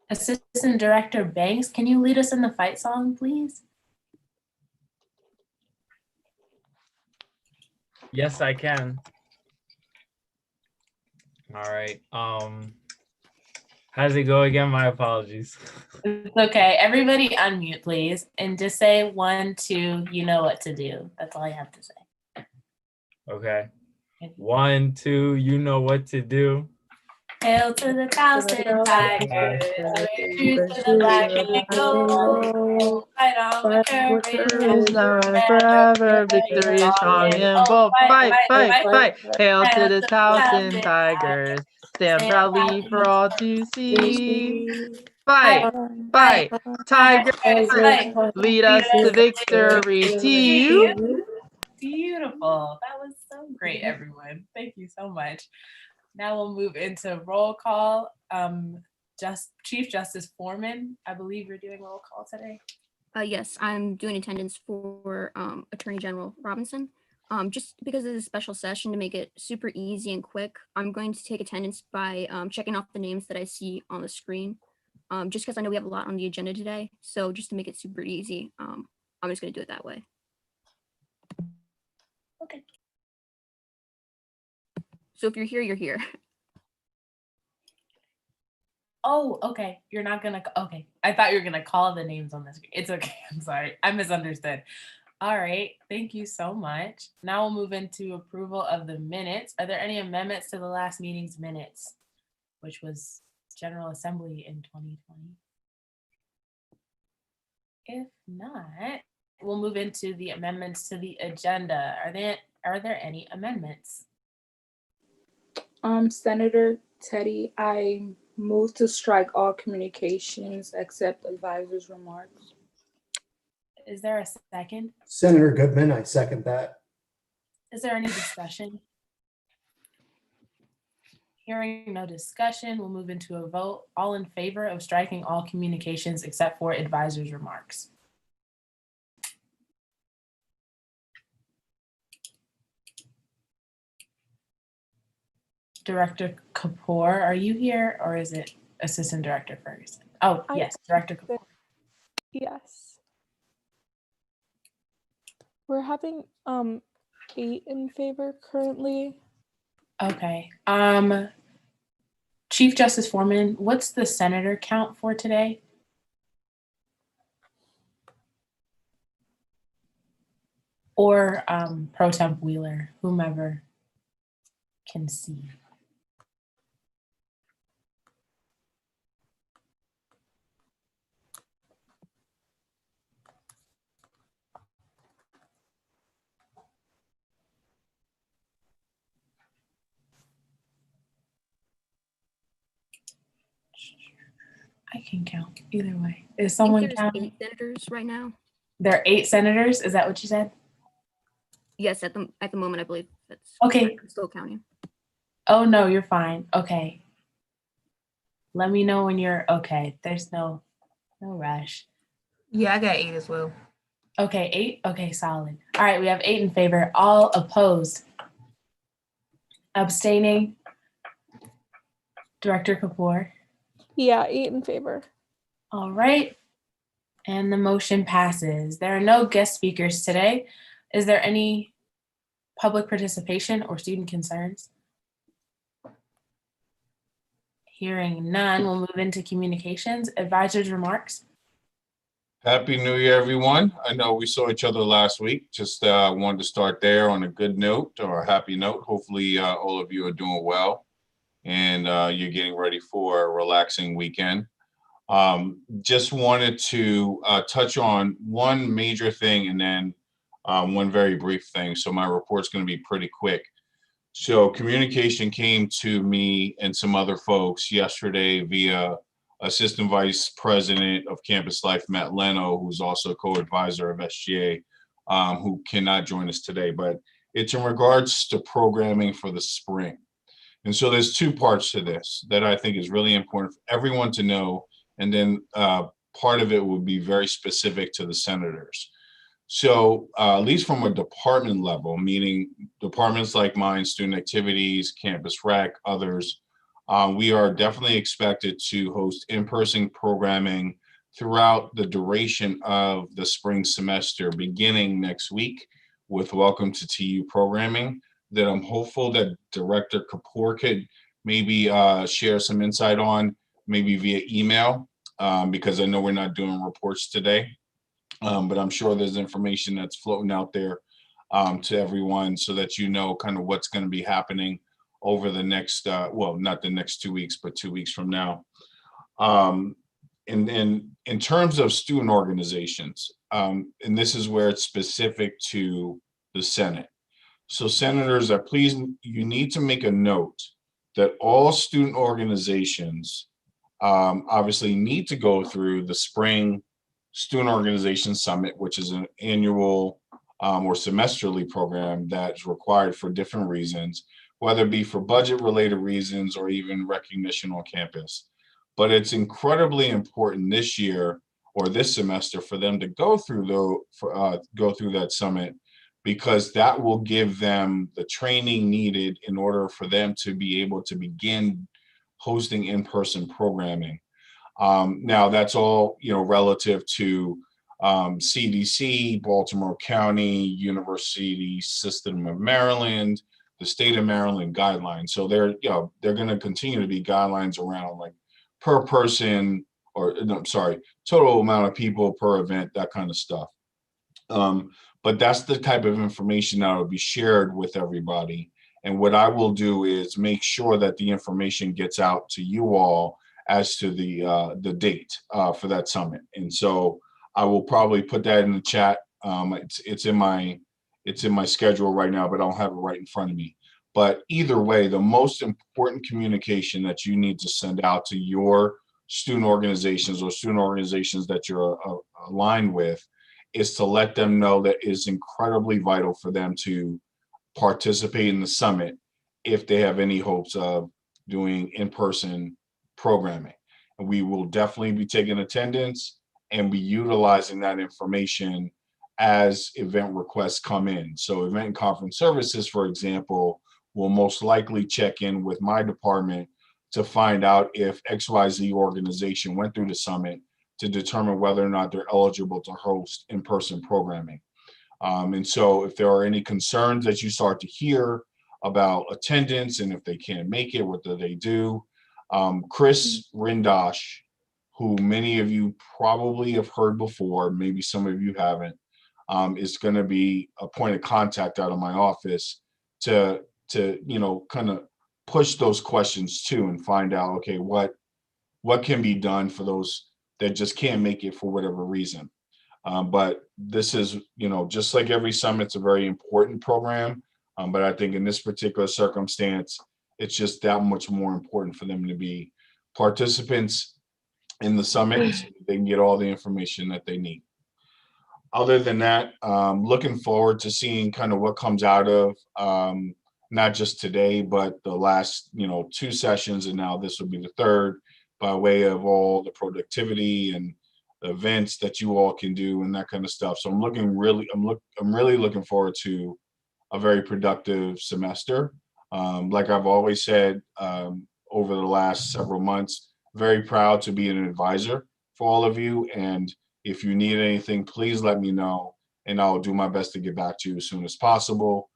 Assistant Director Banks, can you lead us in the fight song, please? Yes, I can. All right. How's it go again? My apologies. It's okay. Everybody unmute, please, and just say 1, 2, you know what to do. That's all I have to say. Okay. 1, 2, you know what to do. Hail to the Towson Tigers, true to the black and gold. Fight on with courage, now and forever. Victory is strong and bold. Fight, fight, fight. Hail to the Towson Tigers. Stand proudly for all to see. Fight, fight, Tigers. Lead us to victory. To you. Beautiful. That was so great, everyone. Thank you so much. Now we'll move into roll call. Chief Justice Foreman, I believe you're doing roll call today. Yes, I'm doing attendance for Attorney General Robinson. Just because it's a special session, to make it super easy and quick, I'm going to take attendance by checking off the names that I see on the screen. Just because I know we have a lot on the agenda today. So just to make it super easy, I'm just going to do it that way. Okay. So if you're here, you're here. Oh, okay. You're not gonna, okay. I thought you were gonna call the names on the screen. It's okay. I'm sorry. I misunderstood. All right. Thank you so much. Now we'll move into approval of the minutes. Are there any amendments to the last meeting's minutes, which was General Assembly in 2020? If not, we'll move into the amendments to the agenda. Are there any amendments? Senator Teddy, I move to strike all communications except advisors' remarks. Is there a second? Senator Goodman, I second that. Is there any discussion? Hearing no discussion, we'll move into a vote. All in favor of striking all communications except for advisors' remarks? Director Kapoor, are you here, or is it Assistant Director Ferguson? Oh, yes, Director Kapoor. Yes. We're having 8 in favor currently. Okay. Chief Justice Foreman, what's the senator count for today? Or Pro Temp Wheeler, whomever can see. I can count either way. Is someone counting? 8 senators right now. There are 8 senators. Is that what you said? Yes, at the moment, I believe that's okay. I'm still counting. Oh no, you're fine. Okay. Let me know when you're okay. There's no rush. Yeah, I got 8 as well. Okay, 8. Okay, solid. All right, we have 8 in favor. All opposed. Abstaining. Director Kapoor. Yeah, 8 in favor. All right. And the motion passes. There are no guest speakers today. Is there any public participation or student concerns? Hearing none, we'll move into communications. Advisors' remarks. Happy New Year, everyone. I know we saw each other last week. Just wanted to start there on a good note or a happy note. Hopefully all of you are doing well and you're getting ready for a relaxing weekend. Just wanted to touch on one major thing and then one very brief thing. So my report's going to be pretty quick. So communication came to me and some other folks yesterday via Assistant Vice President of Campus Life, Matt Leno, who's also co-advisor of SGA, who cannot join us today, but it's in regards to programming for the spring. And so there's 2 parts to this that I think is really important for everyone to know. And then part of it will be very specific to the senators. So at least from a department level, meaning departments like mine, student activities, campus rec, others, We are definitely expected to host in-person programming throughout the duration of the spring semester, beginning next week with Welcome to TU programming, that I'm hopeful that Director Kapoor could maybe share some insight on, maybe via email, because I know we're not doing reports today, but I'm sure there's information that's floating out there to everyone so that you know kind of what's going to be happening over the next, well, not the next 2 weeks, but 2 weeks from now. And in terms of student organizations, and this is where it's specific to the Senate. So senators, please, you need to make a note that all student organizations obviously need to go through the Spring Student Organization Summit, which is an annual or semesterly program that's required for different reasons, whether it be for budget related reasons or even recognition on campus. But it's incredibly important this year or this semester for them to go through that summit, because that will give them the training needed in order for them to be able to begin hosting in-person programming. Now that's all, you know, relative to CDC, Baltimore County, University System of Maryland, the state of Maryland guidelines. So they're going to continue to be guidelines around like per person, or no, I'm sorry, total amount of people per event, that kind of stuff. But that's the type of information that will be shared with everybody. And what I will do is make sure that the information gets out to you all as to the date for that summit. And so I will probably put that in the chat. It's in my schedule right now, but I don't have it right in front of me. But either way, the most important communication that you need to send out to your student organizations or student organizations that you're aligned with is to let them know that it's incredibly vital for them to participate in the summit if they have any hopes of doing in-person programming. And we will definitely be taking attendance and be utilizing that information as event requests come in. So event and conference services, for example, will most likely check in with my department to find out if XYZ organization went through the summit to determine whether or not they're eligible to host in-person programming. And so if there are any concerns that you start to hear about attendance and if they can't make it, what do they do? Chris Rindosh, who many of you probably have heard before, maybe some of you haven't, is going to be a point of contact out of my office to you know, kind of push those questions too and find out, okay, what can be done for those that just can't make it for whatever reason. But this is, you know, just like every summit's a very important program. But I think in this particular circumstance, it's just that much more important for them to be participants in the summit so that they can get all the information that they need. Other than that, looking forward to seeing kind of what comes out of not just today, but the last, you know, 2 sessions, and now this will be the 3rd, by way of all the productivity and events that you all can do and that kind of stuff. So I'm really looking forward to a very productive semester. Like I've always said over the last several months, very proud to be an advisor for all of you. And if you need anything, please let me know, and I'll do my best to get back to you as soon as possible.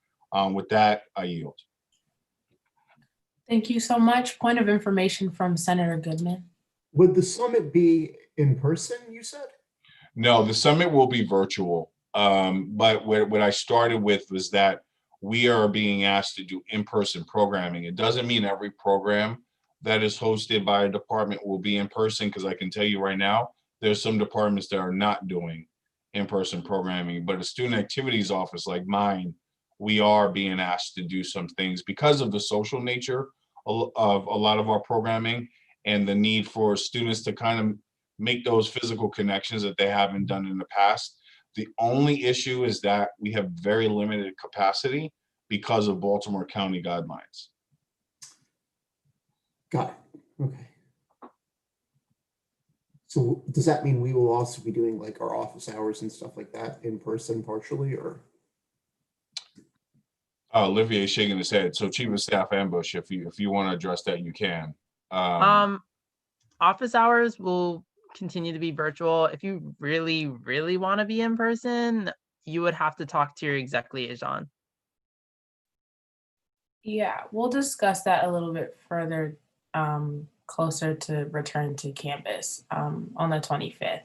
With that, I yield. Thank you so much. Point of information from Senator Goodman. Would the summit be in person, you said? No, the summit will be virtual. But what I started with was that we are being asked to do in-person programming. It doesn't mean every program that is hosted by a department will be in person, because I can tell you right now, there's some departments that are not doing in-person programming, but a student activities office like mine, we are being asked to do some things because of the social nature of a lot of our programming and the need for students to kind of make those physical connections that they haven't done in the past. The only issue is that we have very limited capacity because of Baltimore County guidelines. Got it. Okay. So does that mean we will also be doing like our office hours and stuff like that in person partially, or? Olivier is shaking his head. So Chief of Staff Ambush, if you want to address that, you can. Office hours will continue to be virtual. If you really, really want to be in person, you would have to talk to your exec liaison. Yeah, we'll discuss that a little bit further closer to return to campus on the 25th.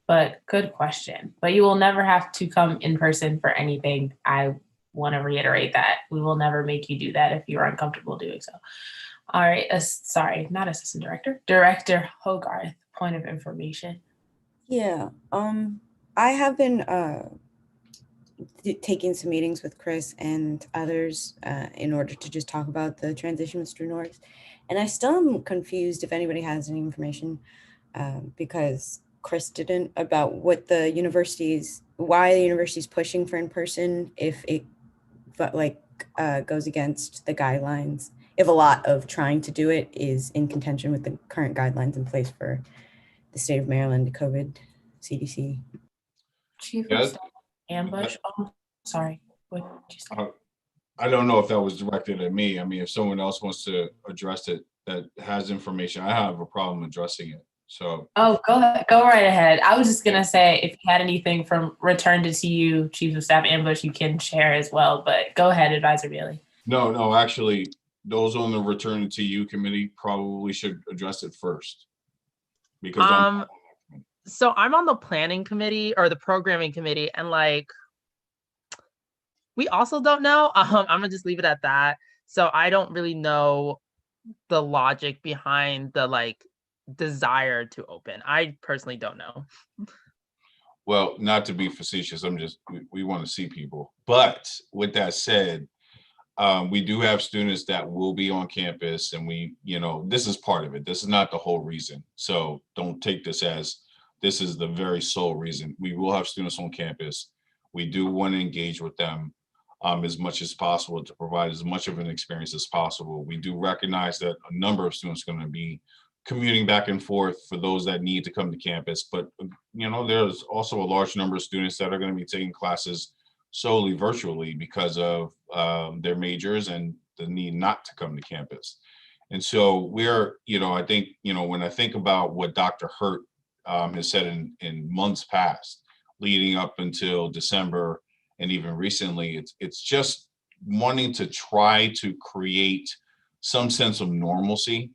But good question. But you will never have to come in person for anything. I want to reiterate that. We will never make you do that if you're uncomfortable doing so. All right, sorry, not assistant director. Director Hogarth, point of information. Yeah, I have been taking some meetings with Chris and others in order to just talk about the transition with student orgs. And I still am confused if anybody has any information because Chris didn't, about what the university's, why the university's pushing for in-person if it goes against the guidelines, if a lot of trying to do it is in contention with the current guidelines in place for the state of Maryland COVID CDC. Chief of Staff Ambush. Oh, sorry. What did you say? I don't know if that was directed at me. I mean, if someone else wants to address it that has information, I have a problem addressing it. So. Oh, go ahead. Go right ahead. I was just gonna say, if you had anything from Return to TU, Chief of Staff Ambush, you can share as well. But go ahead, Advisor Bailey. No, actually, those on the Return to TU committee probably should address it first. Because so I'm on the planning committee or the programming committee, and like we also don't know. I'm gonna just leave it at that. So I don't really know the logic behind the like desire to open. I personally don't know. Well, not to be facetious, we want to see people. But with that said, we do have students that will be on campus, and this is part of it. This is not the whole reason. So don't take this as this is the very sole reason. We will have students on campus. We do want to engage with them as much as possible to provide as much of an experience as possible. We do recognize that a number of students are going to be commuting back and forth for those that need to come to campus. But, there's also a large number of students that are going to be taking classes solely virtually because of their majors and the need not to come to campus. And so we're, I think, when I think about what Dr. Hurt has said in months past, leading up until December, and even recently, it's just wanting to try to create some sense of normalcy,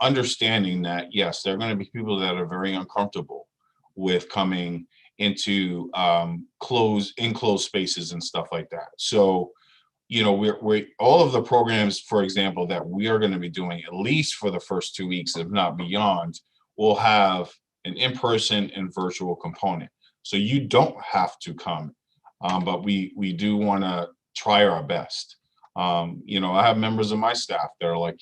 understanding that, yes, there are going to be people that are very uncomfortable with coming into enclosed spaces and stuff like that. So, we're all of the programs, for example, that we are going to be doing, at least for the first 2 weeks, if not beyond, will have an in-person and virtual component. So you don't have to come. But we do want to try our best. I have members of my staff that are like,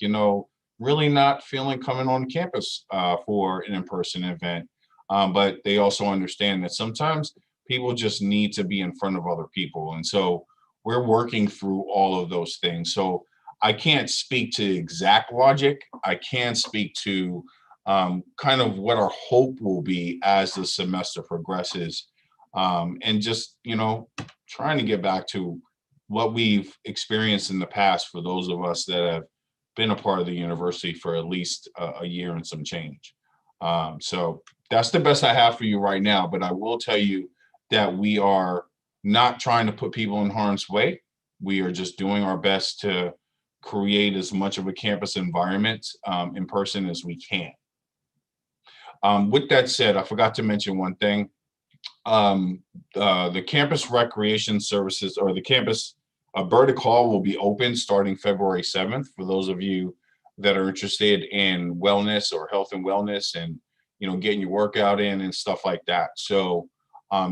really not feeling coming on campus for an in-person event. But they also understand that sometimes people just need to be in front of other people. And so we're working through all of those things. So I can't speak to exact logic. I can speak to kind of what our hope will be as the semester progresses. And just, trying to get back to what we've experienced in the past for those of us that have been a part of the university for at least a year and some change. So that's the best I have for you right now. But I will tell you that we are not trying to put people in harm's way. We are just doing our best to create as much of a campus environment in person as we can. With that said, I forgot to mention one thing. The campus recreation services, or the campus Burdick Hall, will be open starting February 7th for those of you that are interested in wellness or health and wellness and getting your workout in and stuff like that. So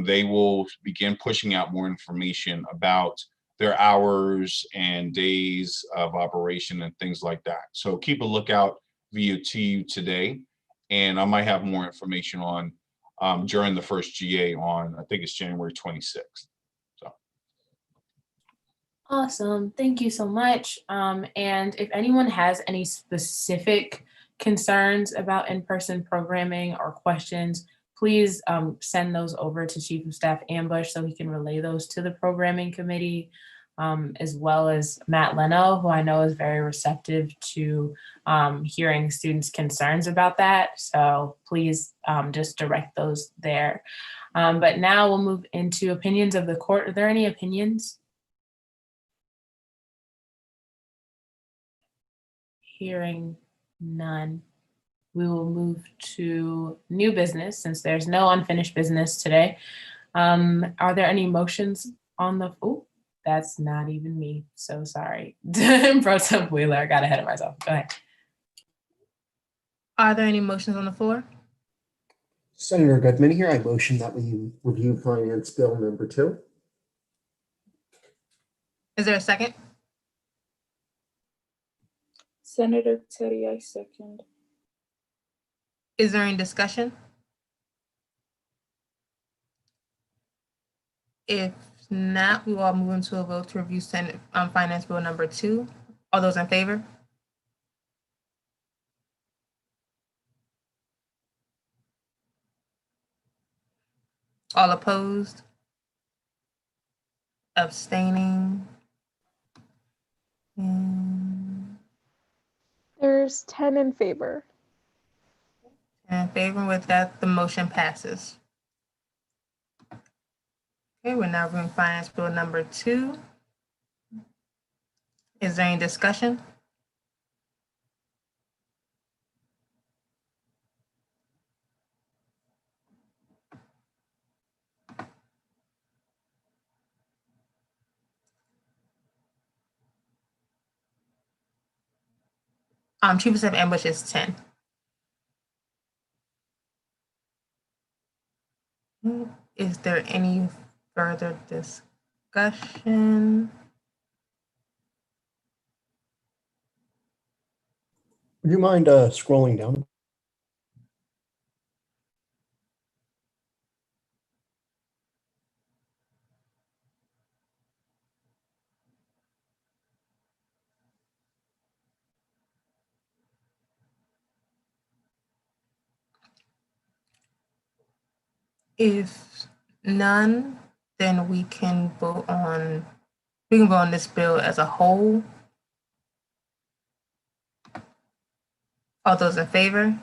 they will begin pushing out more information about their hours and days of operation and things like that. So keep a lookout via TU Today, and I might have more information on during the first GA on, I think it's January 26th. So. Awesome. Thank you so much. And if anyone has any specific concerns about in-person programming or questions, please send those over to Chief of Staff Ambush so he can relay those to the programming committee. as well as Matt Leno, who I know is very receptive to hearing students' concerns about that. So please just direct those there. But now we'll move into opinions of the court. Are there any opinions? Hearing none. We will move to new business since there's no unfinished business today. Are there any motions on the, oh, that's not even me. So sorry. Pro Tem Wheeler, I got ahead of myself. Go ahead. Are there any motions on the floor? Senator Goodman here. I motion that we review Finance Bill number 2. Is there a second? Senator Teddy, I second. Is there any discussion? If not, we will all move into a vote to review Senate Finance Bill number 2. All those in favor? All opposed? Abstaining? And There's 10 in favor. in favor. With that, the motion passes. Okay, we're now reviewing Finance Bill number 2. Is there any discussion? Chief of Staff ambush is 10. Is there any further discussion? Would you mind scrolling down? If none, then we can vote on this bill as a whole. All those in favor?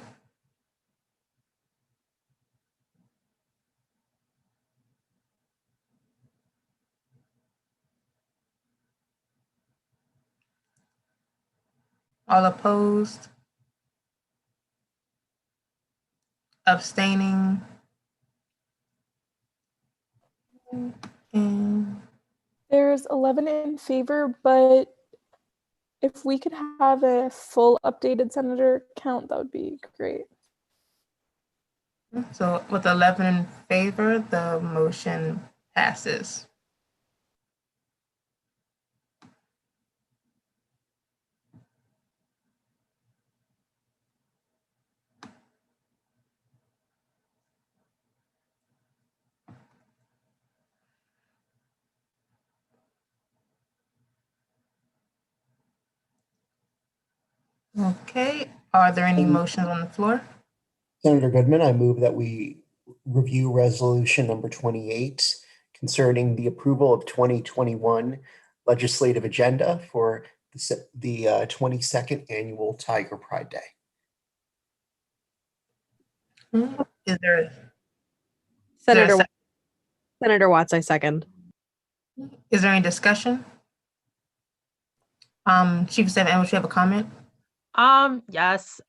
All opposed? Abstaining? And There's 11 in favor, but if we could have a full updated senator count, that would be great. so with 11 in favor, the motion passes. Okay, are there any motions on the floor? Senator Goodman, I move that we review resolution number 28 concerning the approval of 2021 legislative agenda for the 22nd annual Tiger Pride Day. Is there Senator Watts, I second. is there any discussion? Chief of Staff Ambush, you have a comment? Yes.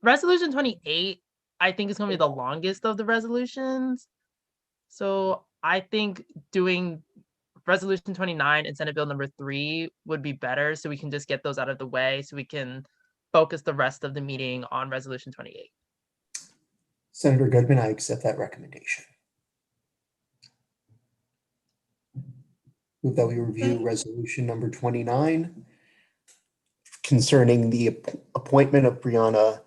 Resolution 28, I think is going to be the longest of the resolutions. So I think doing resolution 29 and Senate Bill number 3 would be better, so we can just get those out of the way so we can focus the rest of the meeting on resolution 28. Senator Goodman, I accept that recommendation. Move that we review resolution number 29 concerning the appointment of Brianna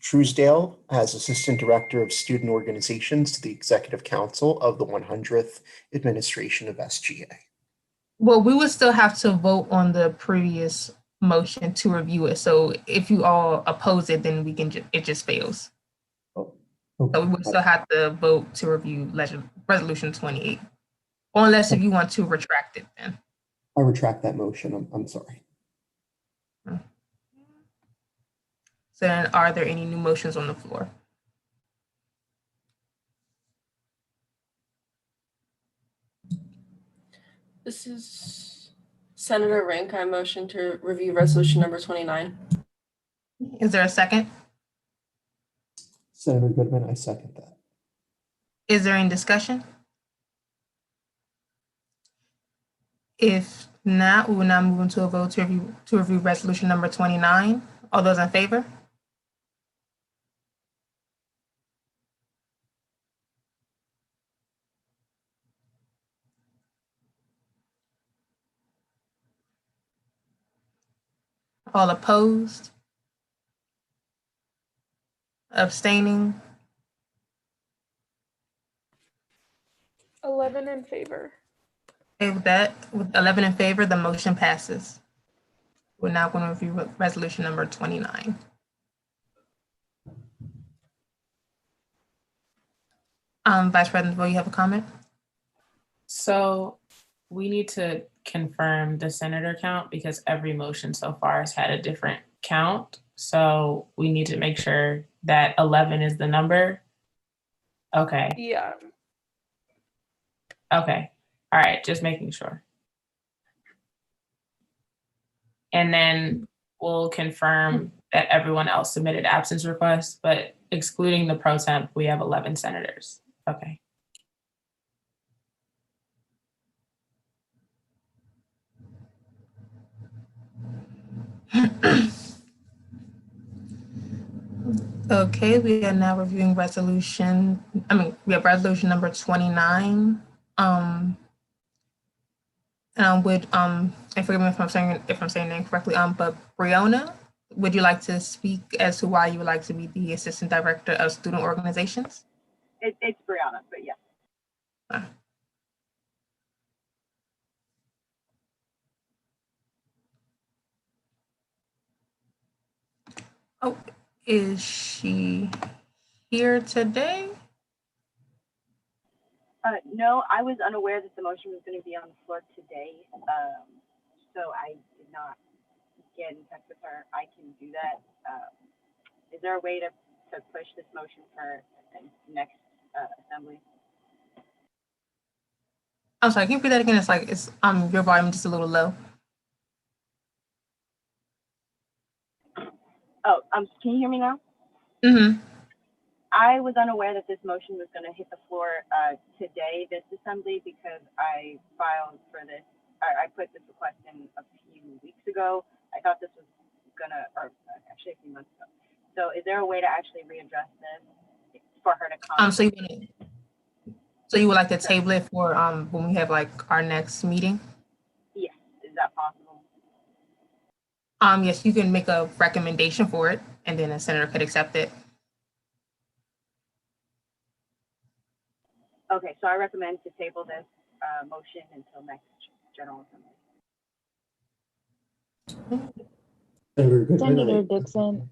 Truesdale as Assistant Director of Student Organizations to the Executive Council of the 100th Administration of SGA. Well, we would still have to vote on the previous motion to review it. So if you all oppose it, then we can it just fails. Oh, okay. So we would still have to vote to review resolution 28. unless if you want to retract it then. I retract that motion. I'm sorry. So then are there any new motions on the floor? This is Senator Rank. I motion to review resolution number 29. Is there a second? Senator Goodman, I second that. Is there any discussion? If not, we will now move into a vote to review resolution number 29. All those in favor? All opposed? Abstaining? 11 in favor. Okay, with that, with 11 in favor, the motion passes. We're now going to review resolution number 29. Vice President Vo, you have a comment? So we need to confirm the senator count because every motion so far has had a different count. So we need to make sure that 11 is the number. Okay. Yeah. Okay. All right. Just making sure. And then we'll confirm that everyone else submitted absence requests, but excluding the pro temp, we have 11 senators. Okay. Okay, we are now reviewing we have resolution number 29. And forgive me if I'm saying it incorrectly, but Brianna, would you like to speak as to why you would like to be the Assistant Director of Student Organizations? It's Brianna, but yeah. Oh, is she here today? No, I was unaware that the motion was going to be on the floor today, so I did not get in touch with her. I can do that. Is there a way to push this motion for the next assembly? I'm sorry, can you repeat that again? It's your volume just a little low. Oh, can you hear me now? Mm-hmm. I was unaware that this motion was going to hit the floor today, this assembly, because I filed for this. I put this request in a few weeks ago. I thought this was or actually a few months ago. So is there a way to actually readdress this for her to come? So you would like to table it for when we have our next meeting? Yes, is that possible? Yes, you can make a recommendation for it, and then a senator could accept it. Okay, so I recommend to table this motion until next General Assembly. Senator Dixon.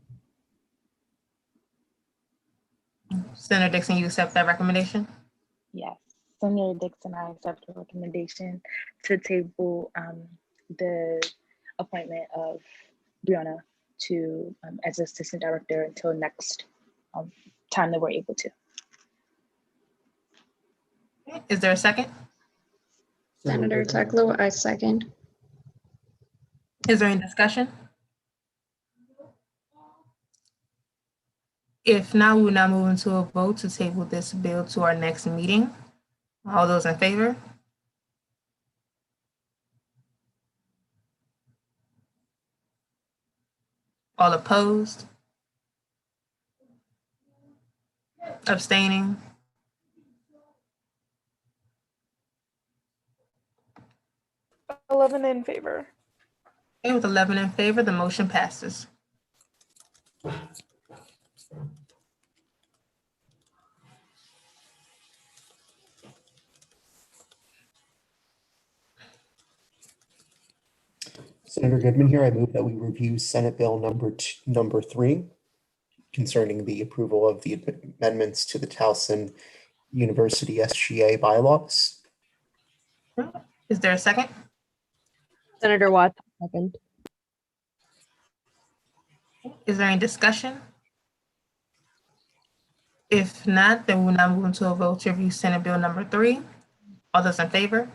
Senator Dixon, you accept that recommendation? Yes, Senator Dixon, I accept the recommendation to table the appointment of Brianna to as Assistant Director until next time that we're able to. Is there a second? Senator Teklo, I second. Is there any discussion? If not, we will now move into a vote to table this bill to our next meeting. All those in favor? All opposed? Abstaining? $11 in favor. Okay, with 11 in favor, the motion passes. Senator Goodman here. I move that we review Senate Bill number 3 concerning the approval of the amendments to the Towson University SGA bylaws. Is there a second? Senator Watts, second. Is there any discussion? If not, then we will now move into a vote to review Senate Bill number 3. All those in favor?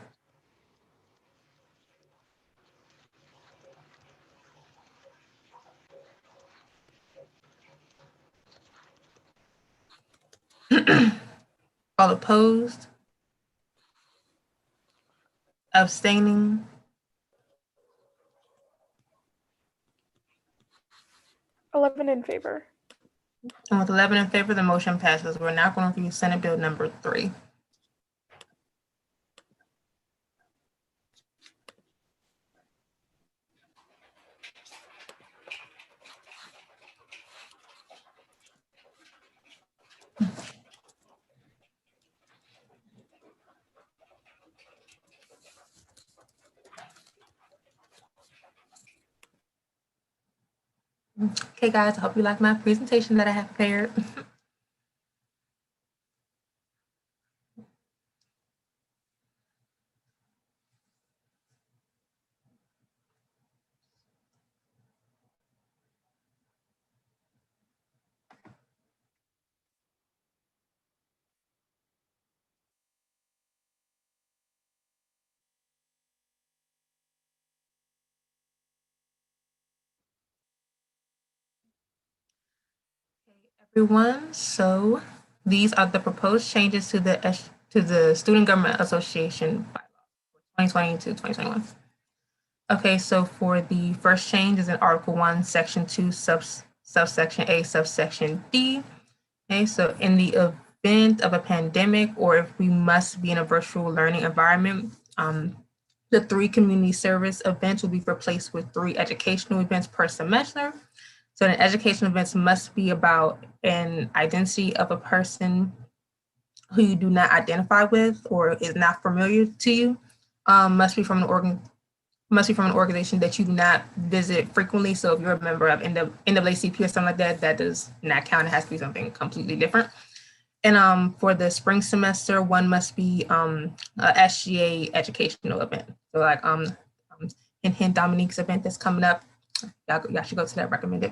All opposed? Abstaining? 11 in favor. And with 11 in favor, the motion passes. We're now going to review Senate Bill number 3. Okay, guys, I hope you like my presentation that I have prepared. Everyone, so these are the proposed changes to the Student Government Association bylaw 2020 to 2021. Okay, so for the first change is in Article 1, Section 2, subsection A, subsection D. Okay, so in the event of a pandemic, or if we must be in a virtual learning environment, the 3 community service events will be replaced with 3 educational events per semester. So the educational events must be about an identity of a person who you do not identify with or is not familiar to you. Must be from an organization that you do not visit frequently. So if you're a member of NAACP or something like that, that does not count. It has to be something completely different. And for the spring semester, one must be a SGA educational event. So like in Dominique's event that's coming up, y'all should go to that, recommended.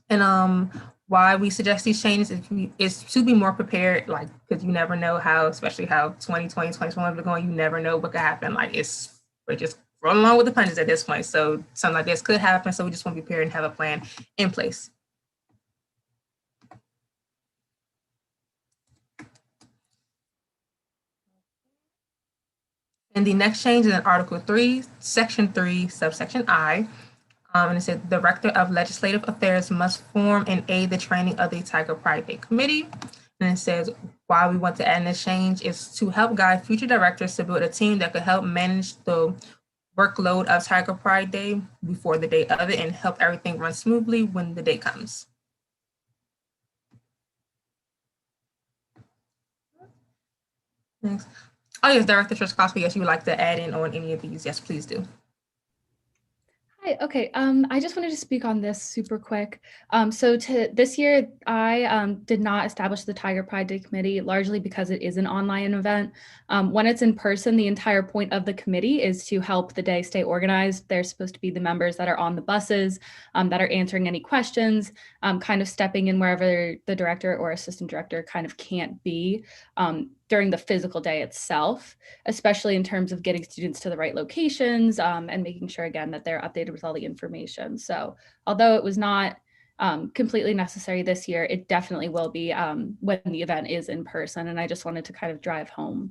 And why we suggest these changes is to be more prepared, like, because you never know how, especially how 2020, 2021 are going, you never know what could happen. Like we're just rolling along with the punches at this point. So something like this could happen. So we just want to be prepared and have a plan in place. And the next change is in Article 3, Section 3, subsection I. And it said the Director of Legislative Affairs must form and aid the training of the Tiger Pride Day Committee. And it says why we want to add this change is to help guide future directors to build a team that could help manage the workload of Tiger Pride Day before the day of it and help everything run smoothly when the day comes. Thanks. Oh yes, Director Truskowski, yes, you would like to add in on any of these? Yes, please do. Hi, okay. I just wanted to speak on this super quick. So this year, I did not establish the Tiger Pride Day Committee, largely because it is an online event. When it's in person, the entire point of the committee is to help the day stay organized. They're supposed to be the members that are on the buses, that are answering any questions, kind of stepping in wherever the director or assistant director kind of can't be during the physical day itself, especially in terms of getting students to the right locations and making sure, again, that they're updated with all the information. So although it was not completely necessary this year, it definitely will be when the event is in person. And I just wanted to kind of drive home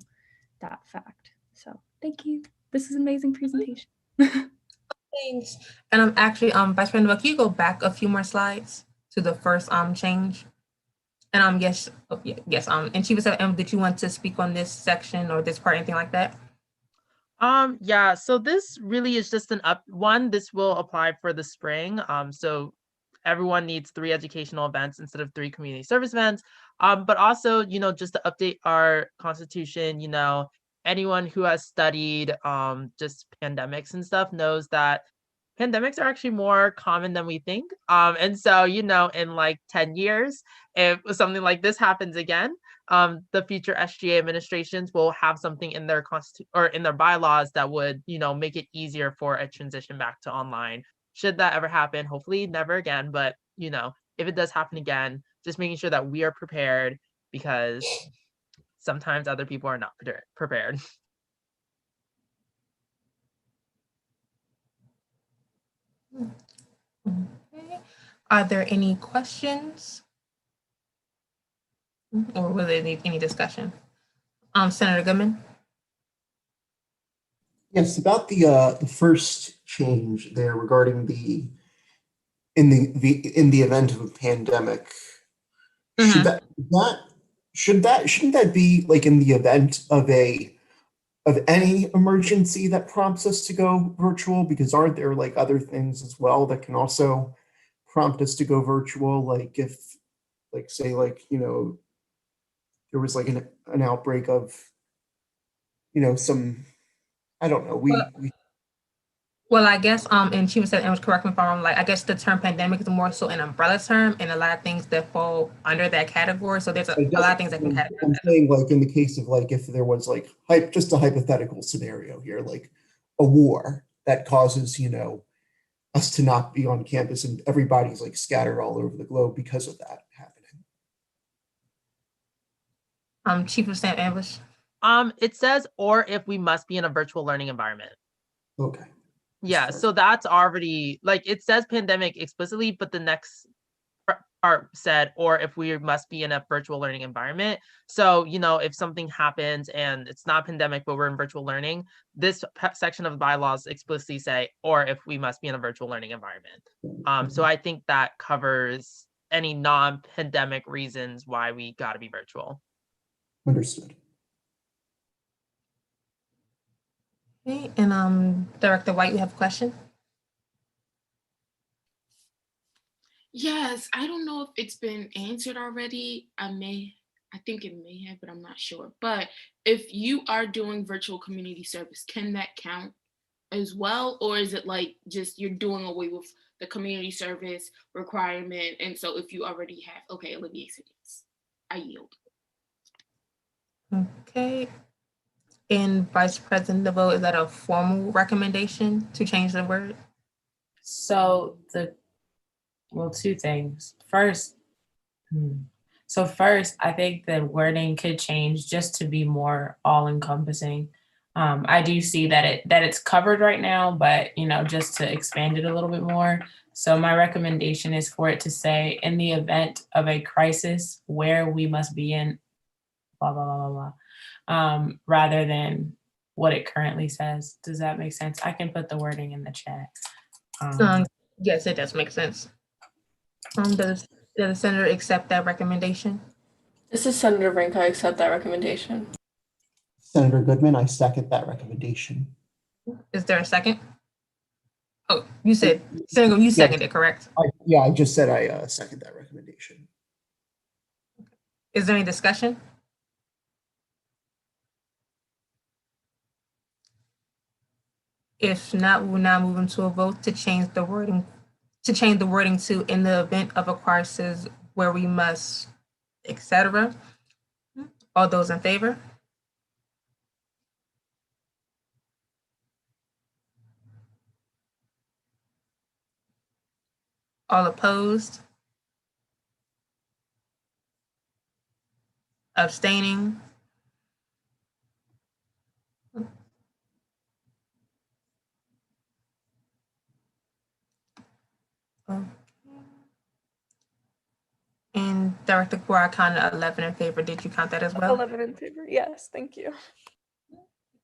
that fact. So thank you. This is an amazing presentation. Thanks. And I'm actually, Vice President, can you go back a few more slides to the first change? And yes, yes. And she was saying, did you want to speak on this section or this part, anything like that? Yeah, so this really is just this will apply for the spring. So everyone needs 3 educational events instead of 3 community service events. But also, just to update our constitution, anyone who has studied just pandemics and stuff knows that pandemics are actually more common than we think. And so, you know, in like 10 years, if something like this happens again, the future SGA administrations will have something in their or in their bylaws that would, you know, make it easier for a transition back to online. Should that ever happen, hopefully never again, but you know, if it does happen again, just making sure that we are prepared, because sometimes other people are not prepared. Okay. Are there any questions? Or will there need any discussion? Senator Goodman? Yes, about the first change there regarding in the event of a pandemic. Shouldn't that be like in the event of any emergency that prompts us to go virtual? Because aren't there like other things as well that can also prompt us to go virtual? Like if, like say, like, you know, there was like an outbreak of, you know, some, I don't know, Well, I guess, and she said, and correct me if I'm wrong, like, I guess the term pandemic is more so an umbrella term, and a lot of things that fall under that category. So there's a lot of things that can categorize. I'm saying, like, in the case of like, if there was like just a hypothetical scenario here, like a war that causes, you know, us to not be on campus and everybody's like scattered all over the globe because of that happening. Chief of Staff Ambush. It says, or if we must be in a virtual learning environment. Okay. Yeah, so that's already, like, it says pandemic explicitly, but the next part said, or if we must be in a virtual learning environment. So, you know, if something happens and it's not pandemic, but we're in virtual learning, this section of bylaws explicitly say, or if we must be in a virtual learning environment. So I think that covers any non-pandemic reasons why we got to be virtual. Understood. Okay, and Director White, you have a question? Yes, I don't know if it's been answered already. I think it may have, but I'm not sure. But if you are doing virtual community service, can that count as well? Or is it like just you're doing away with the community service requirement? And so if you already have, okay, Olivia said yes. I yield. Okay. And Vice President DeVoe, is that a formal recommendation to change the word? So well, two things. First, I think the wording could change just to be more all-encompassing. I do see that it's covered right now, but you know, just to expand it a little bit more. So my recommendation is for it to say, in the event of a crisis where we must be in blah blah blah blah blah, rather than what it currently says. Does that make sense? I can put the wording in the chat. Yes, it does make sense. Does the senator accept that recommendation? This is Senator Brink. I accept that recommendation. Senator Goodman, I second that recommendation. Is there a second? Oh, you said, Senator, you seconded, correct? I just said I second that recommendation. Is there any discussion? If not, we will now move into a vote to change the wording to in the event of a crisis where we must, etc. All those in favor? All opposed? Abstaining? And Director Gore, I counted 11 in favor. Did you count that as well? 11 in favor. Yes, thank you.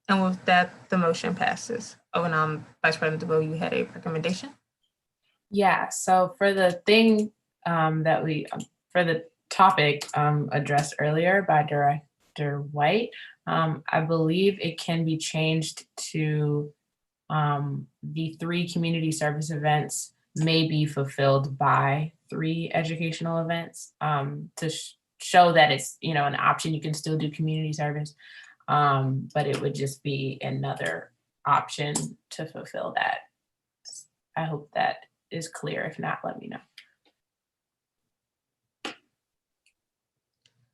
And with that, the motion passes. Oh, and Vice President DeVoe, you had a recommendation? Yeah, so for the thing for the topic addressed earlier by Director White, I believe it can be changed to the 3 community service events may be fulfilled by 3 educational events, to show that it's, you know, an option. You can still do community service, but it would just be another option to fulfill that. I hope that is clear. If not, let me know.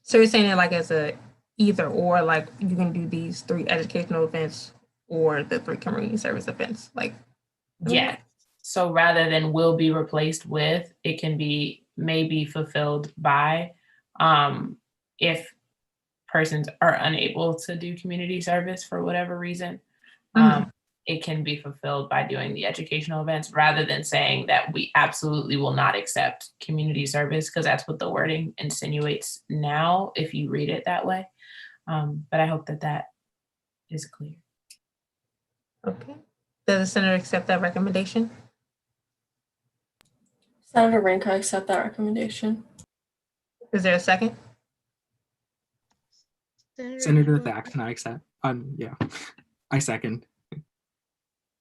So you're saying it like as a either or, like you can do these 3 educational events or the 3 community service events, like. Yeah. So rather than will be replaced with, it can be may be fulfilled by, if persons are unable to do community service for whatever reason. It can be fulfilled by doing the educational events rather than saying that we absolutely will not accept community service, because that's what the wording insinuates now if you read it that way. But I hope that that is clear. Okay. Does the senator accept that recommendation? Senator Rank, I accept that recommendation. Is there a second? Senator Thaxton, I accept. Yeah, I second.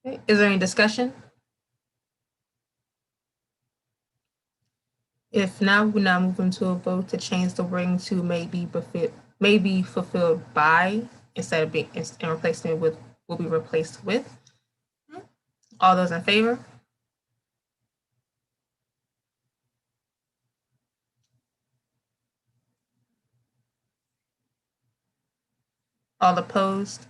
Okay. Is there any discussion? If not, we're now moving to a vote to change the wording to may be fulfilled by instead of being and replacing it with will be replaced with. All those in favor? All opposed?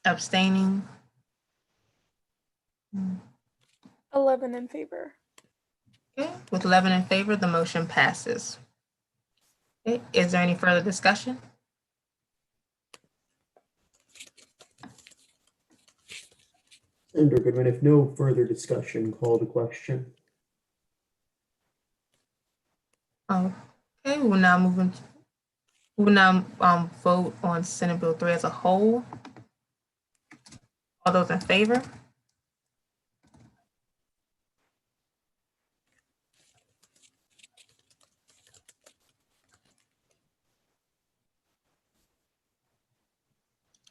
Abstaining? 11 in favor. Okay. With 11 in favor, the motion passes. Okay. Is there any further discussion? Senator Goodman, if no further discussion, call the question. Okay, we'll now vote on Senate Bill 3 as a whole. All those in favor?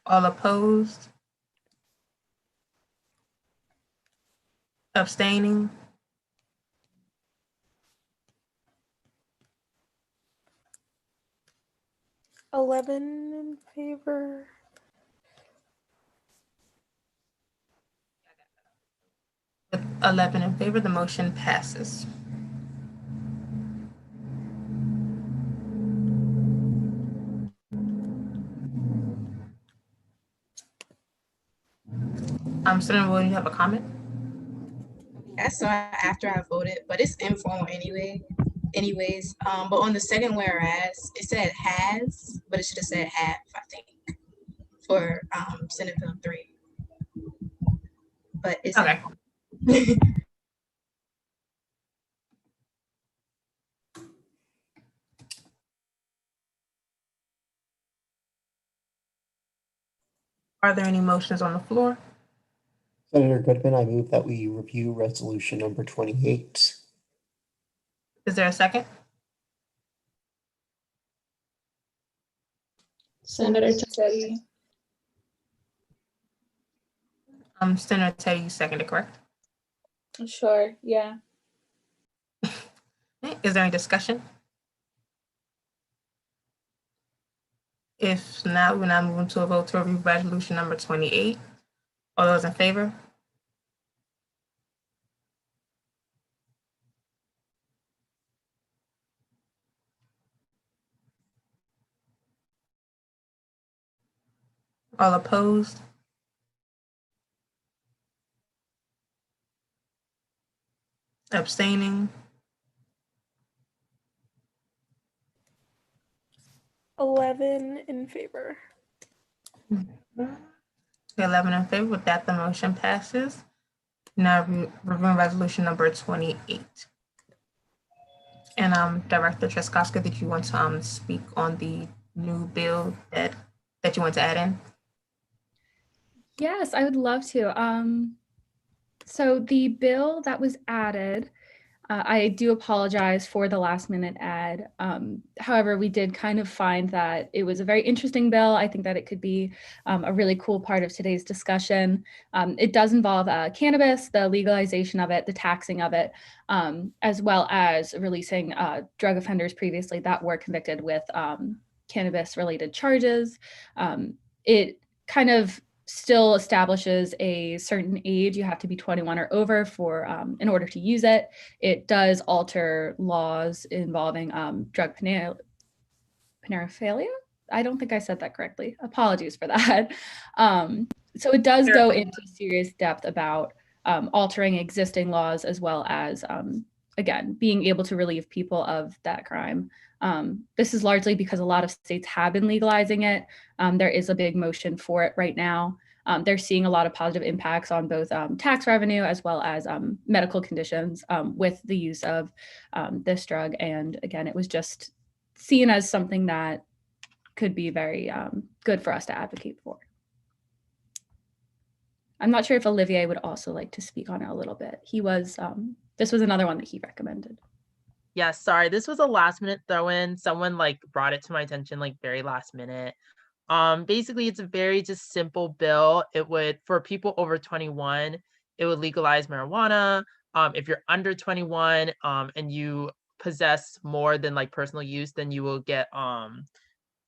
All opposed? Abstaining? In favor. With 11 in favor, the motion passes. Senator Williams, you have a comment? That's after I voted, but it's informal anyways. But on the second whereas, it said has, but it should have said have, I think, for Senate Bill 3. But it's okay. Are there any motions on the floor? Senator Goodman, I move that we review resolution number 28. Is there a second? Senator Teddy. Senator Teddy, you seconded, correct? Sure, yeah. Okay. Is there any discussion? If not, we're now moving to a vote to review resolution number 28. All those in favor? All opposed? Abstaining? 11 in favor. 11 in favor. With that, the motion passes. Now reviewing resolution number 28. And Director Treskoska, did you want to speak on the new bill that you want to add in? Yes, I would love to. So the bill that was added, I do apologize for the last minute add. However, we did kind of find that it was a very interesting bill. I think that it could be a really cool part of today's discussion. It does involve cannabis, the legalization of it, the taxing of it, as well as releasing drug offenders previously that were convicted with cannabis related charges. It kind of still establishes a certain age. You have to be 21 or over for in order to use it. It does alter laws involving drug paraphernalia. I don't think I said that correctly. Apologies for that. So it does go into serious depth about altering existing laws, as well as, again, being able to relieve people of that crime. This is largely because a lot of states have been legalizing it. There is a big motion for it right now. They're seeing a lot of positive impacts on both tax revenue as well as medical conditions with the use of this drug. And again, it was just seen as something that could be very good for us to advocate for. I'm not sure if Olivier would also like to speak on it a little bit. He was, this was another one that he recommended. Yeah, sorry, this was a last minute throw in. Someone like brought it to my attention like very last minute. Basically it's a very just simple bill. It would, for people over 21, it would legalize marijuana. If you're under 21 and you possess more than like personal use, then you will get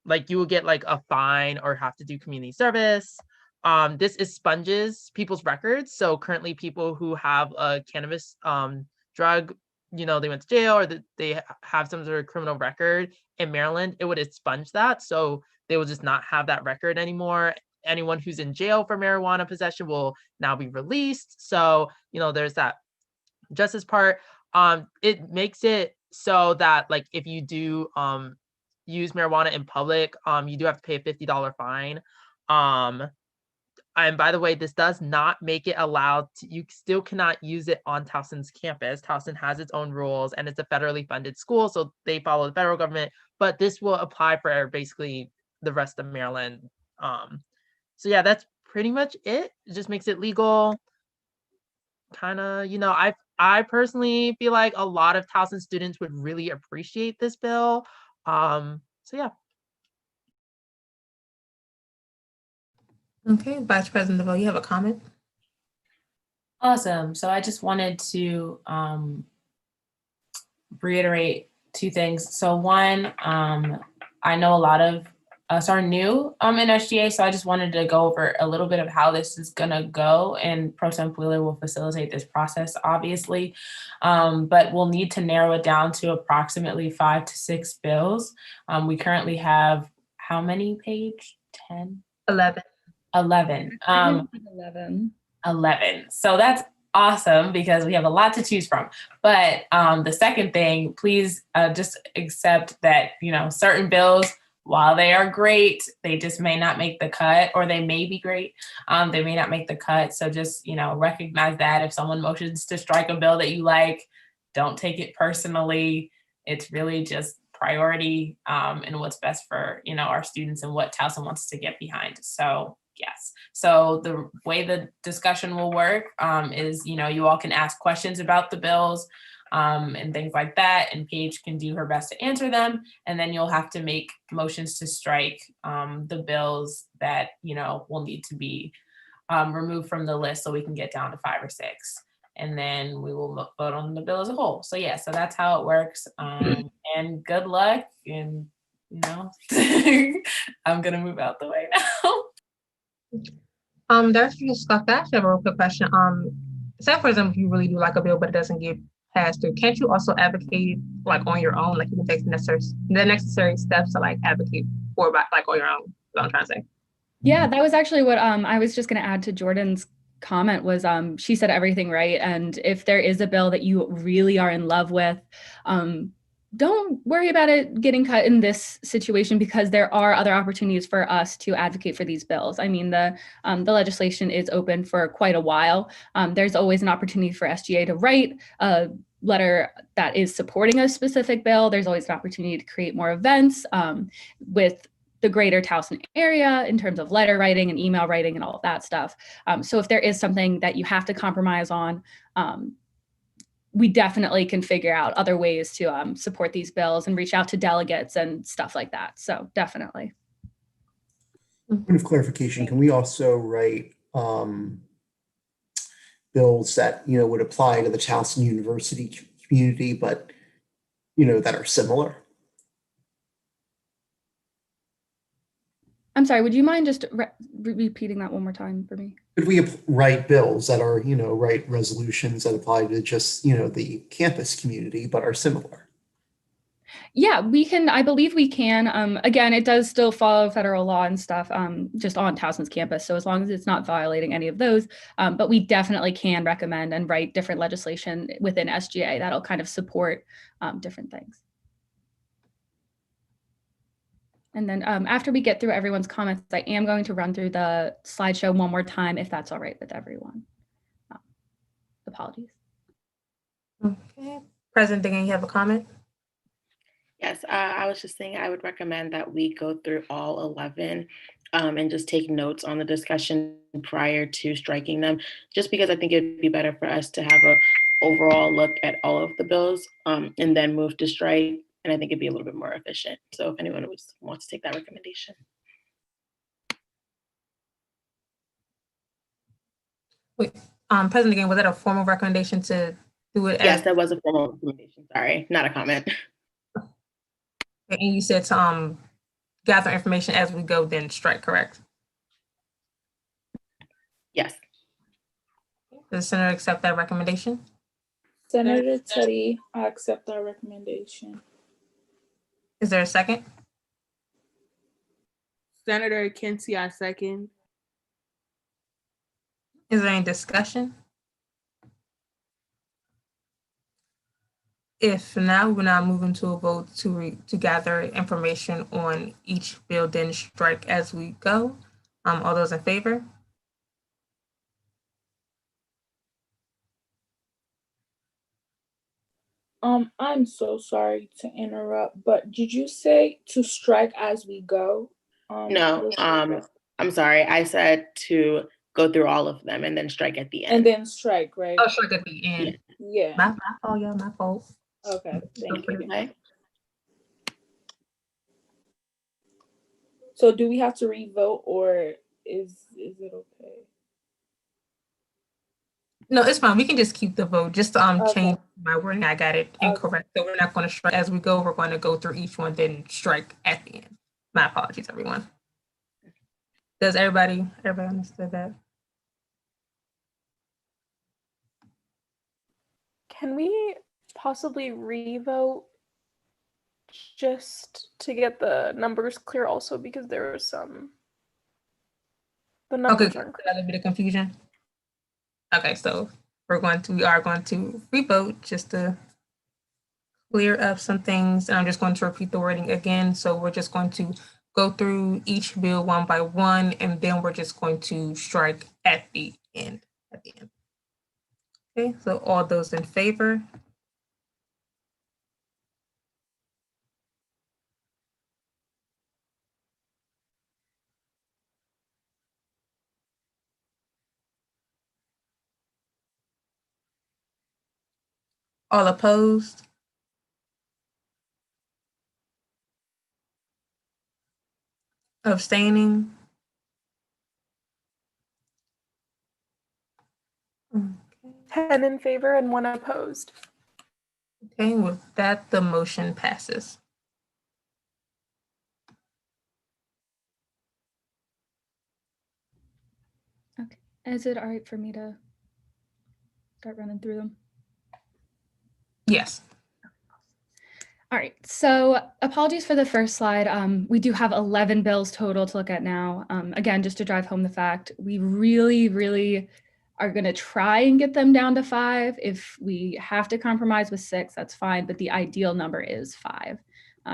like a fine or have to do community service. This expunges people's records. So currently people who have a cannabis drug, you know, they went to jail or they have some sort of criminal record in Maryland, it would expunge that. So they will just not have that record anymore. Anyone who's in jail for marijuana possession will now be released. So, you know, there's that justice part. It makes it so that like if you do use marijuana in public, you do have to pay a $50 fine. And by the way, this does not make it allowed to, you still cannot use it on Towson's campus. Towson has its own rules and it's a federally funded school, so they follow the federal government, but this will apply for basically the rest of Maryland. So yeah, that's pretty much it. It just makes it legal. Kind of, you know, I personally feel like a lot of Towson students would really appreciate this bill. So yeah. Okay, Vice President DeVoe, you have a comment? Awesome. So I just wanted to reiterate two things. So one, I know a lot of us are new in SGA, so I just wanted to go over a little bit of how this is gonna go, and Pro Temp Wheeler will facilitate this process, obviously, but we'll need to narrow it down to approximately 5 to 6 bills. We currently have how many, Paige? 10? 11. 11. 11. So that's awesome because we have a lot to choose from. But the second thing, please just accept that, you know, certain bills, while they are great, they just may not make the cut, or they may be great. They may not make the cut. So just, you know, recognize that if someone motions to strike a bill that you like, don't take it personally. It's really just priority and what's best for, you know, our students and what Towson wants to get behind. So yes. So the way the discussion will work is, you know, you all can ask questions about the bills and things like that, and Paige can do her best to answer them. And then you'll have to make motions to strike the bills that, you know, will need to be removed from the list so we can get down to 5 or 6. And then we will vote on the bill as a whole. So yeah, so that's how it works. And good luck. And, you know, I'm gonna move out the way now. That's just like that. I have a real quick question. Say for example, if you really do like a bill, but it doesn't get passed through, can't you also advocate like on your own? Like you can take the necessary steps to like advocate for like on your own. That's what I'm trying to say. Yeah, that was actually what I was just going to add to Jordan's comment was she said everything right. And if there is a bill that you really are in love with, don't worry about it getting cut in this situation, because there are other opportunities for us to advocate for these bills. I mean, the legislation is open for quite a while. There's always an opportunity for SGA to write a letter that is supporting a specific bill. There's always an opportunity to create more events with the greater Towson area in terms of letter writing and email writing and all of that stuff. So if there is something that you have to compromise on, we definitely can figure out other ways to support these bills and reach out to delegates and stuff like that. So definitely. Point of clarification, can we also write bills that, you know, would apply to the Towson University community, but, you know, that are similar? I'm sorry, would you mind just repeating that one more time for me? Could we write bills that are, write resolutions that apply to just, the campus community, but are similar? Yeah, we can. I believe we can. Again, it does still follow federal law and stuff, just on Towson's campus. So as long as it's not violating any of those, but we definitely can recommend and write different legislation within SGA that'll kind of support different things. And then after we get through everyone's comments, I am going to run through the slideshow one more time, if that's all right with everyone. Apologies. Okay. President Diggin, you have a comment? Yes, I was just saying I would recommend that we go through all 11 and just take notes on the discussion prior to striking them, just because I think it'd be better for us to have a overall look at all of the bills and then move to strike. And I think it'd be a little bit more efficient. So if anyone wants to take that recommendation. Wait, President Diggin, was that a formal recommendation to do it? Yes, that was a formal recommendation. Sorry, not a comment. And you said to gather information as we go, then strike, correct? Yes. Does the Senator accept that recommendation? Senator Teddy, I accept that recommendation. Is there a second? Senator Kinsey, I second. Is there any discussion? If not, we're now moving to a vote to gather information on each bill, then strike as we go. All those in favor? I'm so sorry to interrupt, but did you say to strike as we go? No, I'm sorry. I said to go through all of them and then strike at the end. And then strike, right? Oh, strike at the end. Yeah. My fault, y'all, my fault. Okay, thank you. Okay. So do we have to re-vote or is it okay? No, it's fine. We can just keep the vote. Just change my wording. I got it incorrect. So we're not going to strike as we go. We're going to go through each one, then strike at the end. My apologies, everyone. Does everybody understood that? Can we possibly re-vote just to get the numbers clear also, because there was the numbers Okay, aren't clear. a little bit of confusion. Okay, so we are going to re-vote just to clear up some things. And I'm just going to repeat the wording again. So we're just going to go through each bill one by one, and then we're just going to strike at the end. Okay, so all those in favor? All opposed? Abstaining? 10 in favor and 1 opposed. Okay, with that, the motion passes. Okay, is it all right for me to start running through them? Yes. All right, so apologies for the first slide. We do have 11 bills total to look at now. Again, just to drive home the fact, we really are going to try and get them down to 5. If we have to compromise with 6, that's fine, but the ideal number is 5.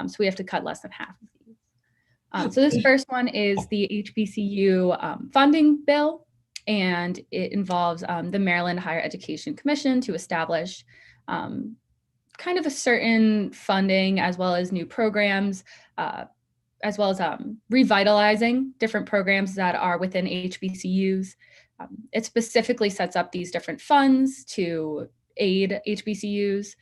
So we have to cut less than half of these. So this first one is the HBCU funding bill, and it involves the Maryland Higher Education Commission to establish kind of a certain funding as well as new programs, as well as revitalizing different programs that are within HBCUs. It specifically sets up these different funds to aid HBCUs.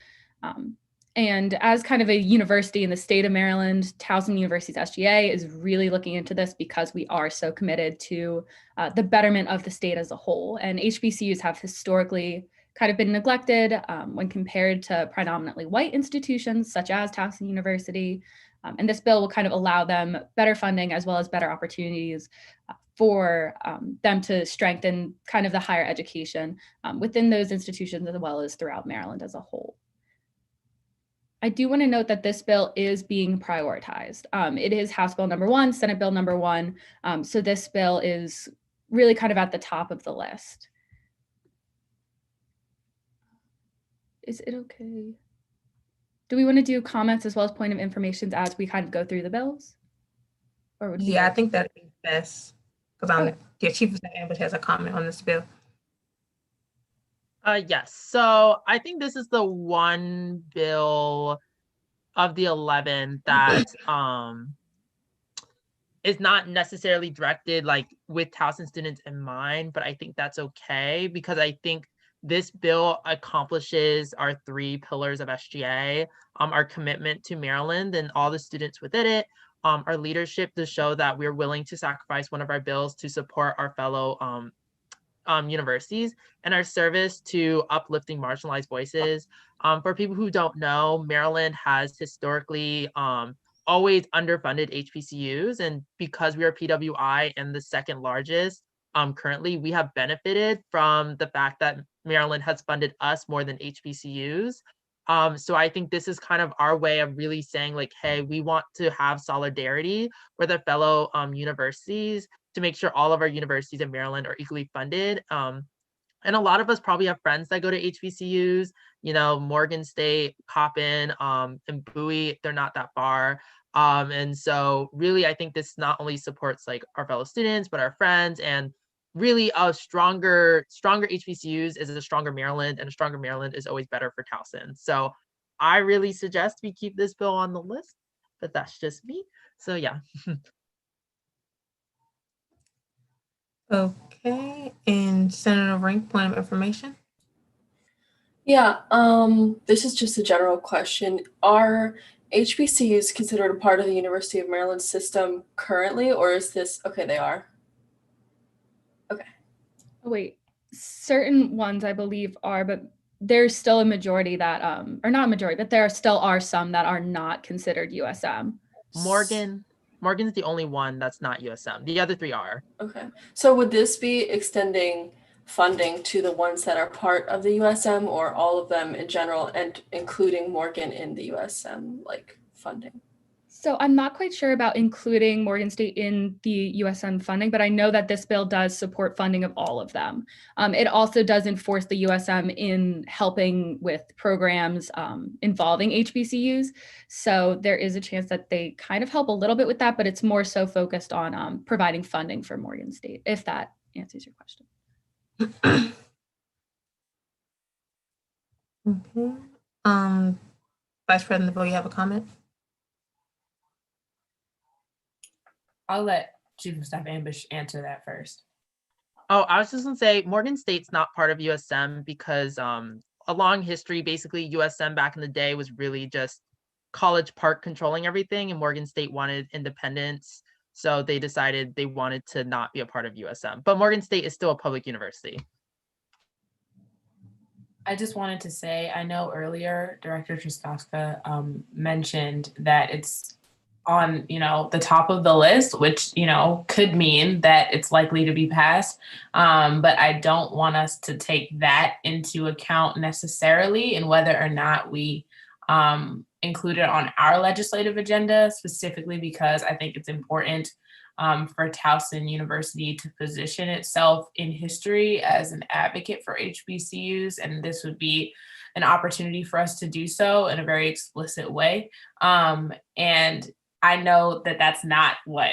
And as kind of a university in the state of Maryland, Towson University's SGA is really looking into this because we are so committed to the betterment of the state as a whole. And HBCUs have historically kind of been neglected when compared to predominantly white institutions such as Towson University. And this bill will kind of allow them better funding as well as better opportunities for them to strengthen kind of the higher education within those institutions as well as throughout Maryland as a whole. I do want to note that this bill is being prioritized. It is House Bill number 1, Senate Bill number 1. So this bill is really kind of at the top of the list. Is it okay? Do we want to do comments as well as point of information as we kind of go through the bills? Or would Yeah, I think that'd be best because Chief of Staff Ambush has a comment on this bill. Yes. So I think this is the one bill of the 11 that is not necessarily directed like with Towson students in mind, but I think that's okay because I think this bill accomplishes our 3 pillars of SGA, our commitment to Maryland and all the students within it, our leadership to show that we're willing to sacrifice one of our bills to support our fellow universities, and our service to uplifting marginalized voices. For people who don't know, Maryland has historically always underfunded HBCUs, and because we are PWI and the second largest currently, we have benefited from the fact that Maryland has funded us more than HBCUs. So I think this is kind of our way of really saying like, hey, we want to have solidarity with our fellow universities to make sure all of our universities in Maryland are equally funded. And a lot of us probably have friends that go to HBCUs, you know, Morgan State, Coppin, and Bowie, they're not that far. And so really, I think this not only supports like our fellow students, but our friends, and really a stronger HBCUs is a stronger Maryland, and a stronger Maryland is always better for Towson. So I really suggest we keep this bill on the list, but that's just me. So yeah. Okay, and Senator Rank, point of information. Yeah, this is just a general question. Are HBCUs considered a part of the University of Maryland system currently, or is this, okay, they are? Okay. Oh, wait, certain ones I believe are, but there's still a majority that, or not a majority, but there still are some that are not considered USM. Morgan's the only one that's not USM. The other 3 are. Okay. So would this be extending funding to the ones that are part of the USM, or all of them in general, and including Morgan in the USM like funding? So I'm not quite sure about including Morgan State in the USM funding, but I know that this bill does support funding of all of them. It also does enforce the USM in helping with programs involving HBCUs. So there is a chance that they kind of help a little bit with that, but it's more so focused on providing funding for Morgan State, if that answers your question. Okay. Vice President DeVoe, you have a comment? I'll let Chief of Staff Ambush answer that first. Oh, I was just gonna say Morgan State's not part of USM because a long history, basically USM back in the day was really just College Park controlling everything, and Morgan State wanted independence. So they decided they wanted to not be a part of USM. But Morgan State is still a public university. I just wanted to say, I know earlier Director Truskowska mentioned that it's on, the top of the list, which, could mean that it's likely to be passed. But I don't want us to take that into account necessarily in whether or not we include it on our legislative agenda, specifically because I think it's important for Towson University to position itself in history as an advocate for HBCUs, and this would be an opportunity for us to do so in a very explicit way. And I know that that's not what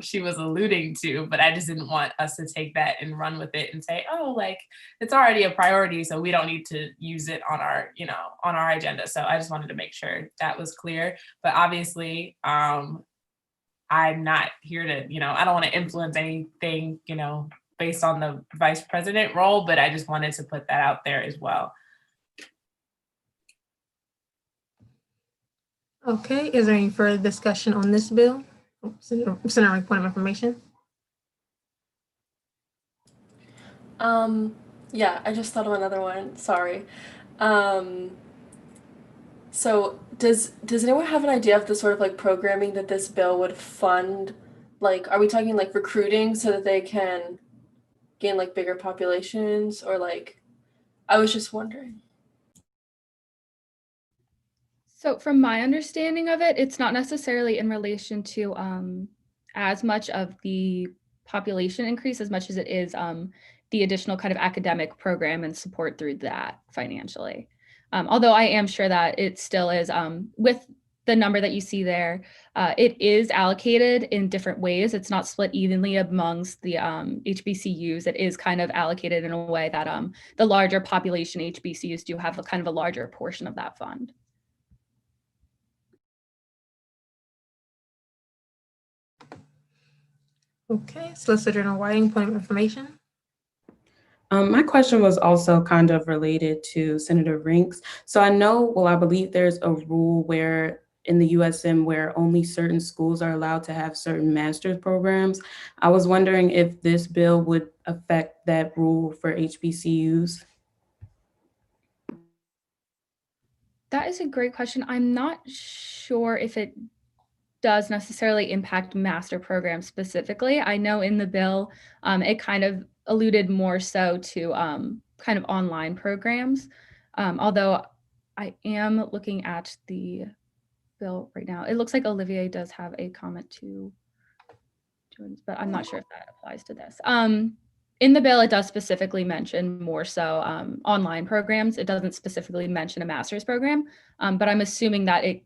she was alluding to, but I just didn't want us to take that and run with it and say, oh, like it's already a priority, so we don't need to use it on our, on our agenda. So I just wanted to make sure that was clear. But obviously, I'm not here to, I don't want to influence anything, based on the vice president role, but I just wanted to put that out there as well. Okay, is there any further discussion on this bill? Senator Rank, point of information. Yeah, I just thought of another one, sorry. So does anyone have an idea of the sort of like programming that this bill would fund? Like, are we talking like recruiting so that they can gain like bigger populations, or like, I was just wondering. So from my understanding of it, it's not necessarily in relation to as much of the population increase as much as it is the additional kind of academic program and support through that financially. Although I am sure that it still is with the number that you see there, it is allocated in different ways. It's not split evenly amongst the HBCUs. It is kind of allocated in a way that the larger population HBCUs do have a kind of a larger portion of that fund. Okay, Solicitor General Whiting, point of information. My question was also kind of related to Senator Rinks. So I know, well, I believe there's a rule where in the USM where only certain schools are allowed to have certain master's programs. I was wondering if this bill would affect that rule for HBCUs. That is a great question. I'm not sure if it does necessarily impact master programs specifically. I know in the bill, it kind of alluded more so to kind of online programs. Although I am looking at the bill right now. It looks like Olivier does have a comment to, but I'm not sure if that applies to this. In the bill, it does specifically mention more so online programs. It doesn't specifically mention a master's program, but I'm assuming that it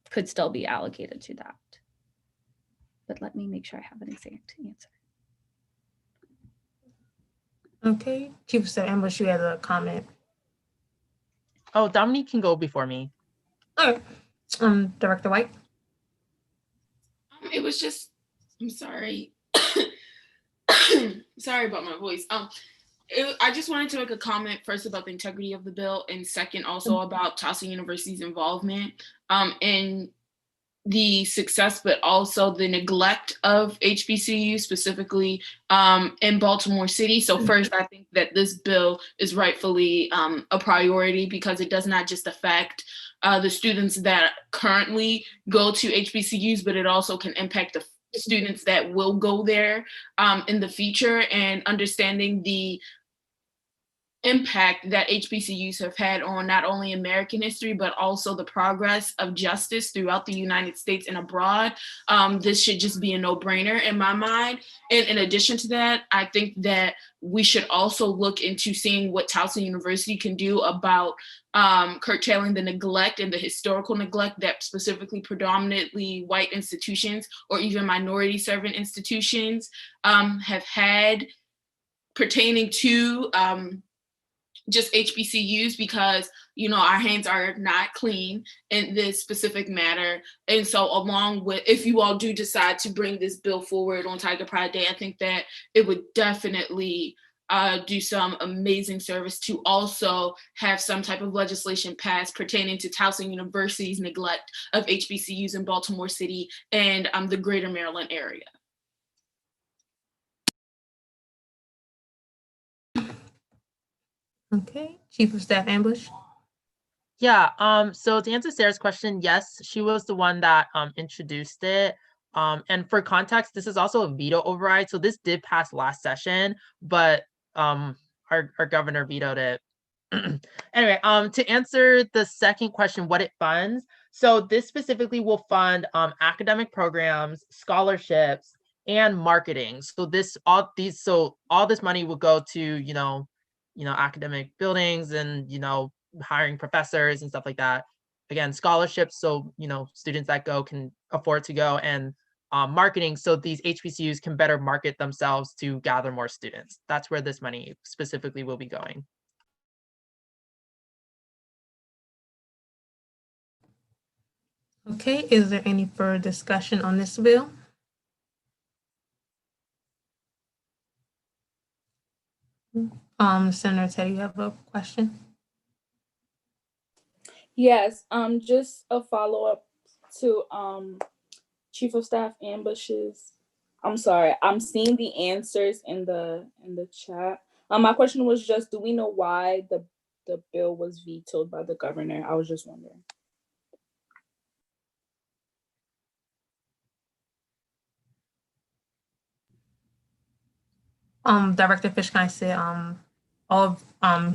could still be allocated to that. But let me make sure I have an exact answer. Okay, Chief of Staff Ambush, you had a comment. Oh, Dominique can go before me. Okay, Director White. It was just, I'm sorry. Sorry about my voice. I just wanted to make a comment first about the integrity of the bill, and second also about Towson University's involvement in the success, but also the neglect of HBCU, specifically in Baltimore City. So first, I think that this bill is rightfully a priority because it does not just affect the students that currently go to HBCUs, but it also can impact the students that will go there in the future, and understanding the impact that HBCUs have had on not only American history, but also the progress of justice throughout the United States and abroad. This should just be a no-brainer in my mind. And in addition to that, I think that we should also look into seeing what Towson University can do about curtailing the neglect and the historical neglect that specifically predominantly white institutions or even minority servant institutions have had pertaining to just HBCUs, because our hands are not clean in this specific matter. And so along with, if you all do decide to bring this bill forward on Tiger Pride Day, I think that it would definitely do some amazing service to also have some type of legislation passed pertaining to Towson University's neglect of HBCUs in Baltimore City and the greater Maryland area. Okay, Chief of Staff Ambush. Yeah, so to answer Sarah's question, yes, she was the one that introduced it. And for context, this is also a veto override. So this did pass last session, but our governor vetoed it. Anyway, to answer the second question, what it funds. So this specifically will fund academic programs, scholarships, and marketing. So all this money will go to, academic buildings and, hiring professors and stuff like that. Again, scholarships, so, students that go can afford to go, and marketing, so these HBCUs can better market themselves to gather more students. That's where this money specifically will be going. Okay, is there any further discussion on this bill? Senator Teddy, you have a question? Yes, just a follow-up to Chief of Staff Ambush's. I'm sorry, I'm seeing the answers in the chat. My question was just, do we know why the bill was vetoed by the governor? I was just wondering. Director Fishkind said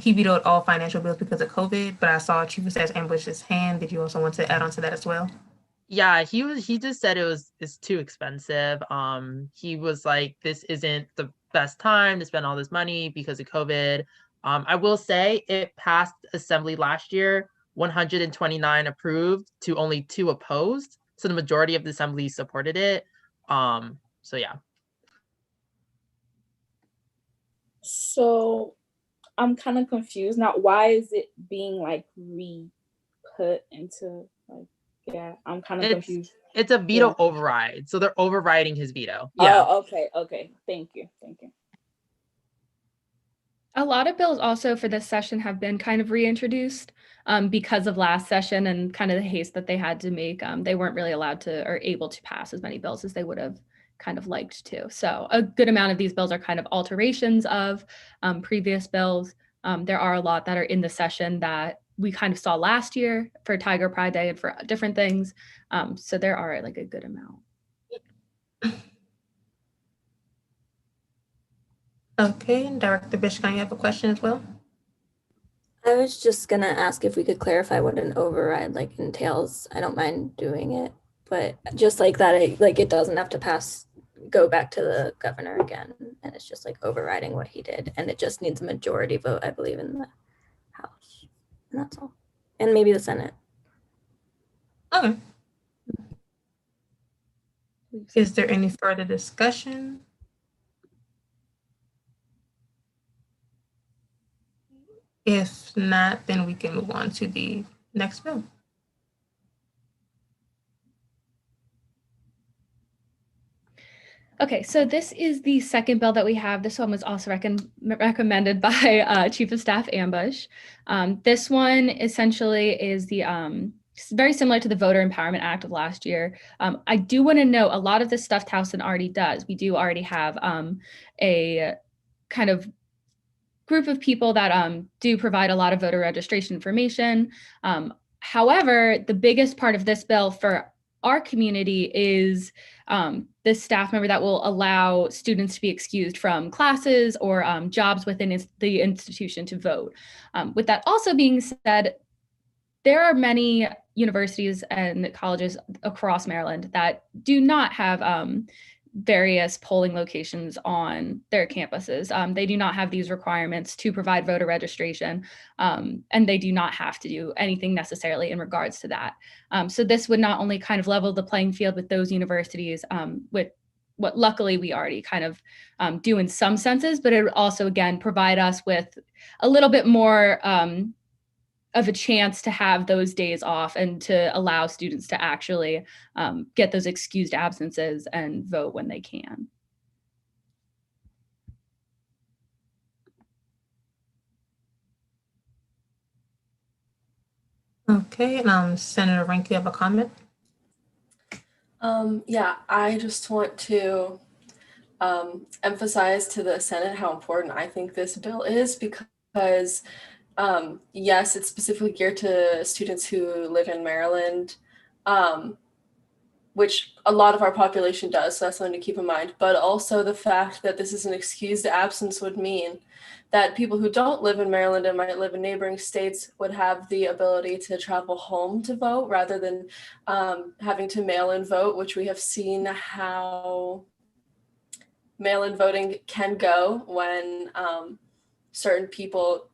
he vetoed all financial bills because of COVID, but I saw Chief of Staff Ambush's hand. Did you also want to add on to that as well? Yeah, he just said it's too expensive. He was like, this isn't the best time to spend all this money because of COVID. I will say it passed assembly last year, 129 approved to only 2 opposed. So the majority of the assembly supported it. So yeah. So I'm kind of confused now. Why is it being like re-put into like, yeah, I'm kind of confused. It's a veto override. So they're overriding his veto. Yeah. Oh, okay. Thank you. A lot of bills also for this session have been kind of reintroduced because of last session and kind of the haste that they had to make. They weren't really allowed to or able to pass as many bills as they would have kind of liked to. So a good amount of these bills are kind of alterations of previous bills. There are a lot that are in the session that we kind of saw last year for Tiger Pride Day and for different things. So there are like a good amount. Okay, Director Fishkind, you have a question as well? I was just gonna ask if we could clarify what an override like entails. I don't mind doing it, but just like that, it doesn't have to go back to the governor again, and it's just like overriding what he did, and it just needs a majority vote, I believe, in the House, and that's all, and maybe the Senate. Okay. Is there any further discussion? If not, then we can move on to the next bill. Okay, so this is the second bill that we have. This one was also recommended by Chief of Staff Ambush. This one essentially is the very similar to the Voter Empowerment Act of last year. I do want to note a lot of this stuff Towson already does. We do already have a kind of group of people that do provide a lot of voter registration information. However, the biggest part of this bill for our community is this staff member that will allow students to be excused from classes or jobs within the institution to vote. With that also being said, there are many universities and colleges across Maryland that do not have various polling locations on their campuses. They do not have these requirements to provide voter registration, and they do not have to do anything necessarily in regards to that. So this would not only kind of level the playing field with those universities, with what luckily we already kind of do in some senses, but it would also, again, provide us with a little bit more of a chance to have those days off and to allow students to actually get those excused absences and vote when they can. Okay, Senator Rank, you have a comment? Yeah, I just want to emphasize to the Senate how important I think this bill is because yes, it's specifically geared to students who live in Maryland, which a lot of our population does, so that's something to keep in mind. But also the fact that this is an excused absence would mean that people who don't live in Maryland and might live in neighboring states would have the ability to travel home to vote rather than having to mail-in vote, which we have seen how mail-in voting can go when certain people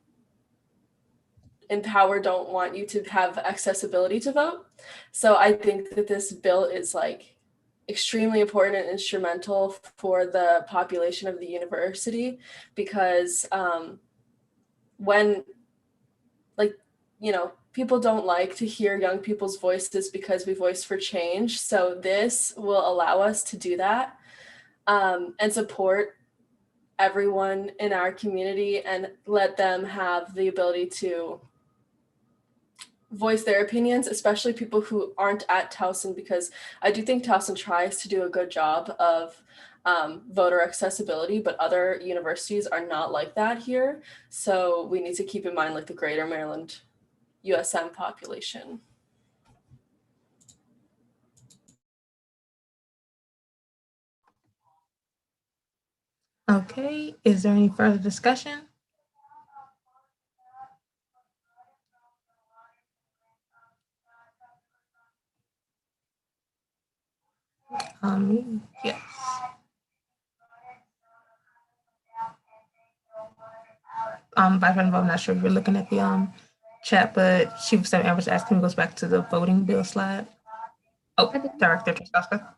in power don't want you to have accessibility to vote. So I think that this bill is like extremely important and instrumental for the population of the university because when, like, you know, people don't like to hear young people's voices because we voice for change. So this will allow us to do that and support everyone in our community and let them have the ability to voice their opinions, especially people who aren't at Towson, because I do think Towson tries to do a good job of voter accessibility, but other universities are not like that here. So we need to keep in mind like the greater Maryland USM population. Okay, is there any further discussion? Yes. Vice President, I'm not sure if you're looking at the chat, but Chief of Staff Amber's asking goes back to the voting bill slide. Oh, Director Traskowska.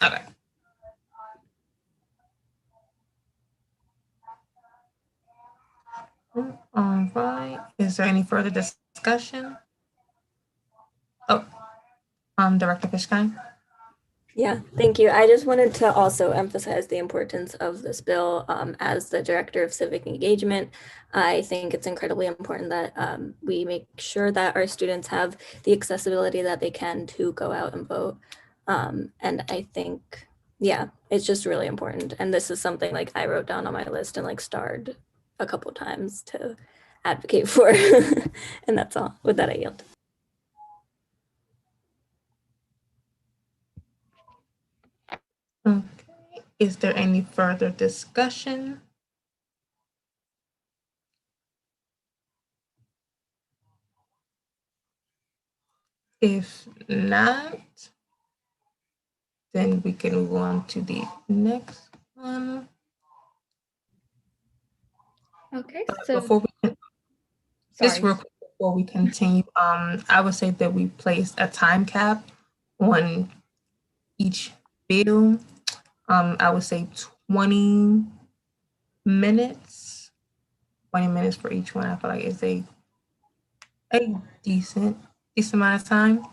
Okay. All right. Is there any further discussion? Oh, Director Fishkind. Yeah, thank you. I just wanted to also emphasize the importance of this bill. As the Director of Civic Engagement, I think it's incredibly important that we make sure that our students have the accessibility that they can to go out and vote. And I think, yeah, it's just really important. And this is something like I wrote down on my list and like starred a couple times to advocate for. And that's all. With that, I yield. Okay. Is there any further discussion? If not, then we can move on to the next one. Okay, so before we just real quick before we continue, I would say that we place a time cap on each bill. I would say 20 minutes. 20 minutes for each one. I feel like it's a decent amount of time.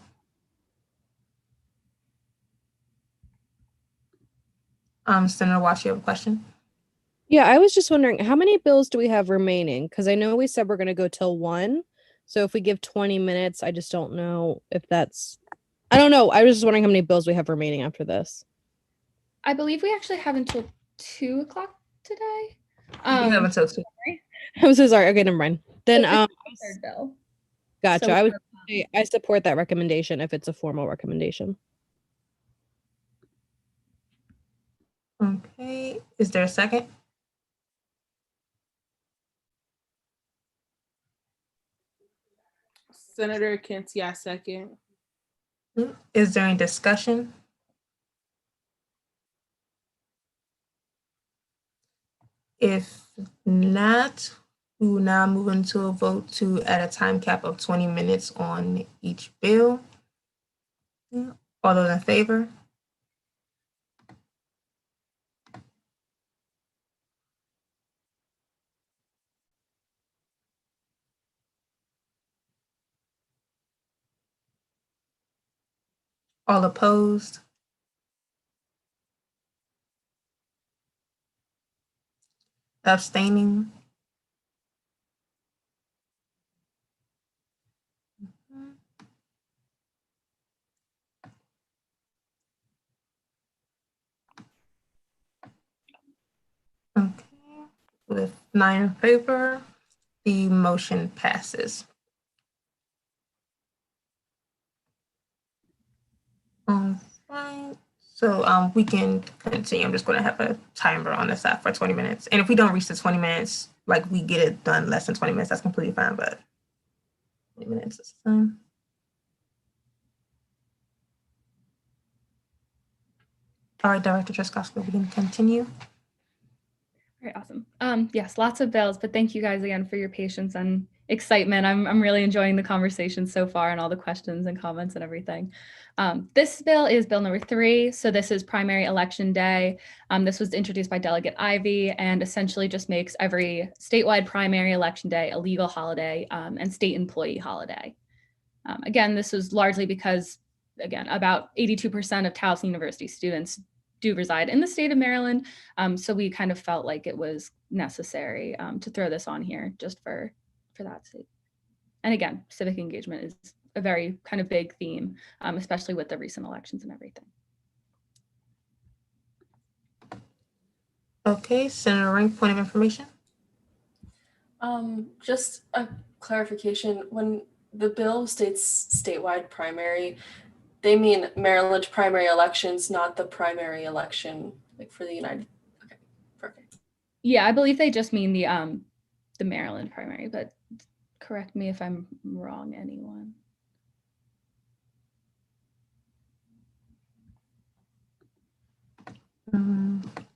Senator Watts, you have a question? Yeah, I was just wondering, how many bills do we have remaining? Because I know we said we're going to go till 1. So if we give 20 minutes, I just don't know if that's... I don't know. I was just wondering how many bills we have remaining after this. I believe we actually have until 2 o'clock today. We have until 2. I'm so sorry. Okay, never mind. Then, third bill. Gotcha. So I support that recommendation if it's a formal recommendation. Okay. Is there a second? Senator Kinsey, I second. Is there any discussion? If not, we will now move into a vote to add a time cap of 20 minutes on each bill. All those in favor? All opposed? Abstaining? Okay, with 9 in favor, the motion passes. Right. So we can continue. I'm just going to have a timer on the side for 20 minutes. And if we don't reach the 20 minutes, like we get it done less than 20 minutes, that's completely fine, but 20 minutes is fine. All right, Director Traskowska, we can continue. Very awesome. Yes, lots of bills, but thank you guys again for your patience and excitement. I'm really enjoying the conversation so far and all the questions and comments and everything. This bill is bill number 3. So this is primary election day. This was introduced by Delegate Ivy and essentially just makes every statewide primary election day a legal holiday and state employee holiday. Again, this was largely because, again, about 82% of Towson University students do reside in the state of Maryland. So we kind of felt like it was necessary to throw this on here just for that sake. And again, civic engagement is a very kind of big theme, especially with the recent elections and everything. Okay, Senator Ring, point of information. Just a clarification. When the bill states statewide primary, they mean Maryland primary elections, not the primary election like for the United? Okay, perfect. Yeah, I believe they just mean the Maryland primary, but correct me if I'm wrong, anyone.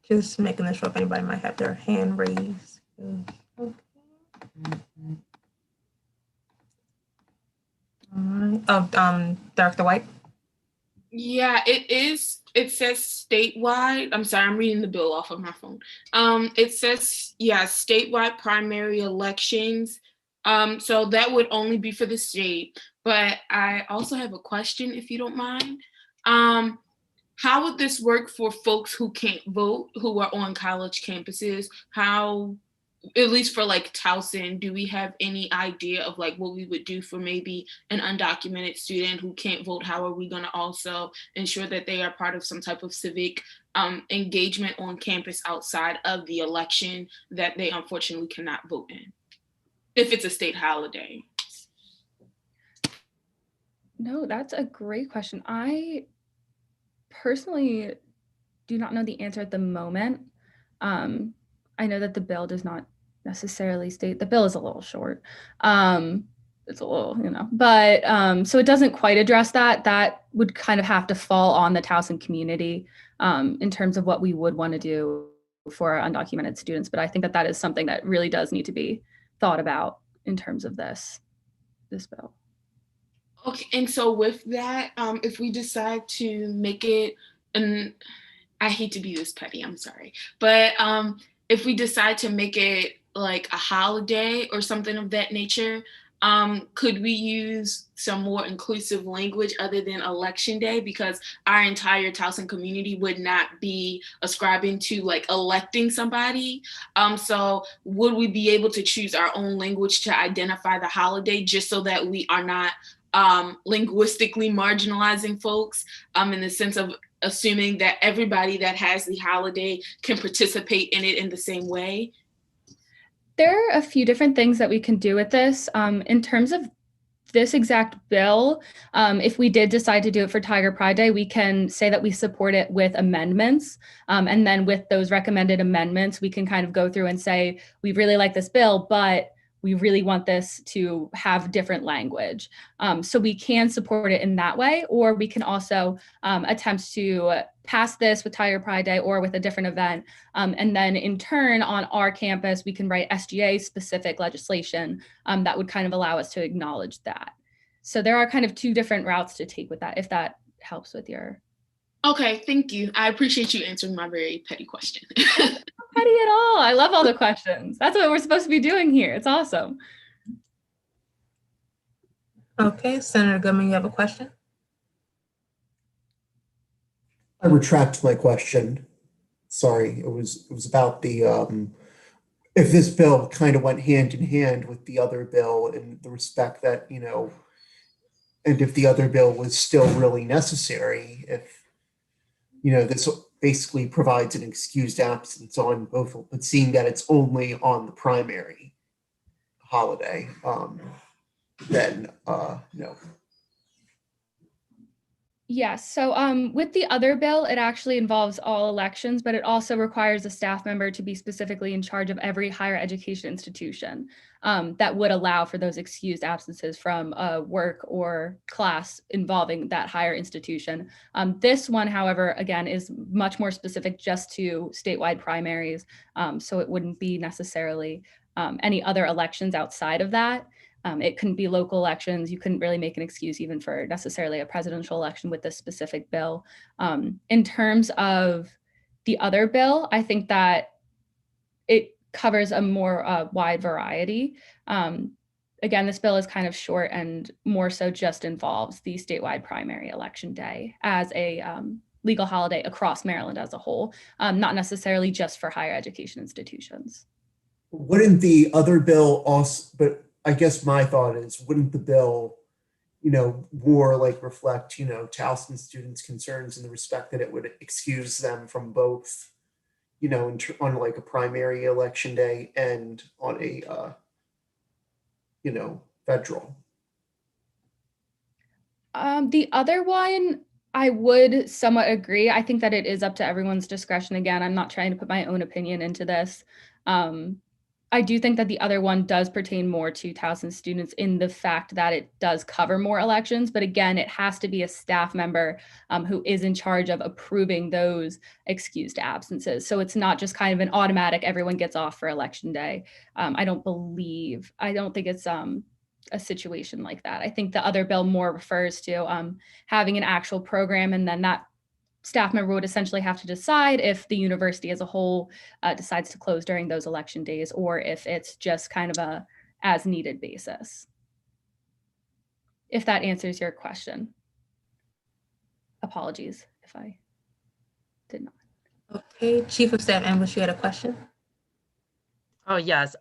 Just making sure if anybody might have their hand raised. Okay. All right. Oh, Director White. Yeah, it is. It says statewide. I'm sorry, I'm reading the bill off of my phone. It says, yeah, statewide primary elections. So that would only be for the state. But I also have a question, if you don't mind. How would this work for folks who can't vote, who are on college campuses? How, at least for like Towson, do we have any idea of like what we would do for maybe an undocumented student who can't vote? How are we going to also ensure that they are part of some type of civic engagement on campus outside of the election that they unfortunately cannot vote in, if it's a state holiday? No, that's a great question. I personally do not know the answer at the moment. I know that the bill does not necessarily state, the bill is a little short. It's a little, but so it doesn't quite address that. That would kind of have to fall on the Towson community in terms of what we would want to do for our undocumented students. But I think that that is something that really does need to be thought about in terms of this bill. Okay, and so with that, if we decide to make it, and I hate to be this petty, I'm sorry, but if we decide to make it like a holiday or something of that nature, could we use some more inclusive language other than election day? Because our entire Towson community would not be ascribing to like electing somebody. So would we be able to choose our own language to identify the holiday just so that we are not linguistically marginalizing folks in the sense of assuming that everybody that has the holiday can participate in it in the same way? There are a few different things that we can do with this. In terms of this exact bill, if we did decide to do it for Tiger Pride Day, we can say that we support it with amendments. And then with those recommended amendments, we can kind of go through and say, we really like this bill, but we really want this to have different language. So we can support it in that way, or we can also attempt to pass this with Tiger Pride Day or with a different event. And then in turn on our campus, we can write SGA specific legislation that would kind of allow us to acknowledge that. So there are kind of two different routes to take with that, if that helps with your. Okay, thank you. I appreciate you answering my very petty question. Not petty at all. I love all the questions. That's what we're supposed to be doing here. It's awesome. Okay, Senator Goodman, you have a question? I retract my question. Sorry, it was about the if this bill kind of went hand in hand with the other bill in the respect that, and if the other bill was still really necessary, if this basically provides an excused absence on both, but seeing that it's only on the primary holiday, then no. Yes. So with the other bill, it actually involves all elections, but it also requires a staff member to be specifically in charge of every higher education institution that would allow for those excused absences from work or class involving that higher institution. This one, however, again, is much more specific just to statewide primaries. So it wouldn't be necessarily any other elections outside of that. It couldn't be local elections. You couldn't really make an excuse even for necessarily a presidential election with this specific bill. In terms of the other bill, I think that it covers a more wide variety. Again, this bill is kind of short and more so just involves the statewide primary election day as a legal holiday across Maryland as a whole, not necessarily just for higher education institutions. Wouldn't the other bill also, but I guess my thought is, wouldn't the bill, more like reflect, Towson students' concerns in the respect that it would excuse them from both, on like a primary election day and on a, federal? The other one, I would somewhat agree. I think that it is up to everyone's discretion. Again, I'm not trying to put my own opinion into this. I do think that the other one does pertain more to Towson students in the fact that it does cover more elections. But again, it has to be a staff member who is in charge of approving those excused absences. So it's not just kind of an automatic, everyone gets off for election day. I don't think it's a situation like that. I think the other bill more refers to having an actual program, and then that staff member would essentially have to decide if the university as a whole decides to close during those election days, or if it's just kind of a as needed basis. If that answers your question. Apologies if I did not. Okay, Chief of Staff Ambush, you had a question? Oh yes.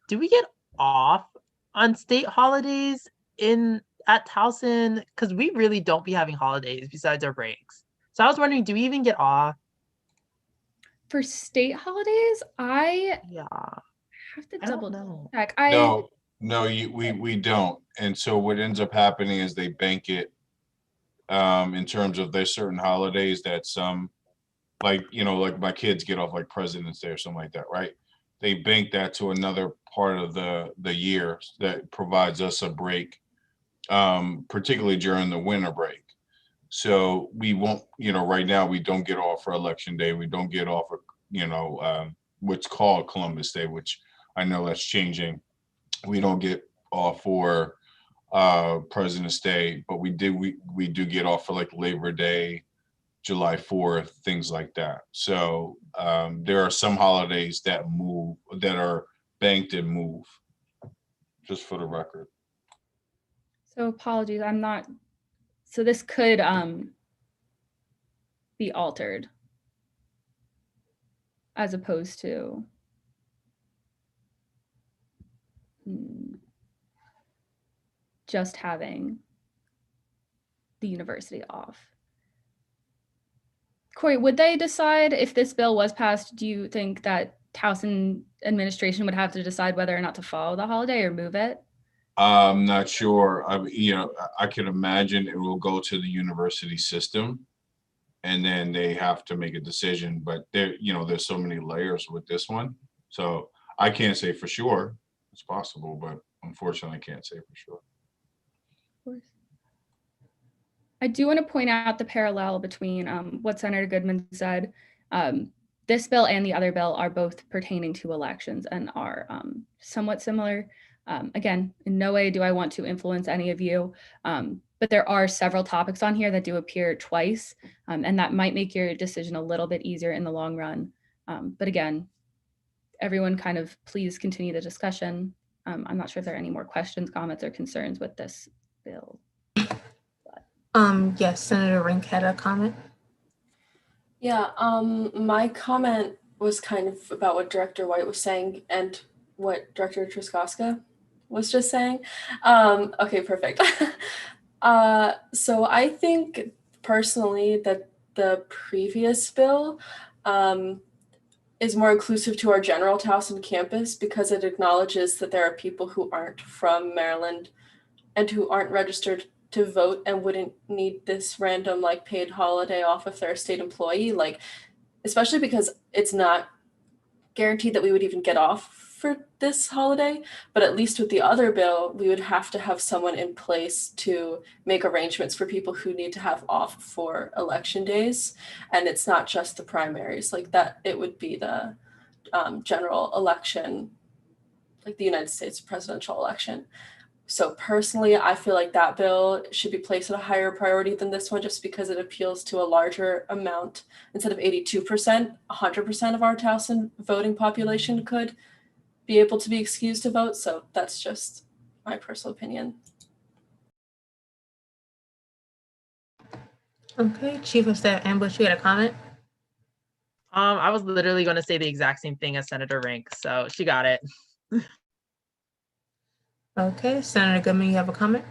Do we get off on state holidays at Towson? Because we really don't be having holidays besides our breaks. So I was wondering, do we even get off? For state holidays, I have to double check. We don't. And so what ends up happening is they bank it in terms of there's certain holidays that some, like my kids get off like President's Day or something like that, right? They bank that to another part of the year that provides us a break, particularly during the winter break. So we won't, right now we don't get off for Election Day. We don't get off for, what's called Columbus Day, which I know that's changing. We don't get off for President's Day, but we do get off for like Labor Day, July 4th, things like that. So there are some holidays that move, that are banked and move, just for the record. So apologies, I'm not, so this could be altered as opposed to just having the university off. Corey, would they decide if this bill was passed? Do you think that Towson administration would have to decide whether or not to follow the holiday or move it? I'm not sure. I can imagine it will go to the university system, and then they have to make a decision. But there's so many layers with this one, so I can't say for sure. It's possible, but unfortunately, I can't say for sure. Of course. I do want to point out the parallel between what Senator Goodman said. This bill and the other bill are both pertaining to elections and are somewhat similar. Again, in no way do I want to influence any of you, but there are several topics on here that do appear twice, and that might make your decision a little bit easier in the long run. But again, everyone kind of please continue the discussion. I'm not sure if there are any more questions, comments, or concerns with this bill. Yes, Senator Rink had a comment. Yeah, my comment was kind of about what Director White was saying and what Director Truskowska was just saying. Okay, perfect. So I think personally that the previous bill is more inclusive to our general Towson campus because it acknowledges that there are people who aren't from Maryland and who aren't registered to vote and wouldn't need this random like paid holiday off if they're a state employee, like especially because it's not guaranteed that we would even get off for this holiday, but at least with the other bill, we would have to have someone in place to make arrangements for people who need to have off for election days. And it's not just the primaries, like that, it would be the general election, like the United States presidential election. So personally, I feel like that bill should be placed at a higher priority than this one just because it appeals to a larger amount. Instead of 82%, 100% of our Towson voting population could be able to be excused to vote. So that's just my personal opinion. Okay, Chief of Staff Ambush, you had a comment? I was literally going to say the exact same thing as Senator Rink, so she got it. Okay, Senator Goodman, you have a comment?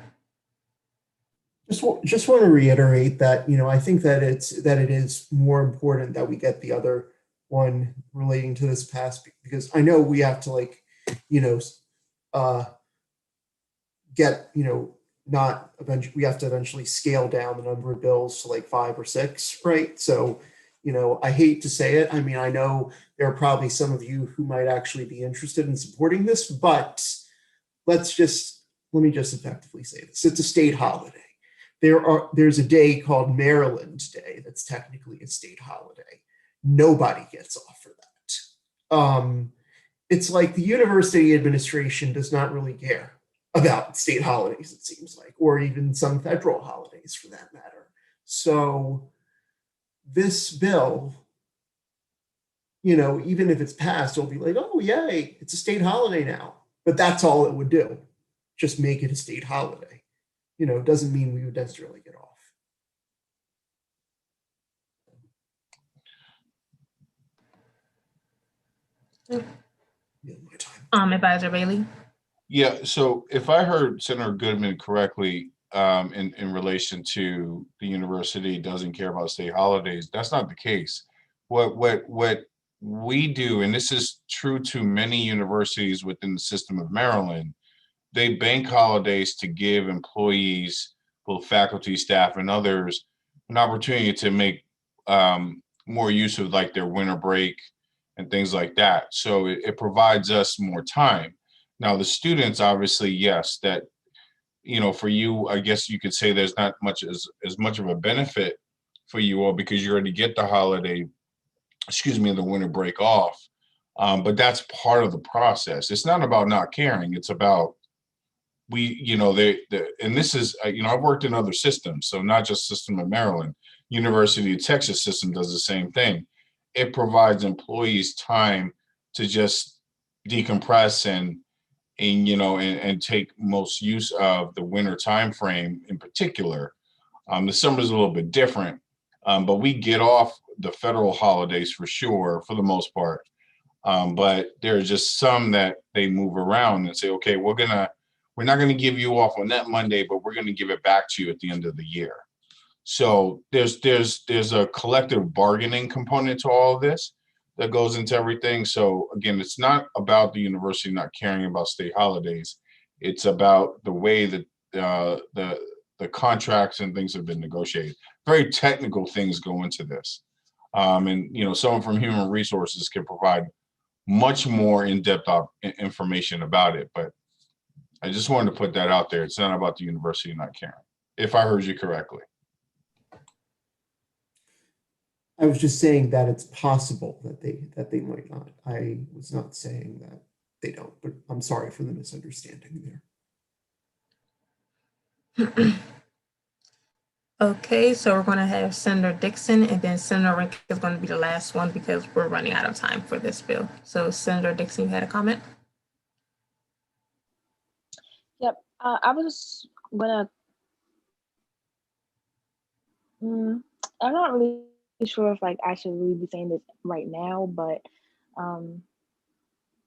Just want to reiterate that, I think that it is more important that we get the other one relating to this passed, because I know we have to get, not eventually, we have to eventually scale down the number of bills to like 5 or 6, right? So, I hate to say it. I mean, I know there are probably some of you who might actually be interested in supporting this, but let me just effectively say this. It's a state holiday. There's a day called Maryland Day that's technically a state holiday. Nobody gets off for that. It's like the university administration does not really care about state holidays, it seems like, or even some federal holidays for that matter. So this bill, even if it's passed, it'll be like, oh, yay, it's a state holiday now. But that's all it would do. Just make it a state holiday. It doesn't mean we would necessarily get off. Advisor Bailey. Yeah, so if I heard Senator Goodman correctly, in relation to the university doesn't care about state holidays, that's not the case. What we do, and this is true to many universities within the system of Maryland, they bank holidays to give employees, both faculty, staff, and others, an opportunity to make more use of like their winter break and things like that. So it provides us more time. Now, the students, obviously, yes, that, for you, I guess you could say there's not much as much of a benefit for you all because you already get the holiday, the winter break off. But that's part of the process. It's not about not caring. It's about and this is, I've worked in other systems, so not just system of Maryland, University of Texas system does the same thing. It provides employees time to just decompress and take most use of the winter time frame in particular. The summer is a little bit different, but we get off the federal holidays for sure, for the most part. But there are just some that they move around and say, okay, we're not gonna give you off on that Monday, but we're gonna give it back to you at the end of the year. So there's a collective bargaining component to all of this that goes into everything. So again, it's not about the university not caring about state holidays. It's about the way that the contracts and things have been negotiated. Very technical things go into this. And someone from human resources can provide much more in-depth information about it. But I just wanted to put that out there. It's not about the university not caring, if I heard you correctly. I was just saying that it's possible that they might not. I was not saying that they don't, but I'm sorry for the misunderstanding there. Okay, so we're going to have Senator Dixon, and then Senator Rink is going to be the last one because we're running out of time for this bill. So Senator Dixon, you had a comment? Yep, I was gonna. I'm not really sure if I should really be saying this right now, but I'm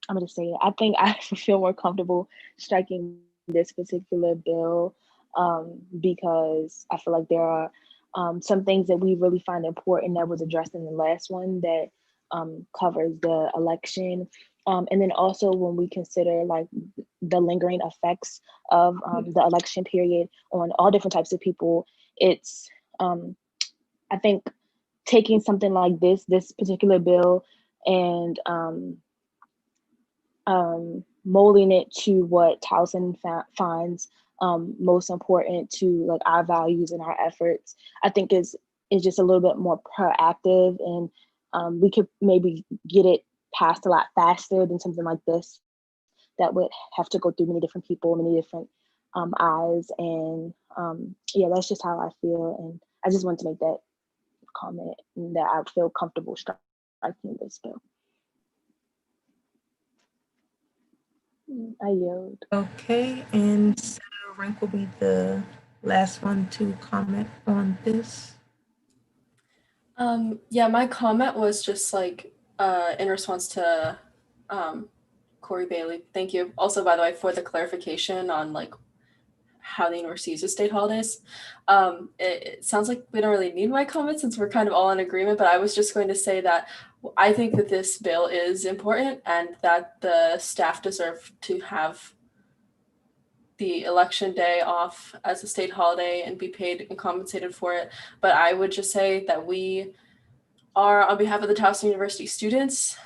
gonna say it. I think I feel more comfortable striking this particular bill because I feel like there are some things that we really find important that was addressed in the last one that covers the election. And then also when we consider like the lingering effects of the election period on all different types of people, it's I think taking something like this particular bill and molding it to what Towson finds most important to like our values and our efforts, I think is just a little bit more proactive, and we could maybe get it passed a lot faster than something like this that would have to go through many different people, many different eyes, and yeah, that's just how I feel, and I just wanted to make that comment and that I feel comfortable striking this bill. I yield. Okay, and Senator Rink will be the last one to comment on this. Yeah, my comment was just like in response to Corey Bailey. Thank you. Also, by the way, for the clarification on like how the university uses state holidays. It sounds like we don't really need my comment since we're kind of all in agreement, but I was just going to say that I think that this bill is important and that the staff deserve to have the election day off as a state holiday and be paid and compensated for it. But I would just say that we are, on behalf of the Towson University students,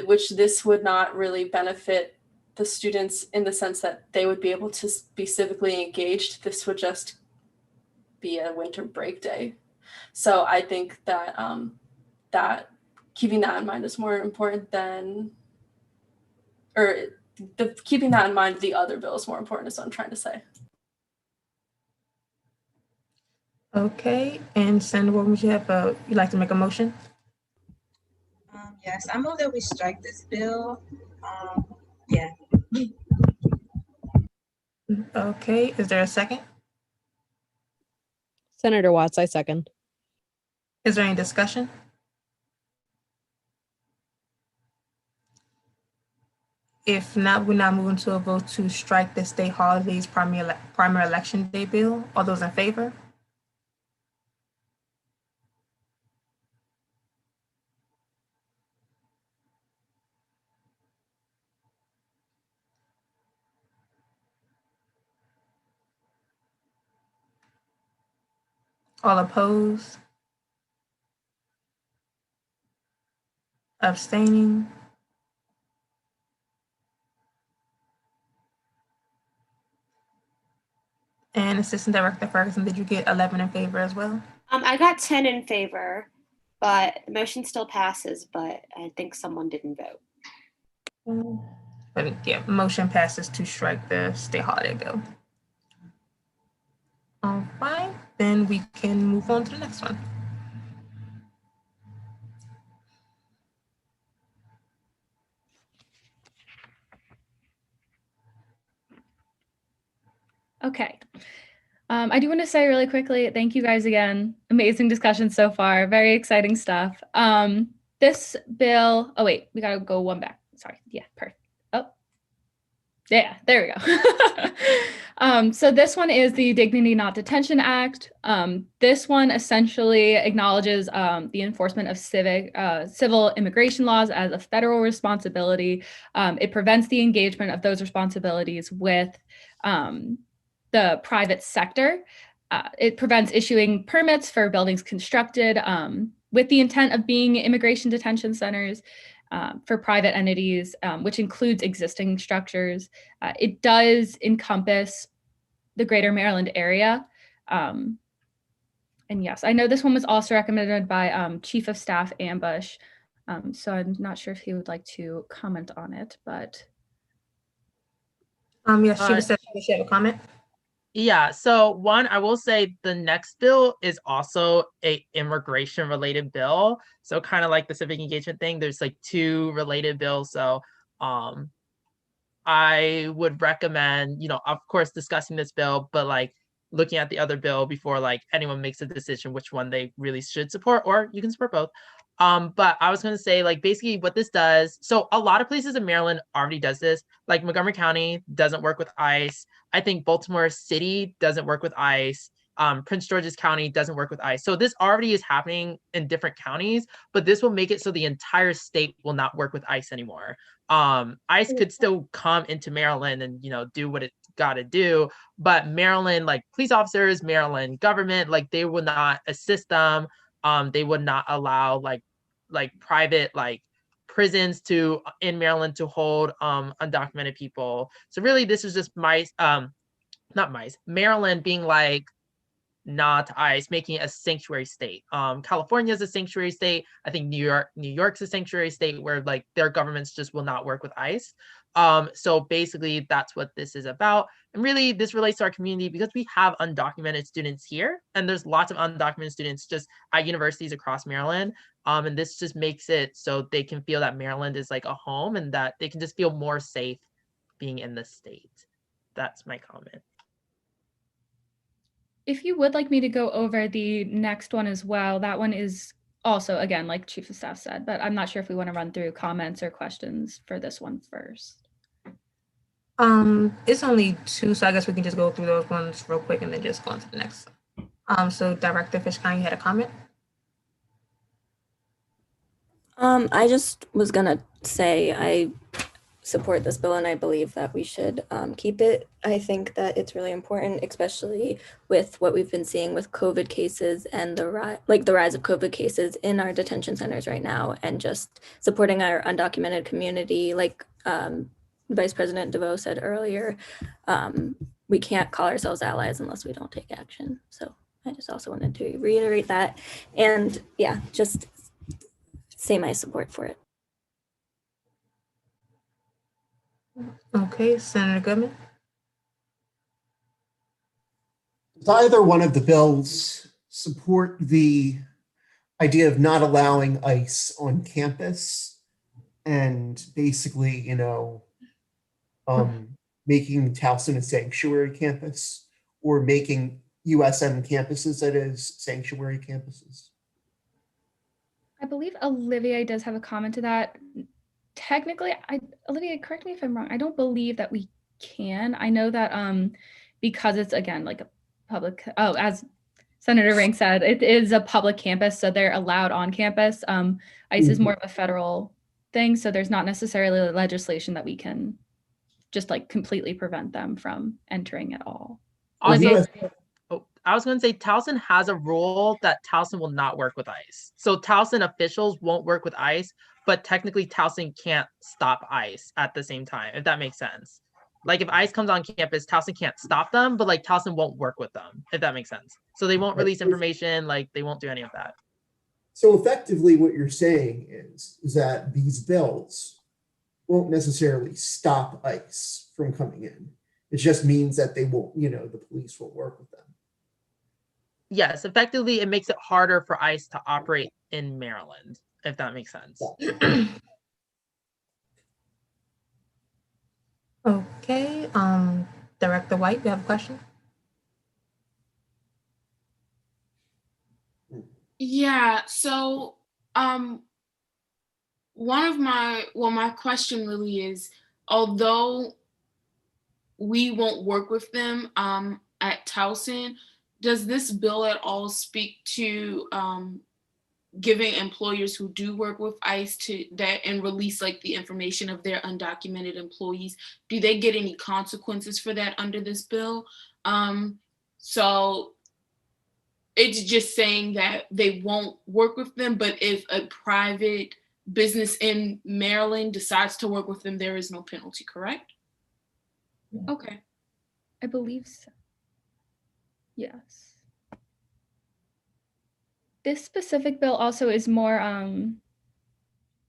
which this would not really benefit the students in the sense that they would be able to be civically engaged. This would just be a winter break day. So I think that that keeping that in mind is more important than, or keeping that in mind, the other bill is more important, is what I'm trying to say. Okay, and Senator, what would you have? You'd like to make a motion? Yes, I move that we strike this bill. Yeah. Okay, is there a second? Senator Watts, I second. Is there any discussion? If not, we're now moving to a vote to strike the state holidays primary election day bill. All those in favor? All opposed? Abstaining? And Assistant Director Ferguson, did you get 11 in favor as well? I got 10 in favor, but the motion still passes, but I think someone didn't vote. But yeah, motion passes to strike the state holiday bill. All right, then we can move on to the next one. Okay. I do want to say really quickly, thank you guys again. Amazing discussion so far. Very exciting stuff. This bill, oh wait, we gotta go one back. Sorry, yeah, perfect. Oh, yeah, there we go. So this one is the Dignity Not Detention Act. This one essentially acknowledges the enforcement of civil immigration laws as a federal responsibility. It prevents the engagement of those responsibilities with the private sector. It prevents issuing permits for buildings constructed with the intent of being immigration detention centers for private entities, which includes existing structures. It does encompass the greater Maryland area. And yes, I know this one was also recommended by Chief of Staff Ambush. So I'm not sure if he would like to comment on it, but. Yes, Chief of Staff, does she have a comment? Yeah, so one, I will say the next bill is also a immigration related bill. So kind of like the civic engagement thing, there's like two related bills. So I would recommend, of course, discussing this bill, but like looking at the other bill before like anyone makes a decision which one they really should support, or you can support both. But I was going to say, like, basically what this does. So a lot of places in Maryland already does this. Like Montgomery County doesn't work with ICE. I think Baltimore City doesn't work with ICE. Prince George's County doesn't work with ICE. So this already is happening in different counties, but this will make it so the entire state will not work with ICE anymore. ICE could still come into Maryland and, do what it got to do, but Maryland, like police officers, Maryland government, like they would not assist them. They would not allow like private like prisons in Maryland to hold undocumented people. So really this is just Maryland being like not ICE, making it a sanctuary state. California is a sanctuary state. I think New York's a sanctuary state where like their governments just will not work with ICE. So basically that's what this is about. And really this relates to our community because we have undocumented students here, and there's lots of undocumented students just at universities across Maryland. And this just makes it so they can feel that Maryland is like a home and that they can just feel more safe being in the state. That's my comment. If you would like me to go over the next one as well, that one is also, again, like Chief of Staff said, but I'm not sure if we want to run through comments or questions for this one first. It's only two, so I guess we can just go through those ones real quick and then just go on to the next. So Director Fishkind, you had a comment? I just was gonna say support this bill, and I believe that we should keep it. I think that it's really important, especially with what we've been seeing with COVID cases and the rise of COVID cases in our detention centers right now, and just supporting our undocumented community. Like Vice President DeVoe said earlier, we can't call ourselves allies unless we don't take action. So I just also wanted to reiterate that, and yeah, just say my support for it. Okay, Senator Goodman. Does either one of the bills support the idea of not allowing ICE on campus and basically, making Towson a sanctuary campus, or making USM campuses, that is, sanctuary campuses? I believe Olivier does have a comment to that. Technically, Olivier, correct me if I'm wrong. I don't believe that we can. I know that because it's, again, like a public, as Senator Rink said, it is a public campus, so they're allowed on campus. ICE is more of a federal thing, so there's not necessarily legislation that we can just like completely prevent them from entering at all. Olivier? I was going to say Towson has a rule that Towson will not work with ICE. So Towson officials won't work with ICE, but technically Towson can't stop ICE at the same time, if that makes sense. Like if ICE comes on campus, Towson can't stop them, but like Towson won't work with them, if that makes sense. So they won't release information, like they won't do any of that. So effectively what you're saying is that these bills won't necessarily stop ICE from coming in. It just means that they won't, the police will work with them. Yes, effectively, it makes it harder for ICE to operate in Maryland, if that makes sense. Okay, Director White, you have a question? Yeah, so my question really is, although we won't work with them at Towson, does this bill at all speak to giving employers who do work with ICE to that and release like the information of their undocumented employees? Do they get any consequences for that under this bill? So it's just saying that they won't work with them, but if a private business in Maryland decides to work with them, there is no penalty, correct? Okay. I believe so. Yes. This specific bill also is more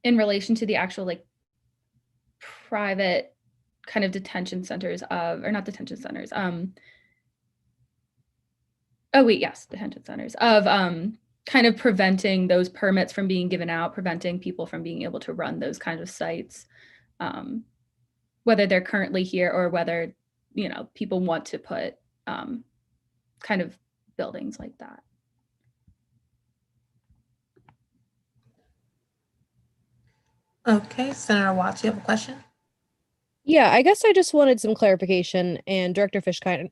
in relation to the actual like private kind of detention centers or not detention centers. Detention centers of kind of preventing those permits from being given out, preventing people from being able to run those kinds of sites, whether they're currently here or whether, people want to put kind of buildings like that. Okay, Senator Watts, you have a question? Yeah, I guess I just wanted some clarification. And Director Director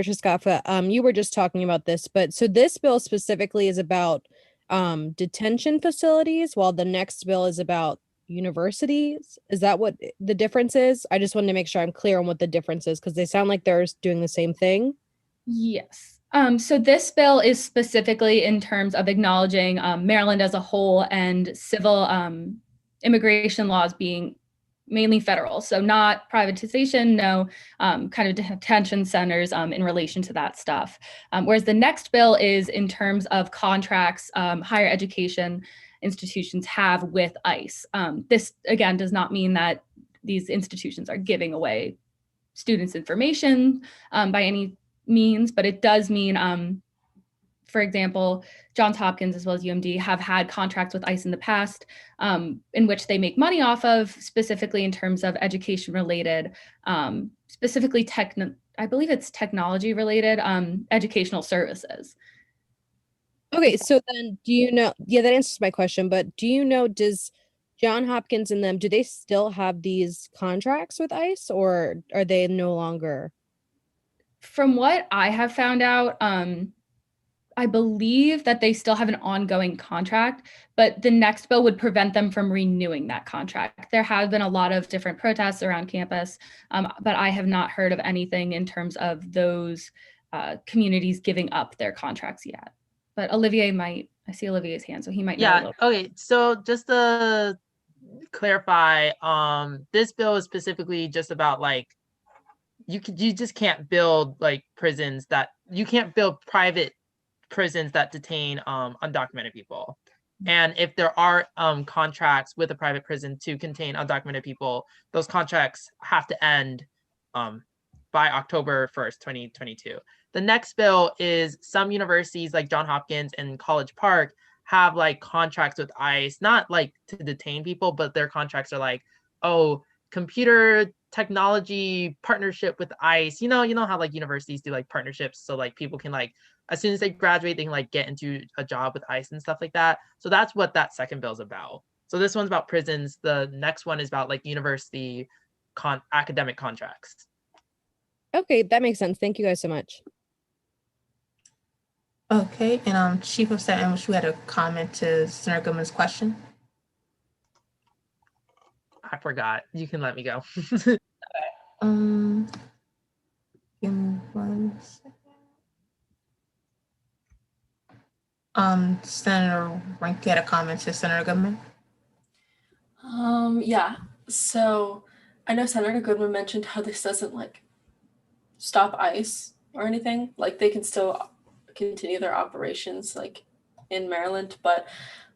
Chiskaffa, you were just talking about this, but so this bill specifically is about detention facilities, while the next bill is about universities. Is that what the difference is? I just wanted to make sure I'm clear on what the difference is, because they sound like they're doing the same thing. Yes. So this bill is specifically in terms of acknowledging Maryland as a whole and civil immigration laws being mainly federal. So not privatization, no kind of detention centers in relation to that stuff. Whereas the next bill is in terms of contracts higher education institutions have with ICE. This, again, does not mean that these institutions are giving away students' information by any means, but it does mean, for example, Johns Hopkins as well as UMD have had contracts with ICE in the past in which they make money off of, specifically in terms of education related, specifically I believe it's technology related educational services. Okay, so then that answers my question, but does Johns Hopkins and them, do they still have these contracts with ICE, or are they no longer? From what I have found out, I believe that they still have an ongoing contract, but the next bill would prevent them from renewing that contract. There have been a lot of different protests around campus, but I have not heard of anything in terms of those communities giving up their contracts yet. But Olivier might, I see Olivier's hand, so he might know a Yeah, little. okay. So just to clarify, this bill is specifically just about like you just can't build like prisons that you can't build private prisons that detain undocumented people. And if there are contracts with a private prison to contain undocumented people, those contracts have to end by October 1st, 2022. The next bill is some universities like Johns Hopkins and College Park have like contracts with ICE, not like to detain people, but their contracts are like, oh, computer technology partnership with ICE. You know how like universities do like partnerships, so like people can like as soon as they graduate, they can like get into a job with ICE and stuff like that. So that's what that second bill is about. So this one's about prisons. The next one is about like university academic contracts. Okay, that makes sense. Thank you guys so much. Okay, and Chief of Staff Ambush, you had a comment to Senator Goodman's question. I forgot. You can let me go. Give me 1 second. Senator Rank, you had a comment to Senator Goodman. Yeah. So I know Senator Goodman mentioned how this doesn't like stop ICE or anything. Like they can still continue their operations like in Maryland, but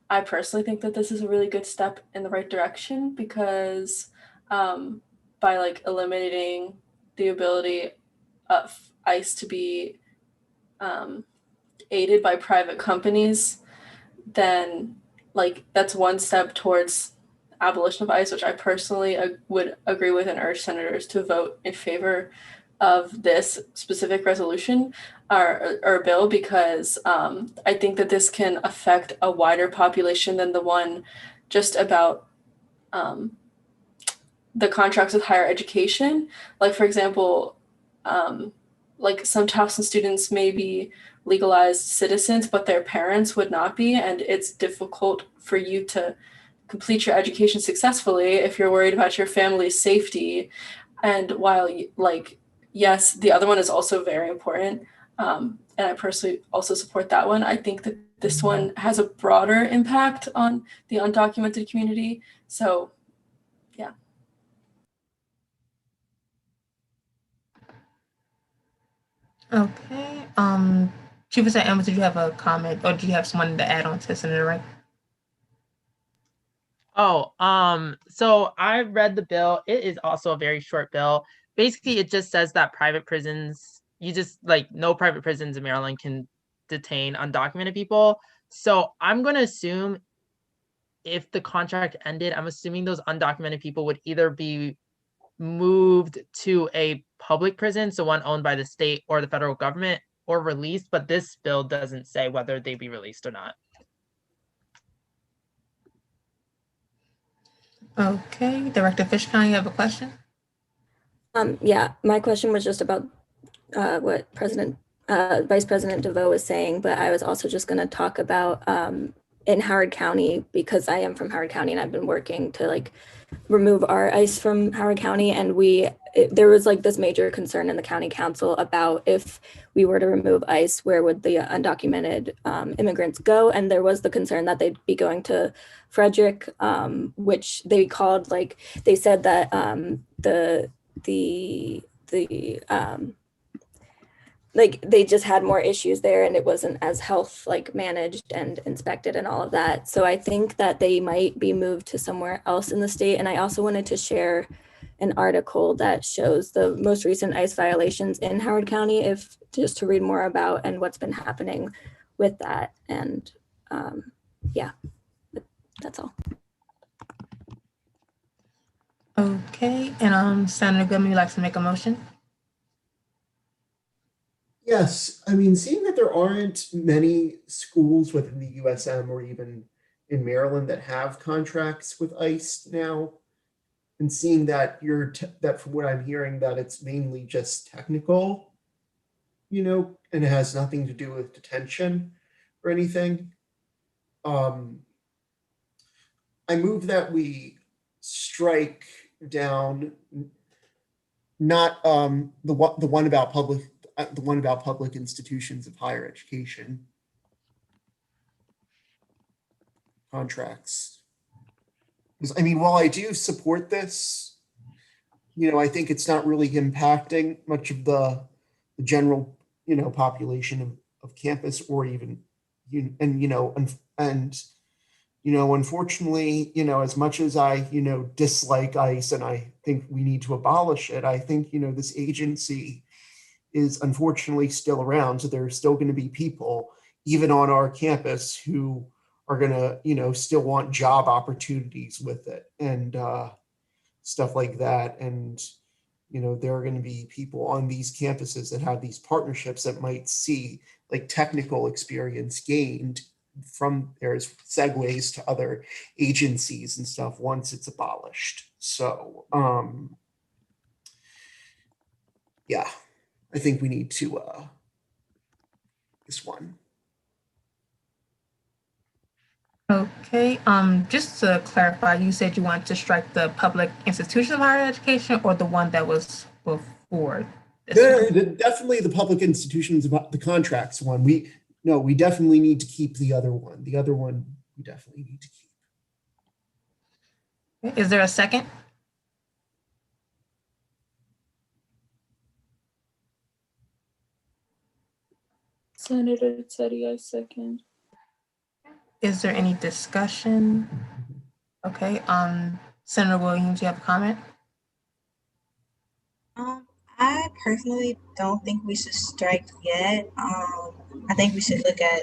I personally think that this is a really good step in the right direction because by like eliminating the ability of ICE to be aided by private companies, then like that's one step towards abolition of ICE, which I personally would agree with and urge senators to vote in favor of this specific resolution or bill because I think that this can affect a wider population than the one just about the contracts with higher education. Like for example, like some Towson students may be legalized citizens, but their parents would not be, and it's difficult for you to complete your education successfully if you're worried about your family's safety. And while like yes, the other one is also very important, and I personally also support that one, I think that this one has a broader impact on the undocumented community. So yeah. Okay. Chief of Staff Ambush, did you have a comment or do you have someone to add on to Senator Rank? Oh, so I read the bill. It is also a very short bill. Basically, it just says that private prisons, you just like no private prisons in Maryland can detain undocumented people. So I'm going to assume if the contract ended, I'm assuming those undocumented people would either be moved to a public prison, so one owned by the state or the federal government, or released, but this bill doesn't say whether they be released or not. Okay, Director Fishkind, you have a question? Yeah, my question was just about what Vice President DeVoe was saying, but I was also just going to talk about in Howard County, because I am from Howard County and I've been working to like remove our ICE from Howard County, and there was like this major concern in the county council about if we were to remove ICE, where would the undocumented immigrants go? And there was the concern that they'd be going to Frederick, which they called like they said that like they just had more issues there and it wasn't as health like managed and inspected and all of that. So I think that they might be moved to somewhere else in the state. And I also wanted to share an article that shows the most recent ICE violations in Howard County, if just to read more about and what's been happening with that. And yeah, that's all. Okay, and Senator Goodman, would you like to make a motion? Yes, I mean, seeing that there aren't many schools within the USM or even in Maryland that have contracts with ICE now, and seeing that that from what I'm hearing that it's mainly just technical, and it has nothing to do with detention or anything. I move that we strike down not the one about public institutions of higher education contracts. Because I mean, while I do support this, I think it's not really impacting much of the general population of campus, or even unfortunately, as much as I dislike ICE and I think we need to abolish it, I think this agency is unfortunately still around. So there are still going to be people even on our campus who are going to still want job opportunities with it and stuff like that. And there are going to be people on these campuses that have these partnerships that might see like technical experience gained from there's segues to other agencies and stuff once it's abolished. So yeah, I think we need to this one. Okay, just to clarify, you said you wanted to strike the public institution of higher education or the one that was before this one? Definitely the public institutions, about the contracts one. We definitely need to keep the other one. The other one we definitely need to keep. Is there a second? Senator Teddy, I second. Is there any discussion? Okay, Senator Williams, you have a comment? I personally don't think we should strike yet. I think we should look at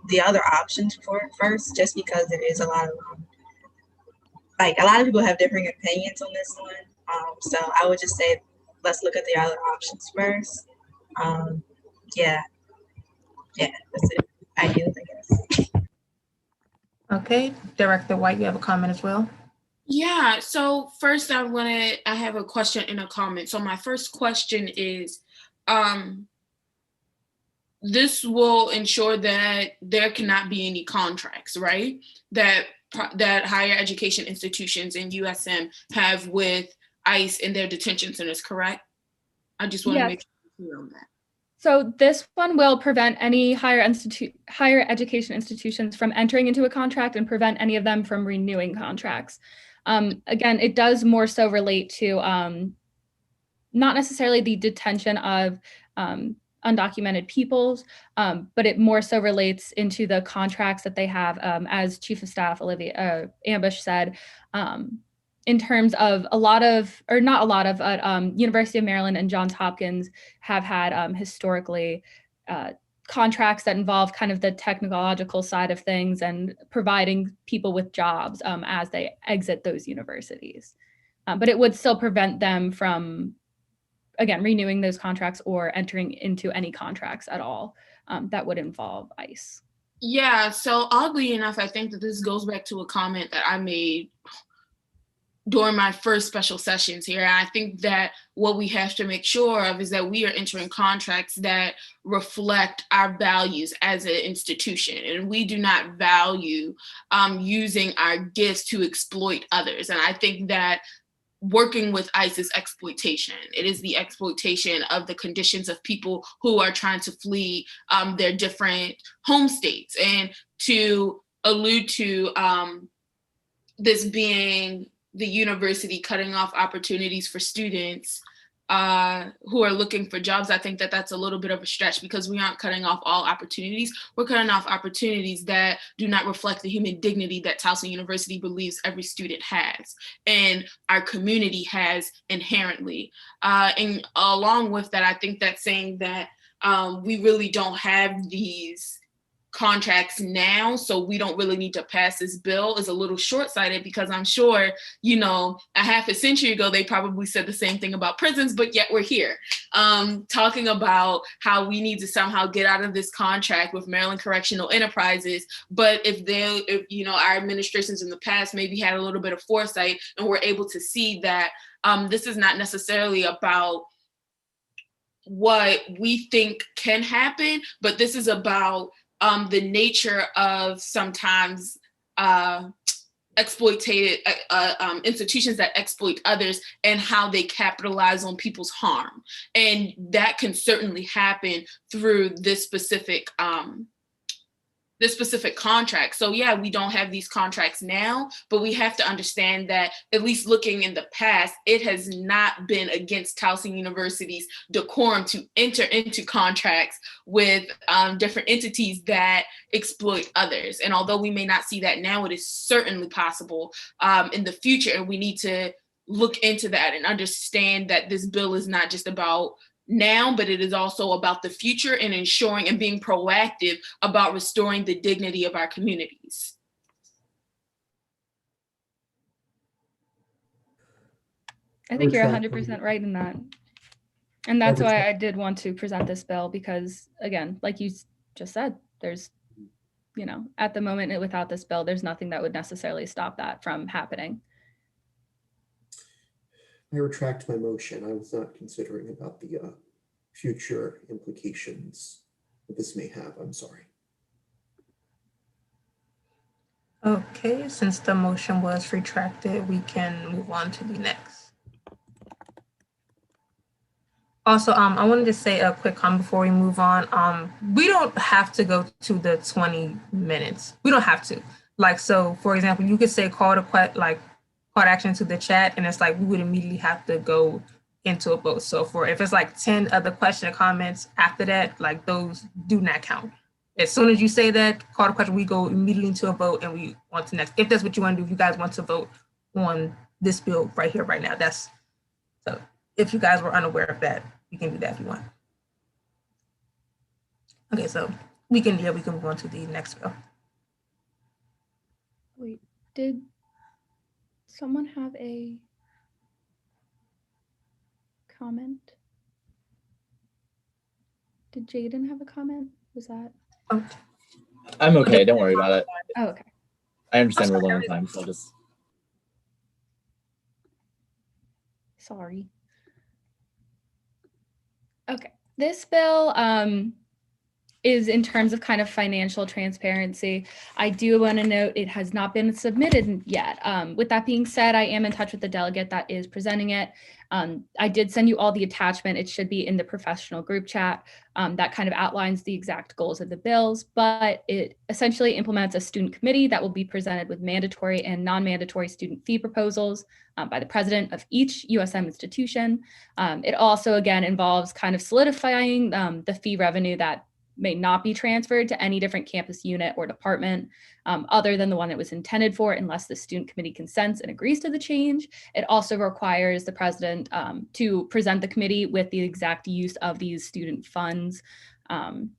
the other options for it first, just because there is a lot of people have differing opinions on this one. So I would just say let's look at the other options first. Yeah, that's it. I yield, I guess. Okay, Director White, you have a comment as well? Yeah, so first I have a question and a comment. So my first question is, this will ensure that there cannot be any contracts, right? That higher education institutions in USM have with ICE in their detention centers, correct? I just want to make sure you're clear on that. So this one will prevent any higher education institutions from entering into a contract and prevent any of them from renewing contracts. Again, it does more so relate to not necessarily the detention of undocumented peoples, but it more so relates into the contracts that they have, as Chief of Staff Ambush said, in terms of University of Maryland and Johns Hopkins have had historically contracts that involve kind of the technological side of things and providing people with jobs as they exit those universities. But it would still prevent them from, again, renewing those contracts or entering into any contracts at all that would involve ICE. Yeah, so oddly enough, I think that this goes back to a comment that I made during my first special sessions here. And I think that what we have to make sure of is that we are entering contracts that reflect our values as an institution. And we do not value using our gifts to exploit others. And I think that working with ICE is exploitation. It is the exploitation of the conditions of people who are trying to flee their different home states. And to allude to this being the university cutting off opportunities for students who are looking for jobs, I think that that's a little bit of a stretch, because we aren't cutting off all opportunities. We're cutting off opportunities that do not reflect the human dignity that Towson University believes every student has and our community has inherently. And along with that, I think that saying that we really don't have these contracts now, so we don't really need to pass this bill is a little short-sighted, because I'm sure, a half a century ago, they probably said the same thing about prisons, but yet we're here talking about how we need to somehow get out of this contract with Maryland Correctional Enterprises. But if our administrations in the past maybe had a little bit of foresight and were able to see that this is not necessarily about what we think can happen, but this is about the nature of sometimes exploitated institutions that exploit others and how they capitalize on people's harm. And that can certainly happen through this specific contract. So yeah, we don't have these contracts now, but we have to understand that, at least looking in the past, it has not been against Towson University's decorum to enter into contracts with different entities that exploit others. And although we may not see that now, it is certainly possible in the future. And we need to look into that and understand that this bill is not just about now, but it is also about the future and ensuring and being proactive about restoring the dignity of our communities. I think you're Retract. 100% right in that. And that's why I did want to present this bill, because again, like you just said, there's, you know, at the moment without this bill, there's nothing that would necessarily stop that from happening. I retract my motion. I was not considering about the future implications that this may have. I'm sorry. Okay, since the motion was retracted, we can move on to the next. Also, I wanted to say a quick comment before we move on. We don't have to go to the 20 minutes. We don't have to. Like, so for example, you could say call to action to the chat, and it's like we would immediately have to go into a vote. So if it's like 10 other question or comments after that, like those do not count. As soon as you say that, call to question, we go immediately into a vote and we on to next. If that's what you want to do, if you guys want to vote on this bill right here, right now, that's, so if you guys were unaware of that, you can do that if you want. Okay, so we can move on to the next bill. Wait, did someone have a comment? Did Jaden have a comment? Was that? Oh. I'm okay. Don't worry about it. Oh, okay. I understand we're low on time, so I'll just. Sorry. Okay, this bill is in terms of kind of financial transparency. I do want to note it has not been submitted yet. With that being said, I am in touch with the delegate that is presenting it. I did send you all the attachment. It should be in the professional group chat that kind of outlines the exact goals of the bills, but it essentially implements a student committee that will be presented with mandatory and non-mandatory student fee proposals by the president of each USM institution. It also, again, involves kind of solidifying the fee revenue that may not be transferred to any different campus unit or department other than the one it was intended for, unless the student committee consents and agrees to the change. It also requires the president to present the committee with the exact use of these student funds. And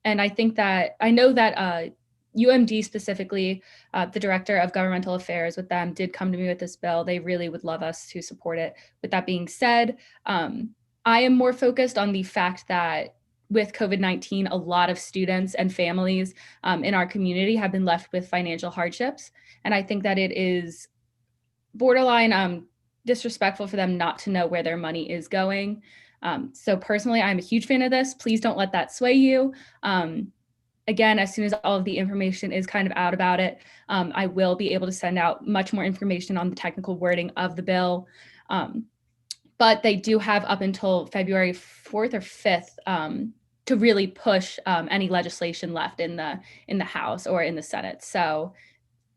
I think that, I know that UMD specifically, the director of governmental affairs with them did come to me with this bill. They really would love us to support it. With that being said, I am more focused on the fact that with COVID-19, a lot of students and families in our community have been left with financial hardships. And I think that it is borderline disrespectful for them not to know where their money is going. So personally, I'm a huge fan of this. Please don't let that sway you. Again, as soon as all of the information is kind of out about it, I will be able to send out much more information on the technical wording of the bill. But they do have up until February 4th or 5th to really push any legislation left in the House or in the Senate. So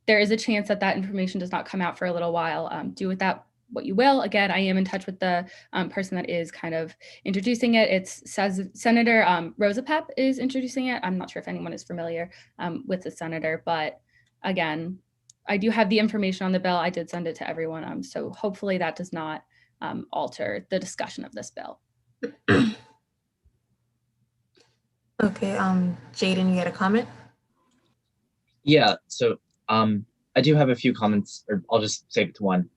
there is a chance that that information does not come out for a little while. Do with that what you will. Again, I am in touch with the person that is kind of introducing it. It's Senator Rosa Pepp is introducing it. I'm not sure if anyone is familiar with the senator, but again, I do have the information on the bill. I did send it to everyone. So hopefully that does not alter the discussion of this bill. Okay, Jaden, you had a comment? Yeah, so I do have a few comments, or I'll just save it to one.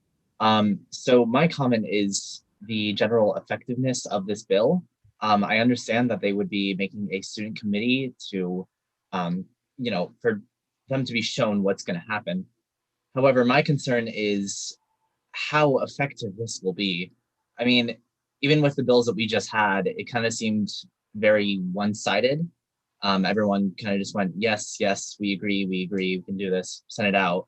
So my comment is the general effectiveness of this bill. I understand that they would be making a student committee to, for them to be shown what's going to happen. However, my concern is how effective this will be. I mean, even with the bills that we just had, it kind of seemed very one-sided. Everyone kind of just went, yes, yes, we agree, we can do this, send it out.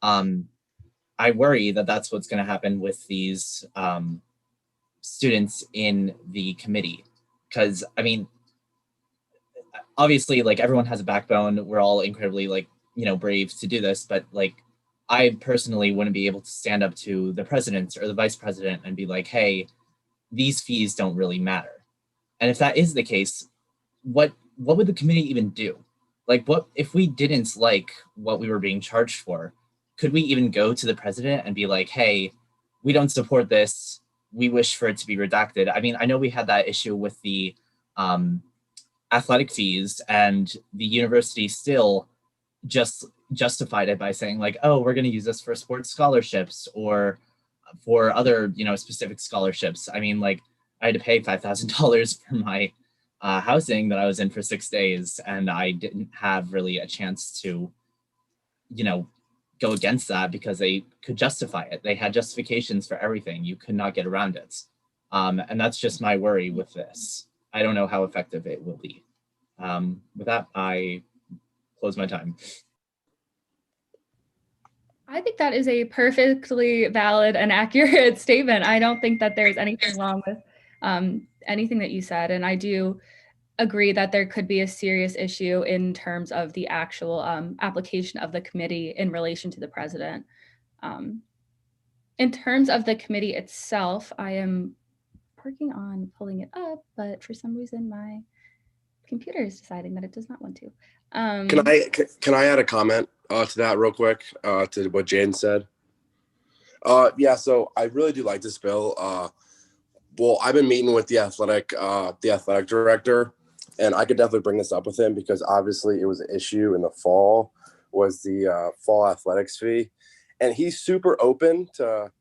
I worry that that's what's going to happen with these students in the committee. Because, I mean, obviously, like, everyone has a backbone. We're all incredibly, like, you know, brave to do this. But, like, I personally wouldn't be able to stand up to the president or the vice president and be like, hey, these fees don't really matter. And if that is the case, what would the committee even do? Like, what if we didn't like what we were being charged for? Could we even go to the president and be like, hey, we don't support this. We wish for it to be redacted. I mean, I know we had that issue with the athletic fees, and the university still just justified it by saying like, oh, we're going to use this for sports scholarships or for other, you know, specific scholarships. I mean, like, I had to pay $5,000 for my housing that I was in for 6 days, and I didn't have really a chance to, you know, go against that because they could justify it. They had justifications for everything. You could not get around it. And that's just my worry with this. I don't know how effective it will be. With that, I close my time. I think that is a perfectly valid and accurate statement. I don't think that there's anything wrong with anything that you said. And I do agree that there could be a serious issue in terms of the actual application of the committee in relation to the president. In terms of the committee itself, I am working on pulling it up, but for some reason my computer is deciding that it does not want to. Can I add a comment to that real quick to what Jaden said? Yeah, so I really do like this bill. Well, I've been meeting with the athletic director, and I could definitely bring this up with him because obviously it was an issue in the fall, was the fall athletics fee, and he's super open to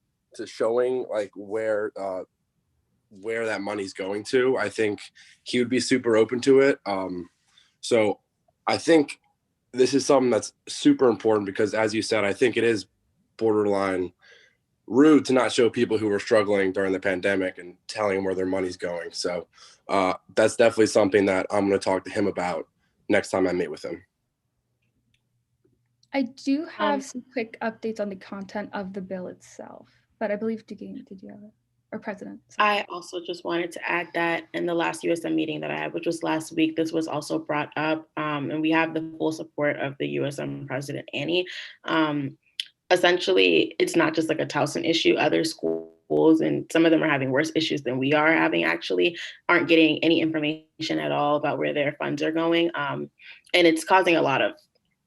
showing like where that money's going to. I think he would be super open to it. So I think this is something that's super important because, as you said, I think it is borderline rude to not show people who were struggling during the pandemic and telling them where their money's going. So that's definitely something that I'm going to talk to him about next time I meet with him. I do have some quick updates on the content of the bill itself, but I believe did you have it? Or President? Sorry. I also just wanted to add that in the last USM meeting that I had, which was last week, this was also brought up, and we have the full support of the USM President Annie. Essentially, it's not just like a Towson issue. Other schools, and some of them are having worse issues than we are having, actually aren't getting any information at all about where their funds are going. And it's causing a lot of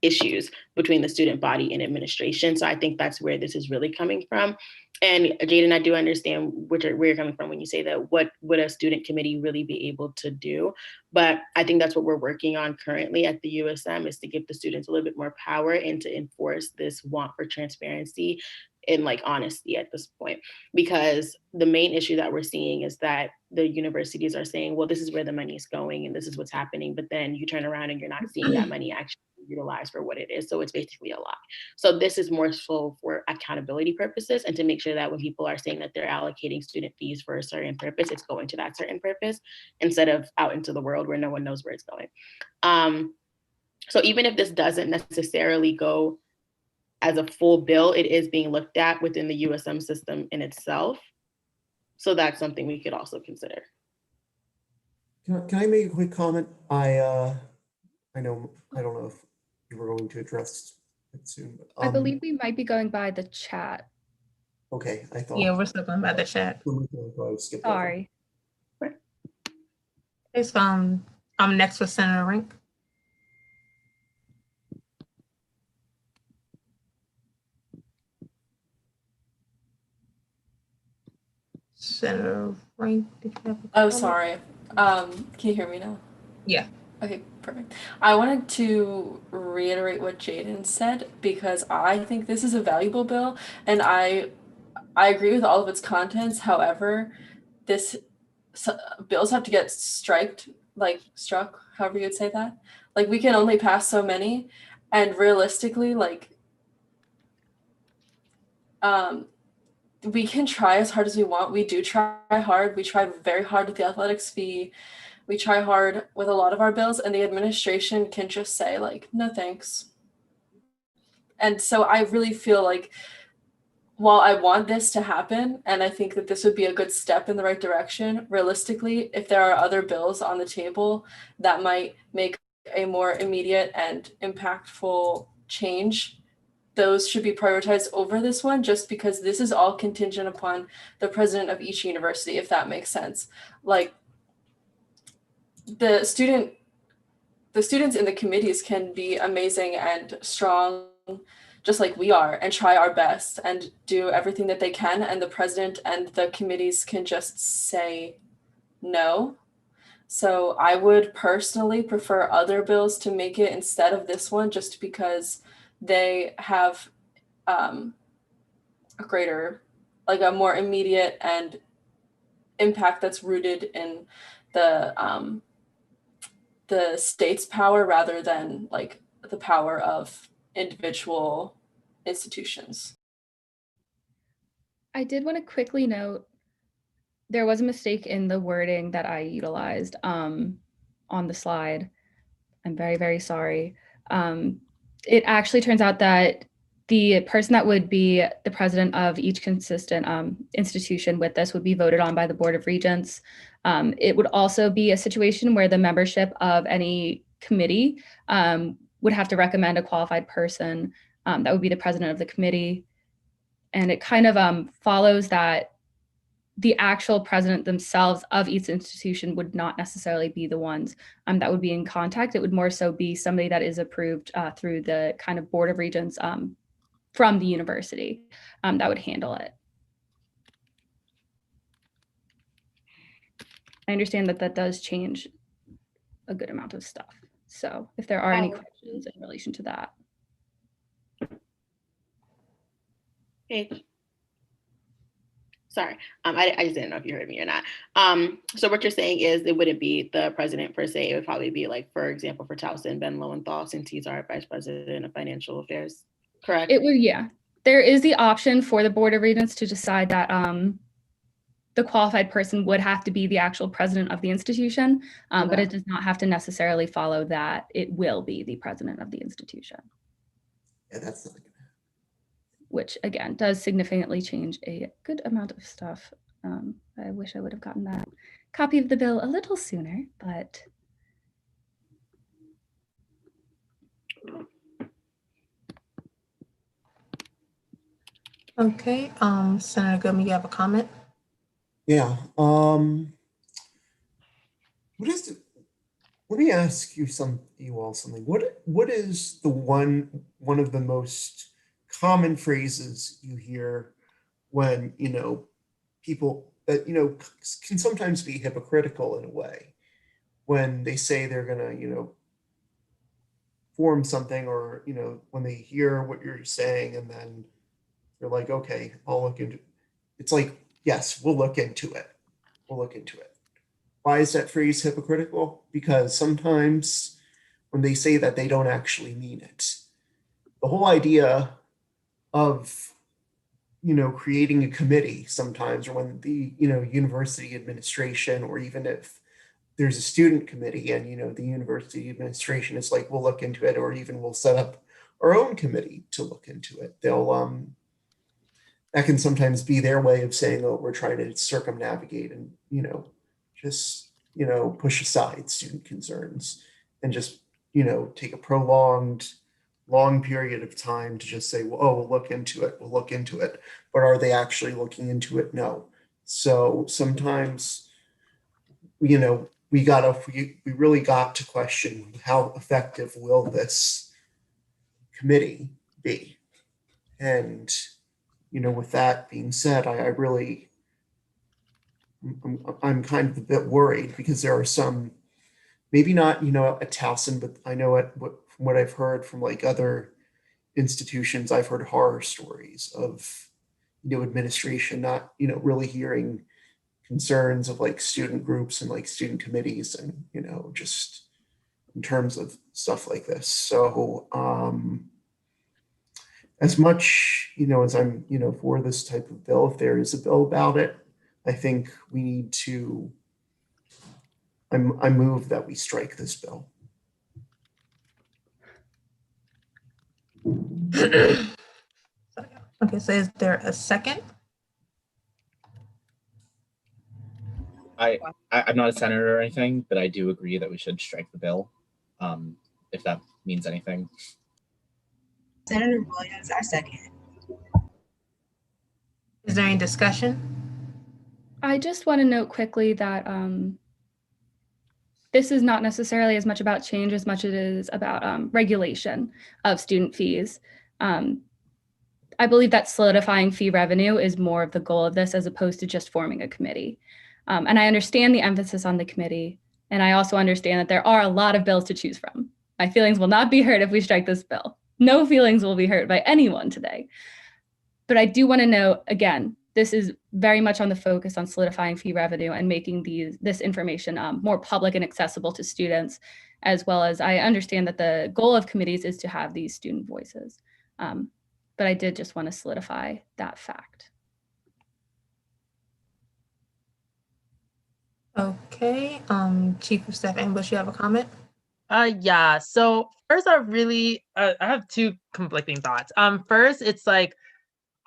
issues between the student body and administration. So I think that's where this is really coming from. And Jaden, I do understand where you're coming from when you say that what would a student committee really be able to do? But I think that's what we're working on currently at the USM, is to give the students a little bit more power and to enforce this want for transparency and like honesty at this point. Because the main issue that we're seeing is that the universities are saying, well, this is where the money is going and this is what's happening. But then you turn around and you're not seeing that money actually utilized for what it is. So it's basically a lot. So this is more so for accountability purposes and to make sure that when people are saying that they're allocating student fees for a certain purpose, it's going to that certain purpose instead of out into the world where no one knows where it's going. So even if this doesn't necessarily go as a full bill, it is being looked at within the USM system in itself. So that's something we could also consider. Can I make a quick comment? I don't know if you were going to address it soon. But, I believe we might be going by the chat. Okay, I thought. Yeah, we're still going by the chat. Sorry. Okay, so I'm next with Senator Rink. Senator Rink, did you have a Oh, comment? sorry. Can you hear me now? Yeah. Okay, perfect. I wanted to reiterate what Jaden said because I think this is a valuable bill and I agree with all of its contents. However, bills have to get struck, however you'd say that. Like, we can only pass so many, and realistically, like, we can try as hard as we want. We do try hard. We try very hard with the athletics fee. We try hard with a lot of our bills, and the administration can just say like, no thanks. And so I really feel like while I want this to happen, and I think that this would be a good step in the right direction, realistically, if there are other bills on the table that might make a more immediate and impactful change, those should be prioritized over this one, just because this is all contingent upon the president of each university, if that makes sense. Like the students in the committees can be amazing and strong, just like we are, and try our best and do everything that they can, and the president and the committees can just say no. So I would personally prefer other bills to make it instead of this one, just because they have a greater, like a more immediate and impact that's rooted in the state's power rather than like the power of individual institutions. I did want to quickly note there was a mistake in the wording that I utilized on the slide. I'm very, very sorry. It actually turns out that the person that would be the president of each consistent institution with this would be voted on by the Board of Regents. It would also be a situation where the membership of any committee would have to recommend a qualified person that would be the president of the committee. And it kind of follows that the actual president themselves of each institution would not necessarily be the ones that would be in contact. It would more so be somebody that is approved through the kind of Board of Regents from the university that would handle it. I understand that that does change a good amount of stuff. So if there are any questions in relation to that. Hey. Sorry, I just didn't know if you heard me or not. So what you're saying is it wouldn't be the president per se. It would probably be like, for example, for Towson, Ben Lowenthal, since he's our vice president of financial affairs, correct? It would, yeah. There is the option for the Board of Regents to decide that the qualified person would have to be the actual president of the institution, but it does not have to necessarily follow that it will be the president of the institution. Yeah, that's not good. Which again does significantly change a good amount of stuff. I wish I would have gotten that copy of the bill a little sooner, but Okay, Senator Goodman, you have a comment? Yeah. What is it? Let me ask you all something. What is the one of the most common phrases you hear when, people that, can sometimes be hypocritical in a way when they say they're gonna, form something, or, when they hear what you're saying and then they're like, okay, I'll look into it. It's like, yes, we'll look into it. We'll look into it. Why is that phrase hypocritical? Because sometimes when they say that, they don't actually mean it. The whole idea of, creating a committee sometimes, or when the, university administration, or even if there's a student committee and, the university administration is like, we'll look into it, or even we'll set up our own committee to look into it. They'll, that can sometimes be their way of saying, oh, we're trying to circumnavigate and, just, push aside student concerns and just, take a prolonged, long period of time to just say, well, oh, we'll look into it. We'll look into it. But are they actually looking into it? No. So sometimes, we really got to question how effective will this committee be? And, with that being said, I'm kind of a bit worried, because there are some, maybe not, at Towson, but I know from what I've heard from like other institutions, I've heard horror stories of, administration not, really hearing concerns of like student groups and like student committees, and, just in terms of stuff like this. So, as much, as I'm, for this type of bill, if there is a bill about it, I think we need to, I move that we strike this bill. Okay, so is there a second? I'm not a senator or anything, but I do agree that we should strike the bill, if that means anything. Senator Williams, I second. Is there any discussion? I just want to note quickly that this is not necessarily as much about change as much as it is about regulation of student fees. I believe that solidifying fee revenue is more of the goal of this as opposed to just forming a committee. And I understand the emphasis on the committee. And I also understand that there are a lot of bills to choose from. My feelings will not be hurt if we strike this bill. No feelings will be hurt by anyone today. But I do want to note, again, this is very much on the focus on solidifying fee revenue and making this information more public and accessible to students, as well as I understand that the goal of committees is to have these student voices. But I did just want to solidify that fact. Okay, Chief of Staff Ambush, you have a comment? Yeah. So first, I have two conflicting thoughts. First, it's like,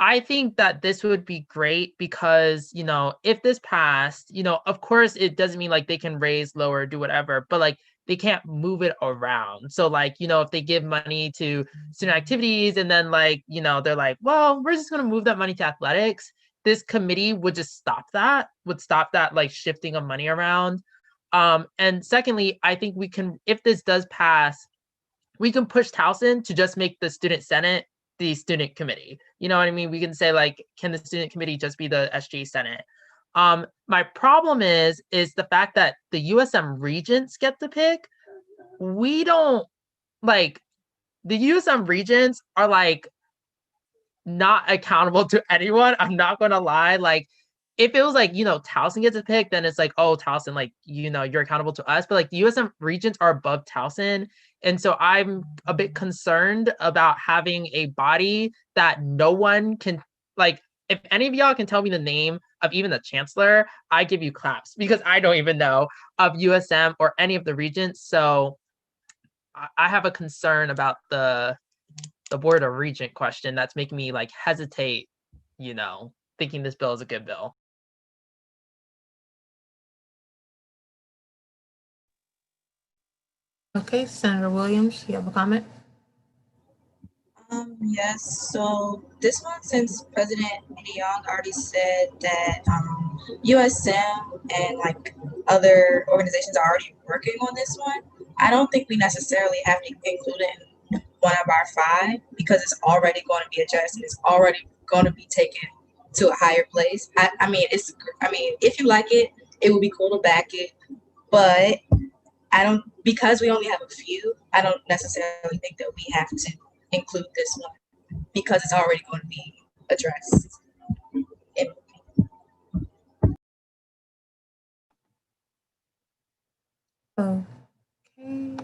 I think that this would be great because, if this passed, of course, it doesn't mean like they can raise, lower, do whatever, but like they can't move it around. So like, if they give money to student activities and then like, they're like, well, we're just going to move that money to athletics. This committee would just stop that like shifting of money around. And secondly, I think we can, if this does pass, we can push Towson to just make the student senate the student committee. You know what I mean? We can say like, can the student committee just be the SG Senate? My problem is the fact that the USM regents get to pick. We don't like the USM regents are like not accountable to anyone. I'm not gonna lie. Like if it was like, Towson gets a pick, then it's like, oh, Towson, like, you're accountable to us. But like the USM regents are above Towson. And so I'm a bit concerned about having a body that no one can, like, if any of y'all can tell me the name of even the chancellor, I give you claps because I don't even know of USM or any of the regents. So I have a concern about the board of regent question that's making me like hesitate, thinking this bill is a good bill. Okay, Senator Williams, you have a comment? Yes, so this one, since President Young already said that USM and like other organizations are already working on this one, I don't think we necessarily have to include it in one of our 5 because it's already going to be addressed and it's already going to be taken to a higher place. I mean, if you like it, it would be cool to back it, but because we only have a few, I don't necessarily think that we have to include this one because it's already going to be addressed. Okay.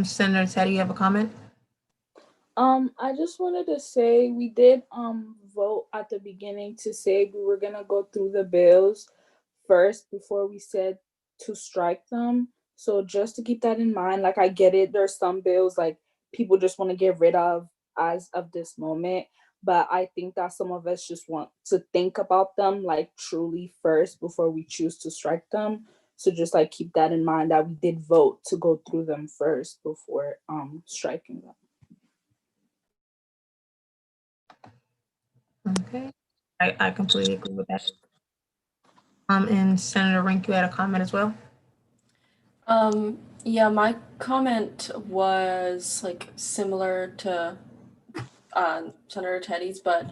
Senator Teddy, you have a comment? I just wanted to say we did vote at the beginning to say we were gonna go through the bills first before we said to strike them. So just to keep that in mind, like I get it, there's some bills like people just want to get rid of as of this moment, but I think that some of us just want to think about them like truly first before we choose to strike them. So just like keep that in mind that we did vote to go through them first before striking them. Okay, I completely agree with that. And Senator Rink, you had a comment as well? Yeah, my comment was like similar to Senator Teddy's, but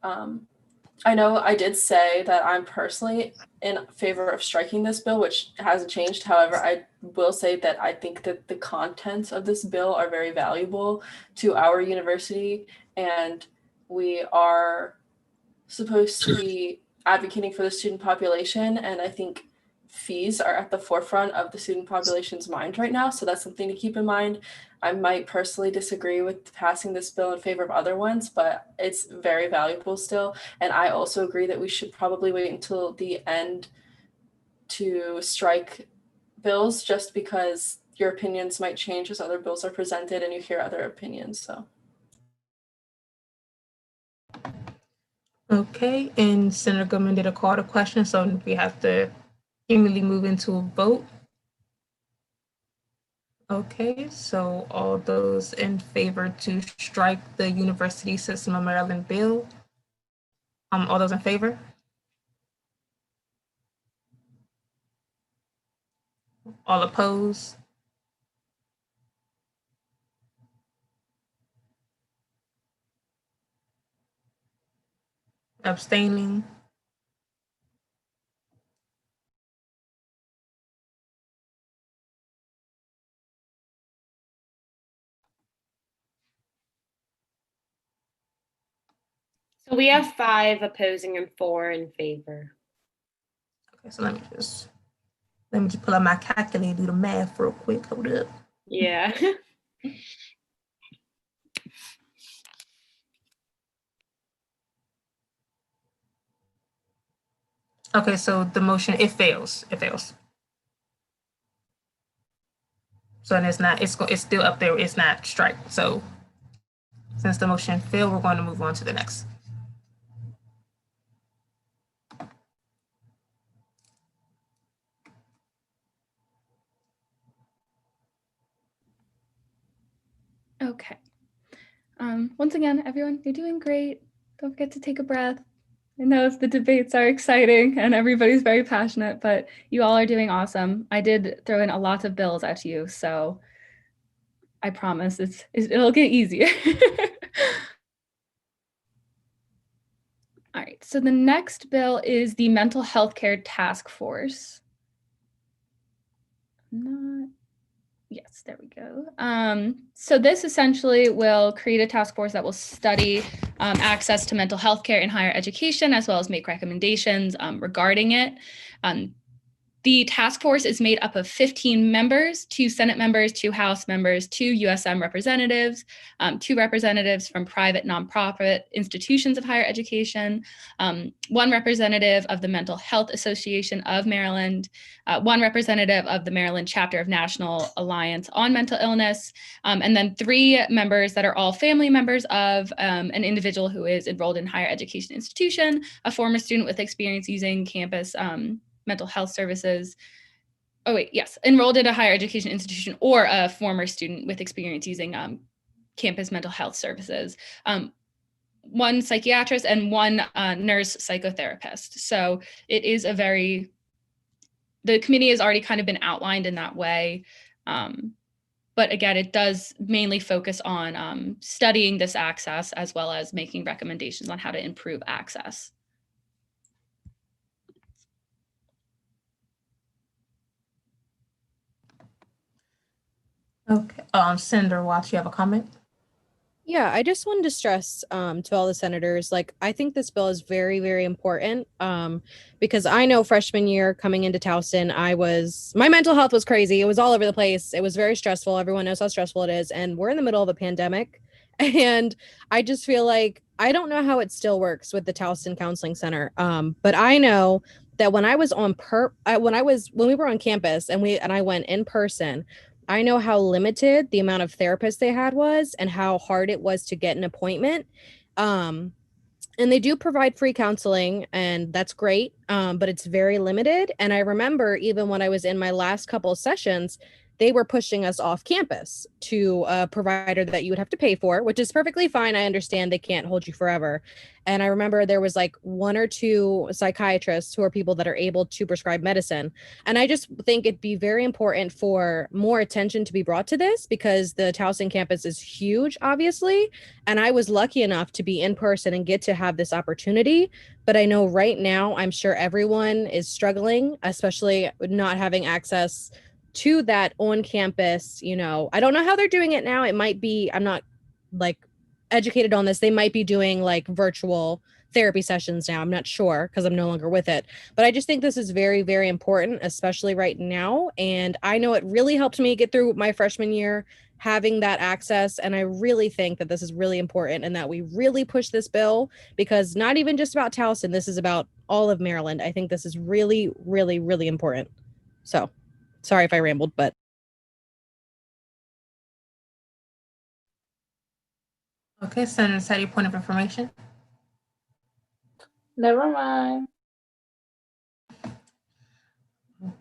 I know I did say that I'm personally in favor of striking this bill, which hasn't changed. However, I will say that I think that the contents of this bill are very valuable to our university, and we are supposed to be advocating for the student population. And I think fees are at the forefront of the student population's mind right now, so that's something to keep in mind. I might personally disagree with passing this bill in favor of other ones, but it's very valuable still. And I also agree that we should probably wait until the end to strike bills, just because your opinions might change as other bills are presented and you hear other opinions. So. Okay, and Senator Goodman did a call to question, so we have to immediately move into a vote. Okay, so all those in favor to strike the University System of Maryland bill, all those in favor? All opposed? Abstaining? So we have 5 opposing and 4 in favor. Okay, so let me just pull out my calculator and do the math real quick. Hold up. Yeah. Okay, so the motion, it fails. It fails. So and it's still up there. It's not strike. So since the motion failed, we're going to move on to the next. Okay. Once again, everyone, you're doing great. Don't forget to take a breath. I know the debates are exciting and everybody's very passionate, but you all are doing awesome. I did throw in a lot of bills at you, so I promise it'll get easier. All right, so the next bill is the Mental Health Care Task Force. Yes, there we go. So this essentially will create a task force that will study access to mental health care in higher education, as well as make recommendations regarding it. The task force is made up of 15 members, 2 Senate members, 2 House members, 2 USM representatives, 2 representatives from private nonprofit institutions of higher education, 1 representative of the Mental Health Association of Maryland, 1 representative of the Maryland chapter of National Alliance on Mental Illness, and then 3 members that are all family members of an individual who is enrolled in higher education institution, a former student with experience using campus mental health services. Oh wait, yes, enrolled at a higher education institution or a former student with experience using campus mental health services. 1 psychiatrist and 1 nurse psychotherapist. So it is the committee has already kind of been outlined in that way. But again, it does mainly focus on studying this access as well as making recommendations on how to improve access. Okay. Senator Watts, you have a comment? Yeah, I just wanted to stress to all the senators, like, I think this bill is very, very important because I know freshman year coming into Towson, my mental health was crazy. It was all over the place. It was very stressful. Everyone knows how stressful it is. And we're in the middle of a pandemic. And I just feel like, I don't know how it still works with the Towson Counseling Center. But I know that when I was when we were on campus and I went in person, I know how limited the amount of therapists they had was and how hard it was to get an appointment. And they do provide free counseling, and that's great, but it's very limited. And I remember even when I was in my last couple of sessions, they were pushing us off campus to a provider that you would have to pay for, which is perfectly fine. I understand they can't hold you forever. And I remember there was like 1 or 2 psychiatrists who are people that are able to prescribe medicine. And I just think it'd be very important for more attention to be brought to this because the Towson campus is huge, obviously. And I was lucky enough to be in person and get to have this opportunity. But I know right now, I'm sure everyone is struggling, especially not having access to that on campus. I don't know how they're doing it now. It might be, I'm not like educated on this. They might be doing like virtual therapy sessions now. I'm not sure because I'm no longer with it, but I just think this is very, very important, especially right now. And I know it really helped me get through my freshman year having that access. And I really think that this is really important and that we really push this bill, because not even just about Towson, this is about all of Maryland. I think this is really, really, really important. So sorry if I rambled, but. Okay, Senator Sadie, point of information. Never mind.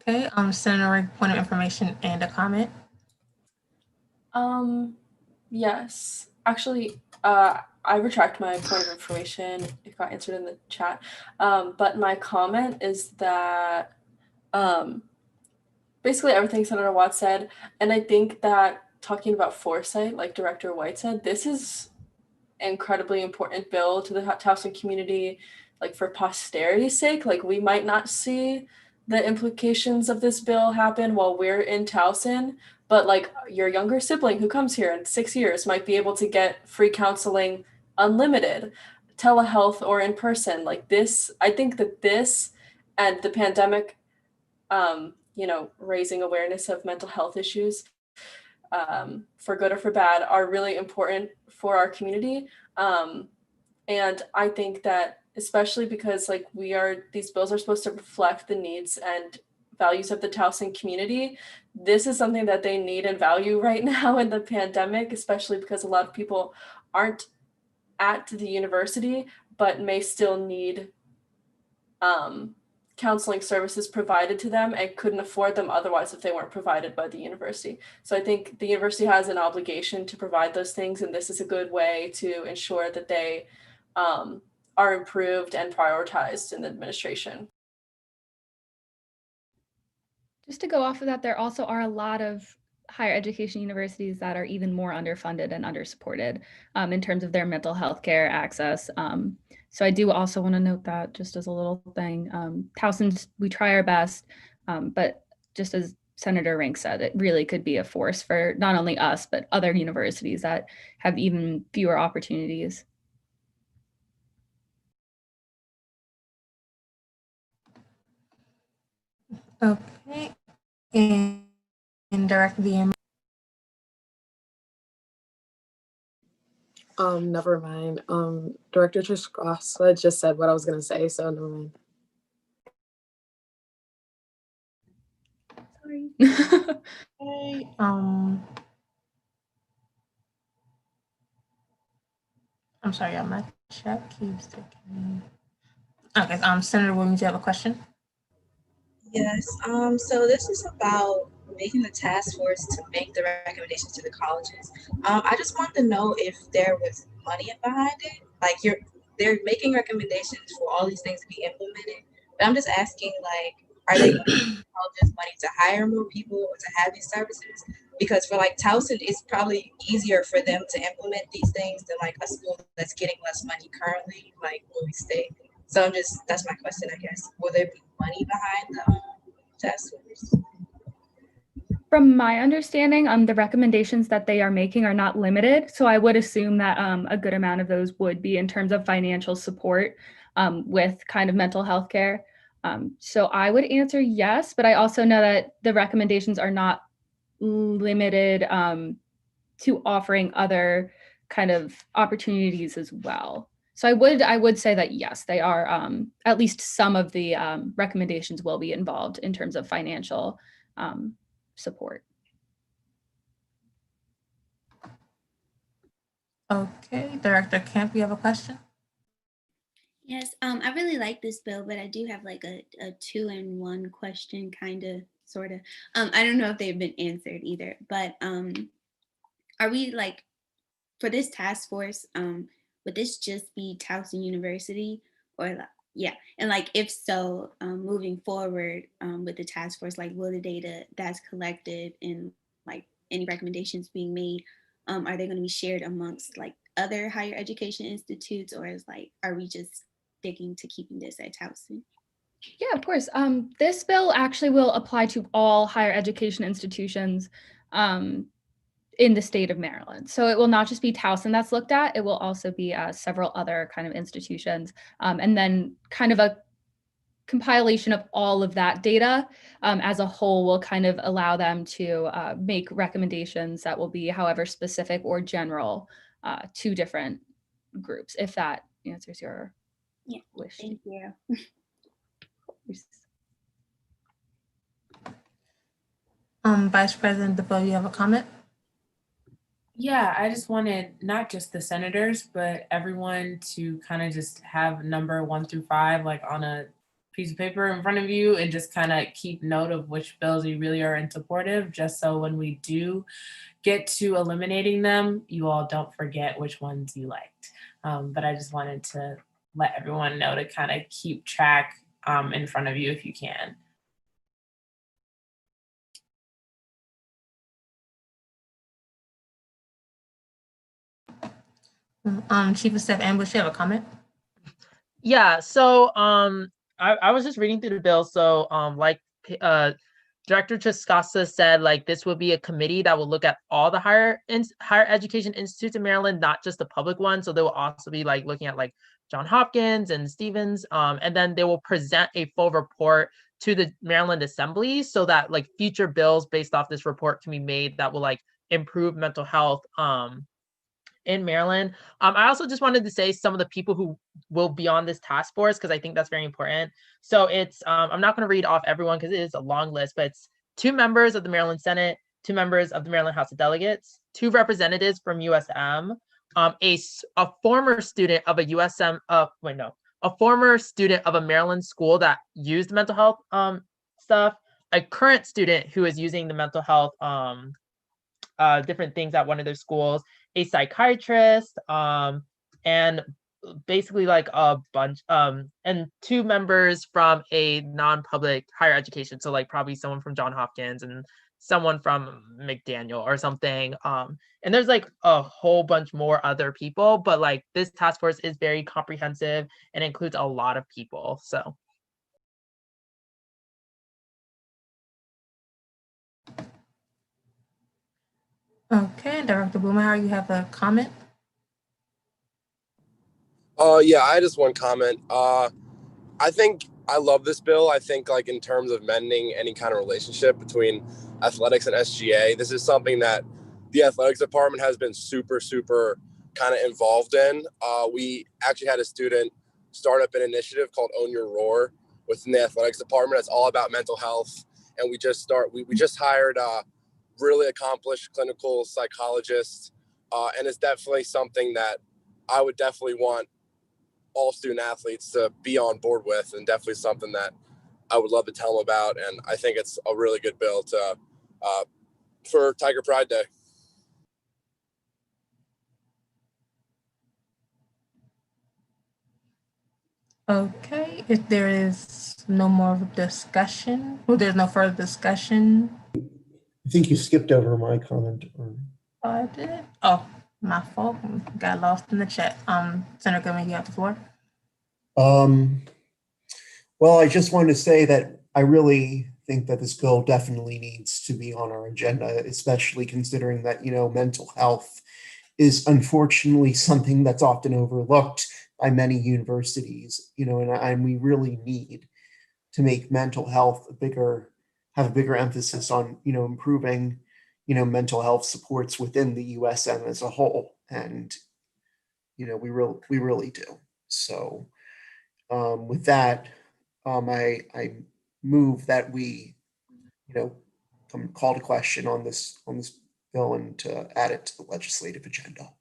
Okay, Senator, point of information and a comment. Yes. Actually, I retract my point of information. It got answered in the chat. But my comment is that basically everything Senator Watts said, and I think that talking about foresight, like Director White said, this is an incredibly important bill to the Towson community, like for posterity's sake. Like we might not see the implications of this bill happen while we're in Towson, but like your younger sibling who comes here in 6 years might be able to get free counseling unlimited, telehealth or in person. Like this, I think that this and the pandemic, raising awareness of mental health issues, for good or for bad, are really important for our community. And I think that especially because like these bills are supposed to reflect the needs and values of the Towson community, this is something that they need and value right now in the pandemic, especially because a lot of people aren't at the university, but may still need counseling services provided to them and couldn't afford them otherwise if they weren't provided by the university. So I think the university has an obligation to provide those things, and this is a good way to ensure that they are improved and prioritized in the administration. Just to go off of that, there also are a lot of higher education universities that are even more underfunded and undersupported in terms of their mental health care access. So I do also want to note that just as a little thing, Towson's, we try our best, but just as Senator Rink said, it really could be a force for not only us, but other universities that have even fewer opportunities. Okay, and Director VM. Never mind. Director Triscossa just said what I was gonna say, so never mind. Sorry. Okay, I'm sorry, my chat keeps taking. Okay, Senator Williams, you have a question? Yes, so this is about making the task force to make the recommendations to the colleges. I just wanted to know if there was money behind it. Like they're making recommendations for all these things to be implemented. But I'm just asking, like, are they giving colleges money to hire more people or to have these services? Because for like Towson, it's probably easier for them to implement these things than like a school that's getting less money currently, like Louis State. So that's my question, I guess. Will there be money behind the task force? From my understanding, the recommendations that they are making are not limited. So I would assume that a good amount of those would be in terms of financial support with kind of mental health care. So I would answer yes, but I also know that the recommendations are not limited to offering other kind of opportunities as well. So I would say that yes, they are, at least some of the recommendations will be involved in terms of financial support. Okay, Director Kemp, you have a question? Yes, I really like this bill, but I do have like a 2-in-1 question, kind of, sort of. I don't know if they've been answered either, but are we like, for this task force, would this just be Towson University or yeah, and like if so, moving forward with the task force, like will the data that's collected and like any recommendations being made, are they going to be shared amongst like other higher education institutes, or is like, are we just sticking to keeping this at Towson? Yeah, of course. This bill actually will apply to all higher education institutions. in the state of Maryland. So it will not just be Towson that's looked at, it will also be several other kind of institutions. And then kind of a compilation of all of that data as a whole will kind of allow them to make recommendations that will be however specific or general to different groups, if that answers your wish. Thank you. Vice President DeVoe, you have a comment? Yeah, I just wanted not just the senators, but everyone to kind of just have number 1 through 5 like on a piece of paper in front of you and just kind of keep note of which bills you really are in support of, just so when we do get to eliminating them, you all don't forget which ones you liked. But I just wanted to let everyone know to kind of keep track in front of you if you can. Chief of Staff Ambush, you have a comment? Yeah, so I was just reading through the bill. So like Director Trescassa said, like this will be a committee that will look at all the higher education institutes in Maryland, not just the public ones. So they will also be like looking at like Johns Hopkins and Stevens, and then they will present a full report to the Maryland Assembly so that like future bills based off this report can be made that will like improve mental health in Maryland. I also just wanted to say some of the people who will be on this task force, because I think that's very important. So it's, I'm not going to read off everyone because it is a long list, but it's 2 members of the Maryland Senate, 2 members of the Maryland House of Delegates, 2 representatives from USM, a former student of a USM, a former student of a Maryland school that used mental health stuff, a current student who is using the mental health different things at one of their schools, a psychiatrist, and basically like a bunch, and 2 members from a non-public higher education. So like probably someone from Johns Hopkins and someone from McDaniel or something. And there's like a whole bunch more other people, but like this task force is very comprehensive and includes a lot of people. So. Okay, Director Blumenauer, you have a comment? Yeah, I just one comment. I think I love this bill. I think like in terms of mending any kind of relationship between athletics and SGA, this is something that the athletics department has been super kind of involved in. We actually had a student start up an initiative called Own Your Roar within the athletics department. It's all about mental health. And we just hired a really accomplished clinical psychologist. And it's definitely something that I would definitely want all student athletes to be on board with, and definitely something that I would love to tell them about. And I think it's a really good bill to for Tiger Pride Day. Okay, if there is no more discussion, there's no further discussion. I think you skipped over my comment. Oh, I did. Oh, my fault. Got lost in the chat. Senator Goodman, you have the floor. Well, I just wanted to say that I really think that this bill definitely needs to be on our agenda, especially considering that, mental health is unfortunately something that's often overlooked by many universities, and we really need to make mental health have a bigger emphasis on, improving, mental health supports within the USM as a whole. And, we really do. So with that, I move that we, call to question on this bill and to add it to the legislative agenda.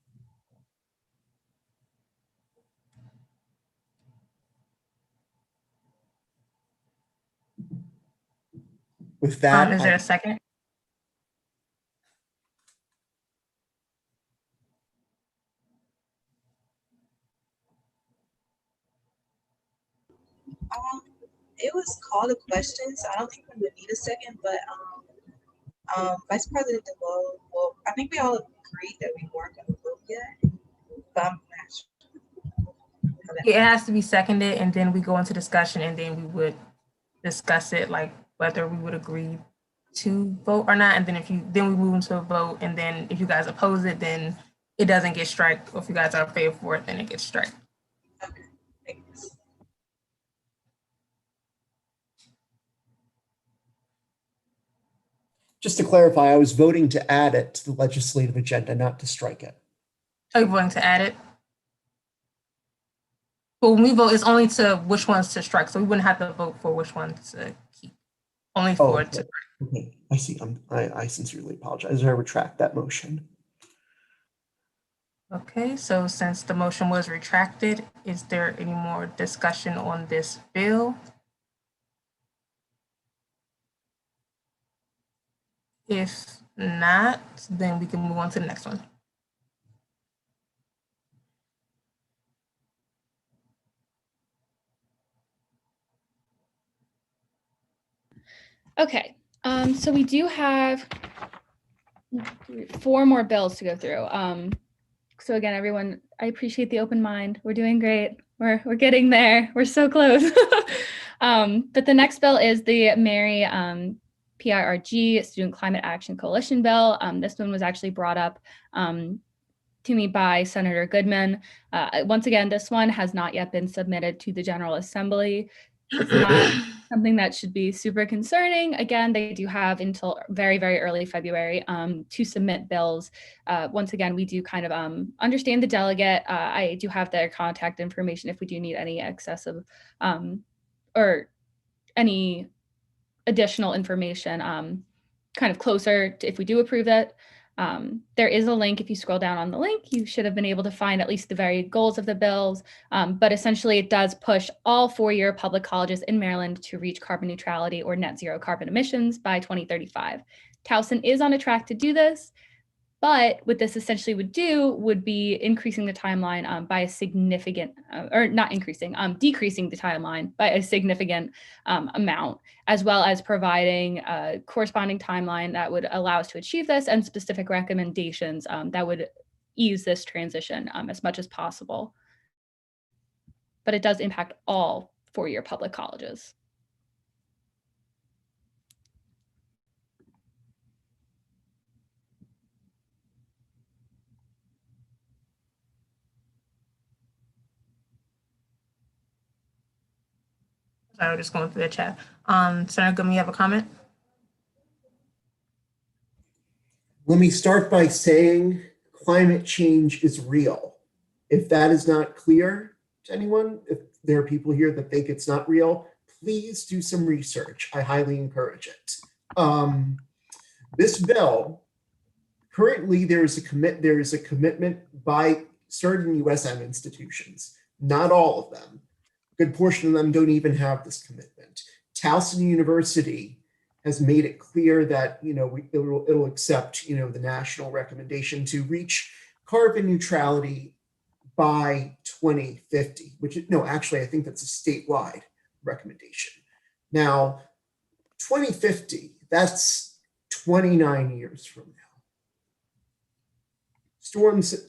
With that, is there a second? It was called a question, so I don't think we would need a second, but Vice President DeVoe, well, I think we all agreed that we weren't going to vote yet, but I'm not sure. It has to be seconded, and then we go into discussion, and then we would discuss it, like whether we would agree to vote or not, and then then we move into a vote, and then if you guys oppose it, then it doesn't get striked. Or if you guys are in favor for it, then it gets striked. Okay, thanks. Just to clarify, I was voting to add it to the legislative agenda, not to strike it. Are you voting to add it? But when we vote, it's only to which ones to strike, so we wouldn't have to vote for which ones to keep. Only for it to. Okay, I see. I sincerely apologize. I retract that motion. Okay, so since the motion was retracted, is there any more discussion on this bill? If not, then we can move on to the next one. Okay, so we do have 4 more bills to go through. So again, everyone, I appreciate the open mind. We're doing great. We're getting there. We're so close. But the next bill is the Mary PIRG Student Climate Action Coalition bill. This one was actually brought up to me by Senator Goodman. Once again, this one has not yet been submitted to the General Assembly. It's not something that should be super concerning. Again, they do have until very, very early February to submit bills. Once again, we do kind of understand the delegate. I do have their contact information if we do need any excessive or any additional information kind of closer to if we do approve it. There is a link. If you scroll down on the link, you should have been able to find at least the very goals of the bills. But essentially, it does push all 4-year public colleges in Maryland to reach carbon neutrality or net zero carbon emissions by 2035. Towson is on a track to do this. But what this essentially would do would be increasing the timeline by a significant, or not increasing, decreasing the timeline by a significant amount, as well as providing a corresponding timeline that would allow us to achieve this and specific recommendations that would ease this transition as much as possible. But it does impact all 4-year public colleges. Sorry, we're just going through the chat. Senator Goodman, you have a comment? Let me start by saying climate change is real. If that is not clear to anyone, if there are people here that think it's not real, please do some research. I highly encourage it. This bill, currently there is a commitment by certain USM institutions, not all of them. A good portion of them don't even have this commitment. Towson University has made it clear that it'll accept the national recommendation to reach carbon neutrality by 2050, which actually I think that's a statewide recommendation. Now, 2050, that's 29 years from now. Storms,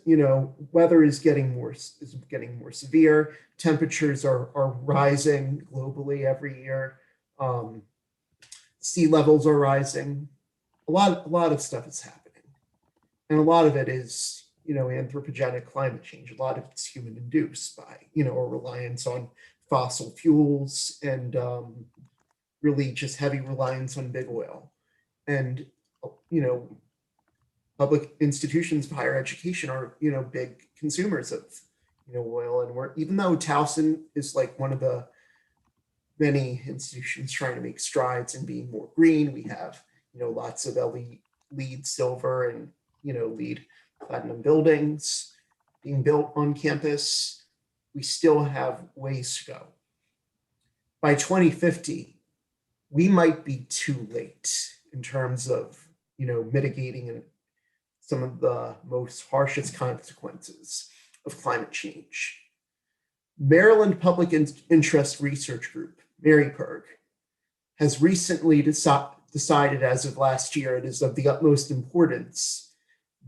weather is getting more severe. Temperatures are rising globally every year. Sea levels are rising. A lot of stuff is happening, and a lot of it is anthropogenic climate change. A lot of it's human induced by a reliance on fossil fuels and really just heavy reliance on big oil, and public institutions of higher education are big consumers of oil. And even though Towson is like one of the many institutions trying to make strides in being more green, we have lots of LEED silver and LEED platinum buildings being built on campus. We still have ways to go. By 2050, we might be too late in terms of mitigating some of the most harshest consequences of climate change. Maryland Public Interest Research Group, MaryPIRG, has recently decided as of last year it is of the utmost importance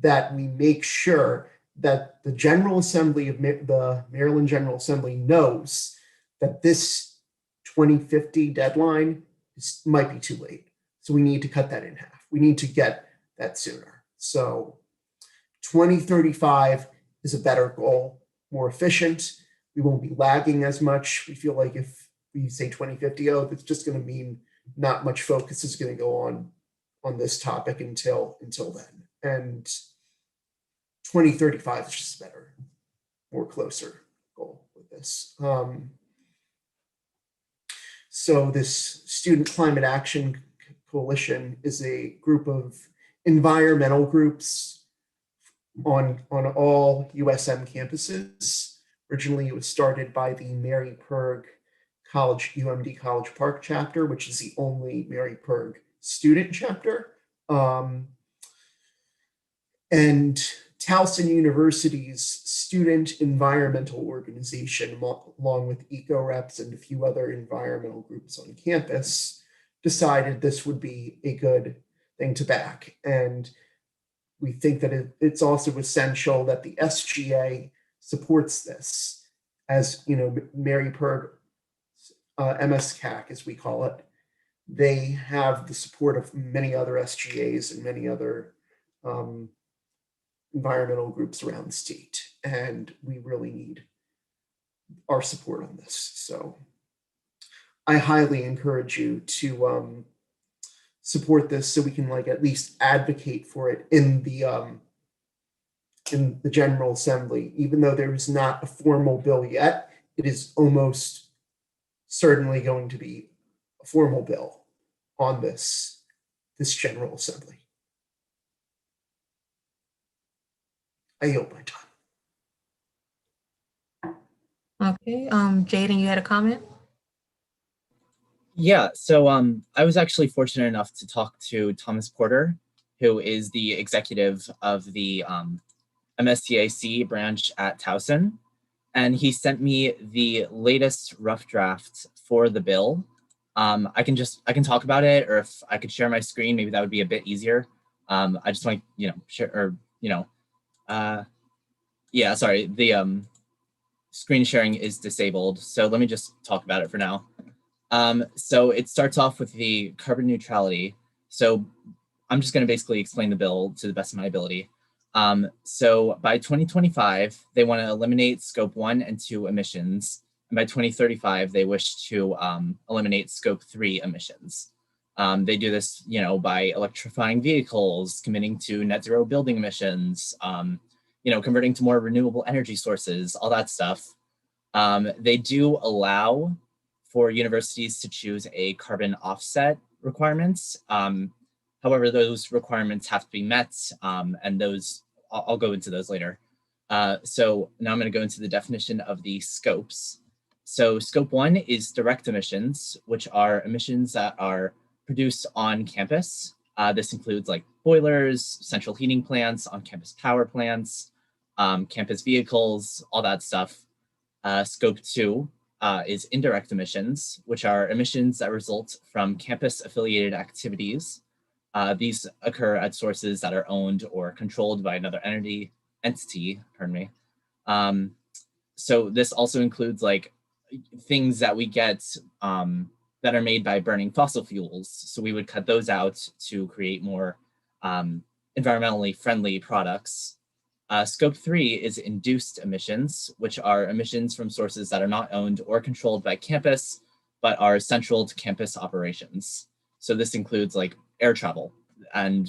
that we make sure that the General Assembly of the Maryland General Assembly knows that this 2050 deadline might be too late. So we need to cut that in half. We need to get that sooner. So 2035 is a better goal, more efficient. We won't be lagging as much. We feel like if we say 2050, oh, it's just going to mean not much focus is going to go on this topic until then. And 2035 is just better, more closer goal with this. So this Student Climate Action Coalition is a group of environmental groups on all USM campuses. Originally, it was started by the Mary Perg College, UMD College Park chapter, which is the only Mary Perg student chapter. And Towson University's student environmental organization, along with eco-reps and a few other environmental groups on campus, decided this would be a good thing to back. And we think that it's also essential that the SGA supports this. As you know, Mary Perg, MSCAC, as we call it, they have the support of many other SGAs and many other environmental groups around the state, and we really need our support on this. So I highly encourage you to support this so we can at least advocate for it in the General Assembly. Even though there is not a formal bill yet, it is almost certainly going to be a formal bill on this General Assembly. I yield my time. Okay, Jaden, you had a comment? Yeah, so I was actually fortunate enough to talk to Thomas Porter, who is the executive of the MSCAC branch at Towson, and he sent me the latest rough draft for the bill. I can talk about it, or if I could share my screen, maybe that would be a bit easier. I just want to, share, or yeah, sorry, the screen sharing is disabled, so let me just talk about it for now. So it starts off with the carbon neutrality. So I'm just going to basically explain the bill to the best of my ability. So by 2025, they want to eliminate scope 1 and 2 emissions. And by 2035, they wish to eliminate scope 3 emissions. They do this, by electrifying vehicles, committing to net zero building emissions, converting to more renewable energy sources, all that stuff. They do allow for universities to choose a carbon offset requirements. However, those requirements have to be met, and those, I'll go into those later. So now I'm going to go into the definition of the scopes. So scope 1 is direct emissions, which are emissions that are produced on campus. This includes like boilers, central heating plants, on-campus power plants, campus vehicles, all that stuff. Scope 2 is indirect emissions, which are emissions that result from campus-affiliated activities. These occur at sources that are owned or controlled by another entity, so this also includes like things that we get that are made by burning fossil fuels. So we would cut those out to create more environmentally friendly products. Scope 3 is induced emissions, which are emissions from sources that are not owned or controlled by campus, but are central to campus operations. So this includes like air travel and,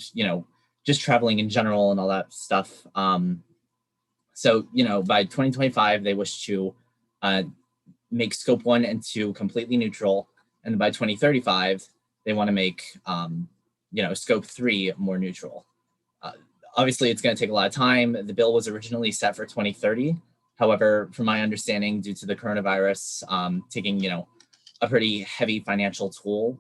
just traveling in general and all that stuff. So, by 2025, they wish to make scope 1 and 2 completely neutral. And by 2035, they want to make, scope 3 more neutral. Obviously, it's going to take a lot of time. The bill was originally set for 2030. However, from my understanding, due to the coronavirus taking, a pretty heavy financial toll,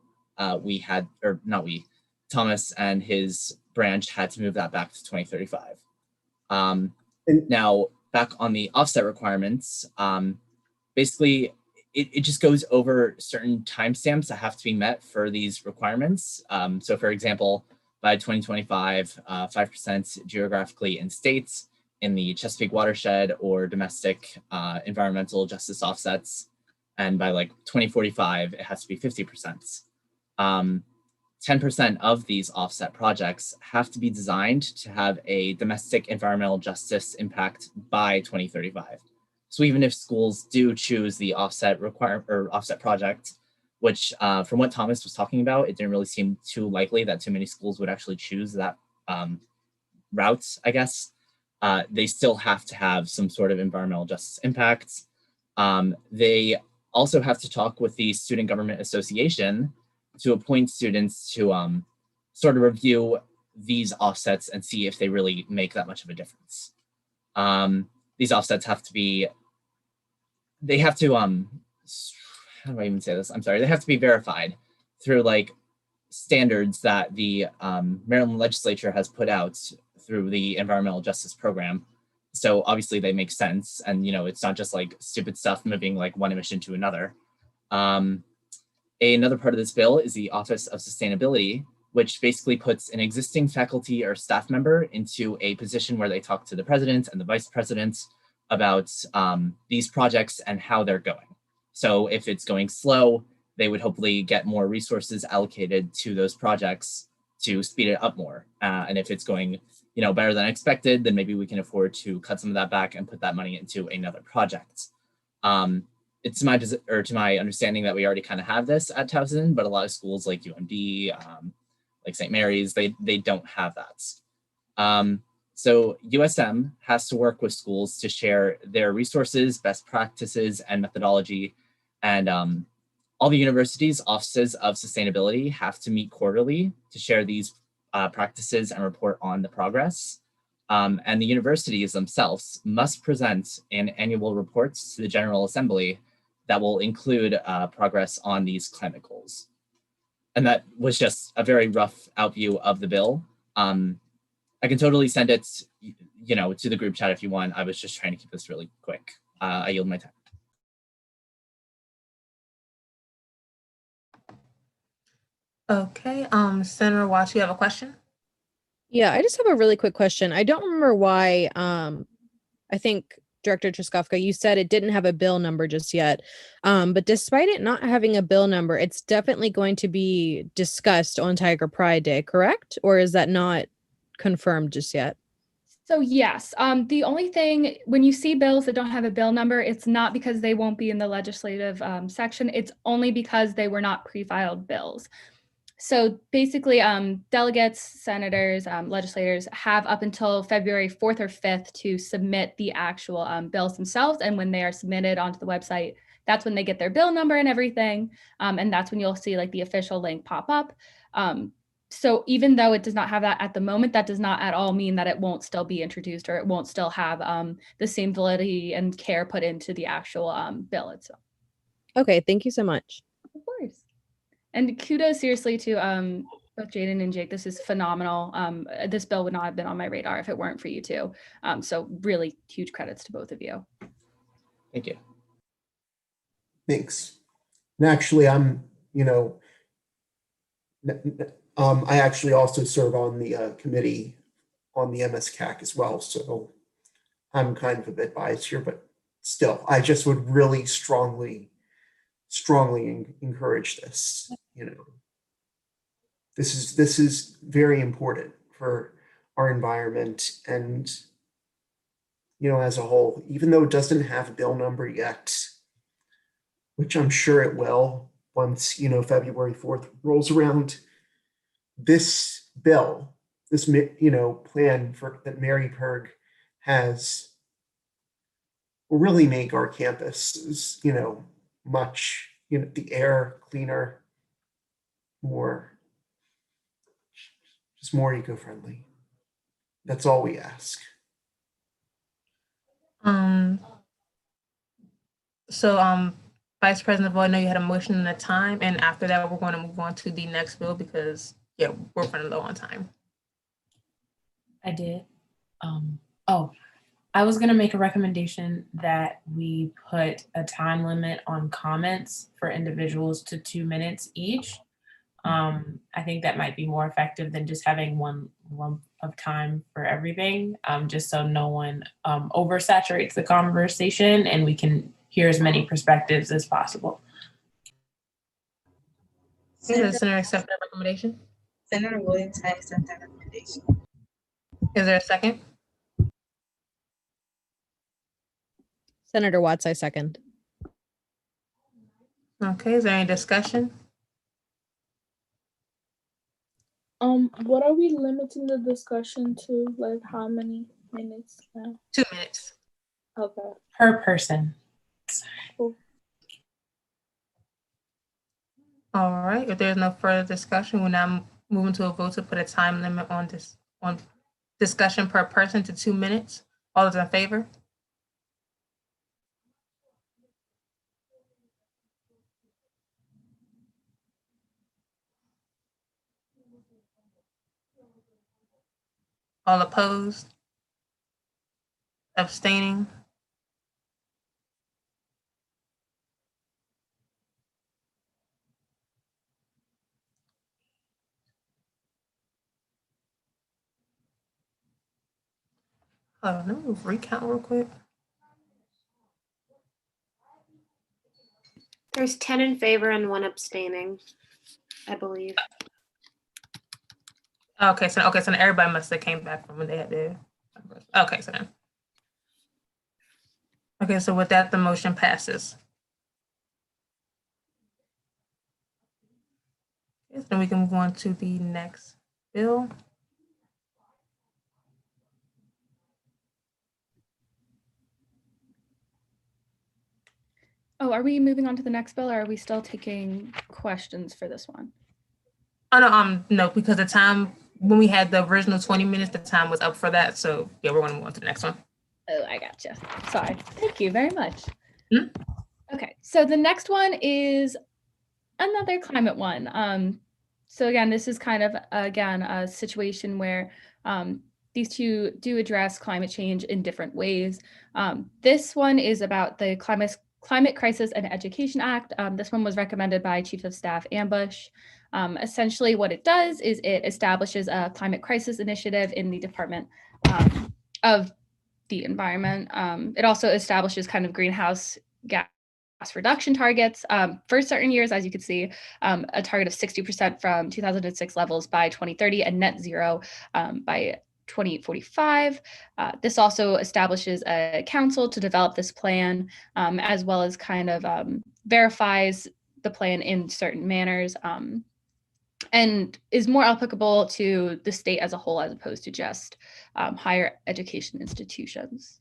Thomas and his branch had to move that back to 2035. Now, back on the offset requirements, basically, it just goes over certain timestamps that have to be met for these requirements. So for example, by 2025, 5% geographically in states in the Chesapeake watershed or domestic environmental justice offsets. And by like 2045, it has to be 50%. 10% of these offset projects have to be designed to have a domestic environmental justice impact by 2035. So even if schools do choose the offset project, which from what Thomas was talking about, it didn't really seem too likely that too many schools would actually choose that route, I guess. They still have to have some sort of environmental justice impact. They also have to talk with the Student Government Association to appoint students to sort of review these offsets and see if they really make that much of a difference. These offsets have to be, they have to, how do I even say this? I'm sorry, they have to be verified through like standards that the Maryland legislature has put out through the environmental justice program. So obviously they make sense. And, you know, it's not just like stupid stuff moving like one emission to another. Another part of this bill is the Office of Sustainability, which basically puts an existing faculty or staff member into a position where they talk to the president and the vice president about these projects and how they're going. So if it's going slow, they would hopefully get more resources allocated to those projects to speed it up more. And if it's going, you know, better than expected, then maybe we can afford to cut some of that back and put that money into another project. It's to my understanding that we already kind of have this at Towson, but a lot of schools like UMD, like St. Mary's, they don't have that. So USM has to work with schools to share their resources, best practices, and methodology. And all the universities' offices of sustainability have to meet quarterly to share these practices and report on the progress. And the universities themselves must present an annual reports to the General Assembly that will include progress on these climate goals. And that was just a very rough outview of the bill. I can totally send it, you know, to the group chat if you want. I was just trying to keep this really quick. I yield my time. Okay, Senator Watts, you have a question? Yeah, I just have a really quick question. I don't remember why, I think Director Truskowska, you said it didn't have a bill number just yet. But despite it not having a bill number, it's definitely going to be discussed on Tiger Pride Day, correct? Or is that not confirmed just yet? So yes, the only thing, when you see bills that don't have a bill number, it's not because they won't be in the legislative section. It's only because they were not pre-filed bills. So basically, delegates, senators, legislators have up until February 4th or 5th to submit the actual bills themselves. And when they are submitted onto the website, that's when they get their bill number and everything. And that's when you'll see like the official link pop up. So even though it does not have that at the moment, that does not at all mean that it won't still be introduced or it won't still have the same validity and care put into the actual bill itself. Okay, thank you so much. Of course. And kudos seriously to both Jaden and Jake. This is phenomenal. This bill would not have been on my radar if it weren't for you two. So really huge credits to both of you. Thank you. Thanks. And actually, I'm, you know, I actually also serve on the committee on the MSCAC as well. So I'm kind of a bit biased here, but still, I just would really strongly encourage this. You know, this is very important for our environment and, you know, as a whole, even though it doesn't have a bill number yet, which I'm sure it will once, you know, February 4th rolls around. This bill, this, you know, plan for that Mary Perg has will really make our campuses, you know, much, you know, the air cleaner, just more eco-friendly. That's all we ask. So Vice President Boyd, I know you had a motion and a time, and after that, we're going to move on to the next bill because, yeah, we're running low on time. I did. I was going to make a recommendation that we put a time limit on comments for individuals to 2 minutes each. I think that might be more effective than just having one lump of time for everything, just so no one oversaturates the conversation and we can hear as many perspectives as possible. Does the Senator accept that recommendation? Senator Williams has accepted that recommendation. Is there a second? Senator Watts, I second. Okay, is there any discussion? What are we limiting the discussion to? Like how many minutes now? 2 minutes. Okay. Per person. Cool. All right, if there's no further discussion, we're now moving to a vote to put a time limit on discussion per person to 2 minutes. All those in favor? All opposed? Abstaining? Let me recount real quick. There's 10 in favor and 1 abstaining, I believe. Okay, so then everybody must have came back from when they had their. Okay, so then. Okay, so with that, the motion passes. Yes, then we can move on to the next bill. Oh, are we moving on to the next bill, or are we still taking questions for this one? Oh no, no, because the time when we had the original 20 minutes, the time was up for that. So yeah, we're gonna move on to the next one. Oh, I gotcha. Sorry. Thank you very much. Okay, so the next one is another climate one. So again, this is kind of, again, a situation where these two do address climate change in different ways. This one is about the Climate Crisis and Education Act. This one was recommended by Chief of Staff Ambush. Essentially what it does is it establishes a climate crisis initiative in the Department of the Environment. It also establishes kind of greenhouse gas reduction targets for certain years, as you can see, a target of 60% from 2006 levels by 2030 and net zero by 2045. This also establishes a council to develop this plan, as well as kind of verifies the plan in certain manners, and is more applicable to the state as a whole as opposed to just higher education institutions.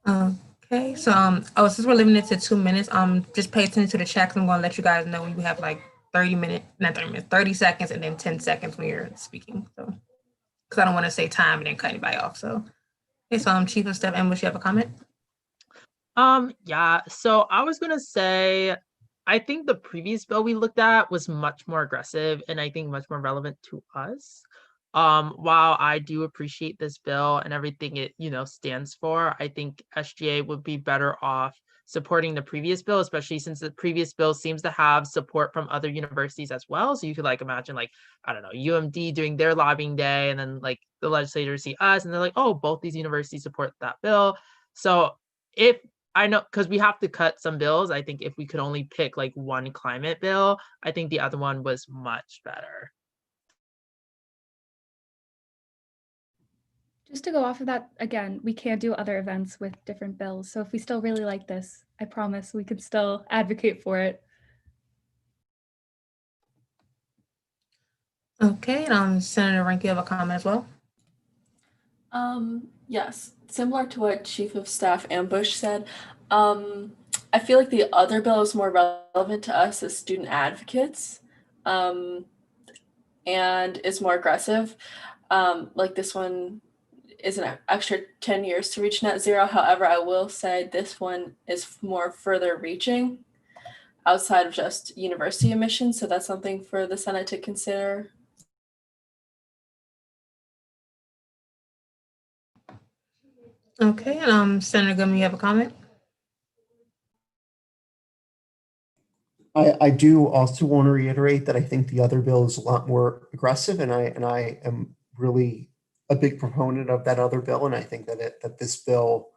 Okay, so since we're limited to 2 minutes, just pay attention to the chat. 'Cause I'm gonna let you guys know when you have like 30 seconds and then 10 seconds when you're speaking. So because I don't want to say time and then cut anybody off. So okay, so Chief of Staff Ambush, you have a comment? Yeah, so I was gonna say, I think the previous bill we looked at was much more aggressive and I think much more relevant to us. While I do appreciate this bill and everything it, stands for, I think SGA would be better off supporting the previous bill, especially since the previous bill seems to have support from other universities as well. So you could imagine I don't know, UMD doing their lobbying day and then the legislators see us and they're like, oh, both these universities support that bill. So if I know, because we have to cut some bills, I think if we could only pick one climate bill, I think the other one was much better. Just to go off of that, again, we can do other events with different bills. So if we still really like this, I promise we could still advocate for it. Okay, Senator Rank, you have a comment as well? Yes, similar to what Chief of Staff Ambush said, I feel like the other bill is more relevant to us as student advocates, and is more aggressive. Like this one is an extra 10 years to reach net zero. However, I will say this one is more further reaching outside of just university emissions. So that's something for the Senate to consider. Okay, Senator Gum, you have a comment? I do also want to reiterate that I think the other bill is a lot more aggressive, and I am really a big proponent of that other bill, and I think that this bill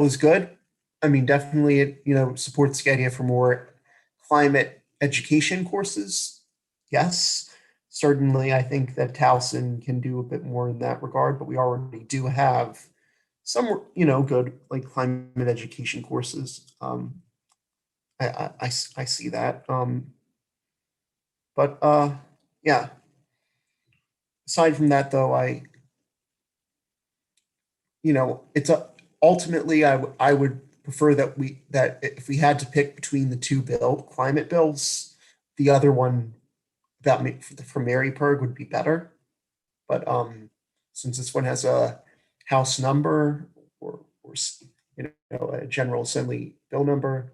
is good. I mean, definitely it, supports the idea for more climate education courses. Yes. Certainly, I think that Towson can do a bit more in that regard, but we already do have some, good like climate education courses. I see that. But yeah. Aside from that, though, it's ultimately I would prefer that if we had to pick between the two climate bills, the other one for Mary Perg would be better. But since this one has a House number or a General Assembly bill number,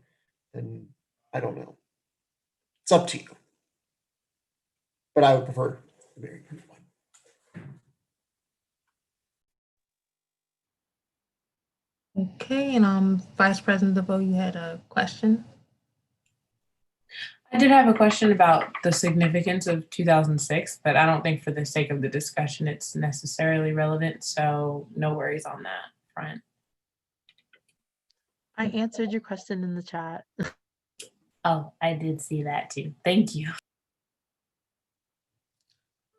then I don't know. It's up to you. But I would prefer the Mary Perg one. Okay, and Vice President DeVoe, you had a question. I did have a question about the significance of 2006, but I don't think for the sake of the discussion it's necessarily relevant. So no worries on that front. I answered your question in the chat. Oh, I did see that too. Thank you.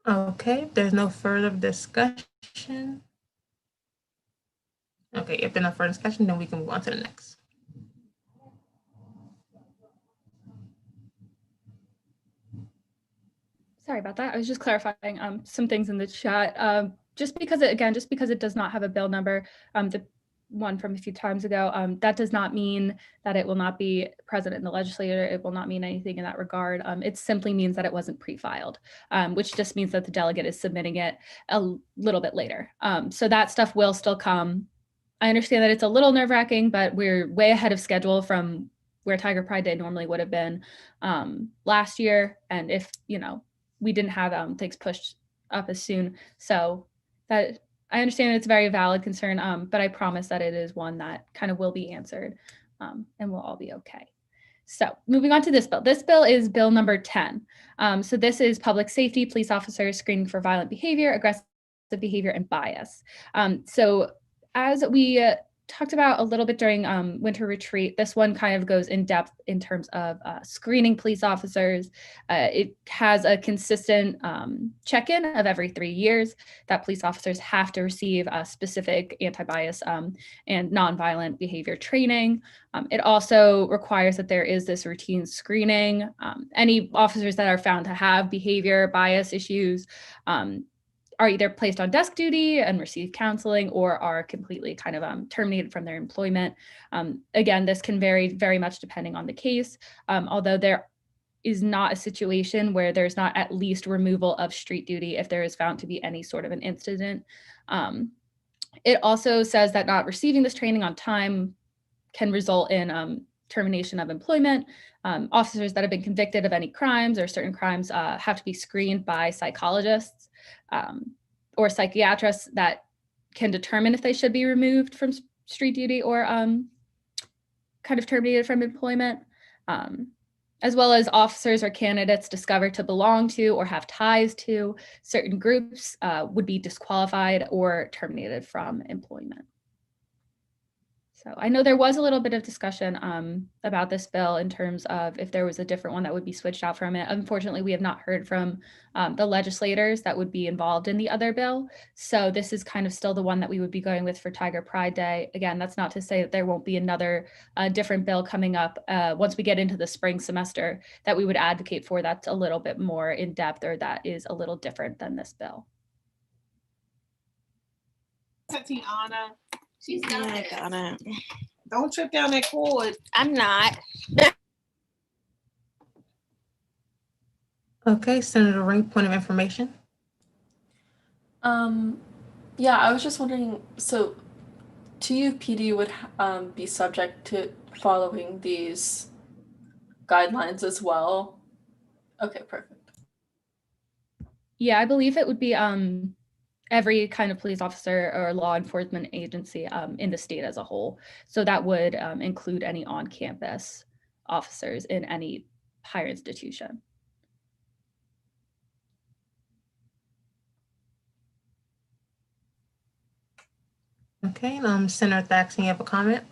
Okay, if there's no further discussion. Okay, if there's no further discussion, then we can move on to the next. Sorry about that. I was just clarifying some things in the chat. Just because it does not have a bill number, the one from a few times ago, that does not mean that it will not be present in the legislature. It will not mean anything in that regard. It simply means that it wasn't pre-filed, which just means that the delegate is submitting it a little bit later. So that stuff will still come. I understand that it's a little nerve-wracking, but we're way ahead of schedule from where Tiger Pride Day normally would have been last year. And if, we didn't have things pushed up as soon. So that I understand it's a very valid concern, but I promise that it is one that kind of will be answered and we'll all be okay. So moving on to this bill. This bill is bill number 10. So this is public safety, police officers screening for violent behavior, aggressive behavior, and bias. So as we talked about a little bit during winter retreat, this one kind of goes in depth in terms of screening police officers. It has a consistent check-in of every 3 years that police officers have to receive specific anti-bias and nonviolent behavior training. It also requires that there is this routine screening. Any officers that are found to have behavior bias issues are either placed on desk duty and receive counseling or are completely kind of terminated from their employment. Again, this can vary very much depending on the case, although there is not a situation where there's not at least removal of street duty if there is found to be any sort of an incident. It also says that not receiving this training on time can result in termination of employment. Officers that have been convicted of any crimes or certain crimes have to be screened by psychologists or psychiatrists that can determine if they should be removed from street duty or kind of terminated from employment, as well as officers or candidates discovered to belong to or have ties to certain groups would be disqualified or terminated from employment. So I know there was a little bit of discussion about this bill in terms of if there was a different one that would be switched out from it. Unfortunately, we have not heard from the legislators that would be involved in the other bill. So this is kind of still the one that we would be going with for Tiger Pride Day. Again, that's not to say that there won't be another different bill coming up once we get into the spring semester that we would advocate for that's a little bit more in depth or that is a little different than this bill. Tatiana. She's got it. Don't trip down that cord. I'm not. Okay, Senator Ring, point of information. Yeah, I was just wondering, so TUPD would be subject to following these guidelines as well? Okay, perfect. Yeah, I believe it would be every kind of police officer or law enforcement agency in the state as a whole. So that would include any on-campus officers in any higher institution. Okay, Senator Thaxton, you have a comment?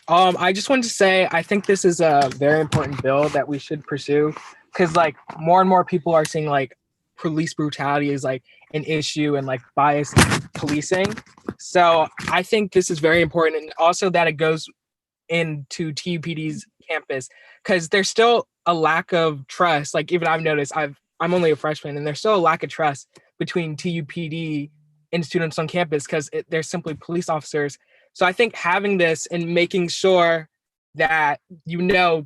I just wanted to say I think this is a very important bill that we should pursue because like more and more people are seeing like police brutality is like an issue and like bias in policing. So I think this is very important, and also that it goes into TUPD's campus because there's still a lack of trust. Like even I've noticed I'm only a freshman and there's still a lack of trust between TUPD and students on campus because they're simply police officers. So I think having this and making sure that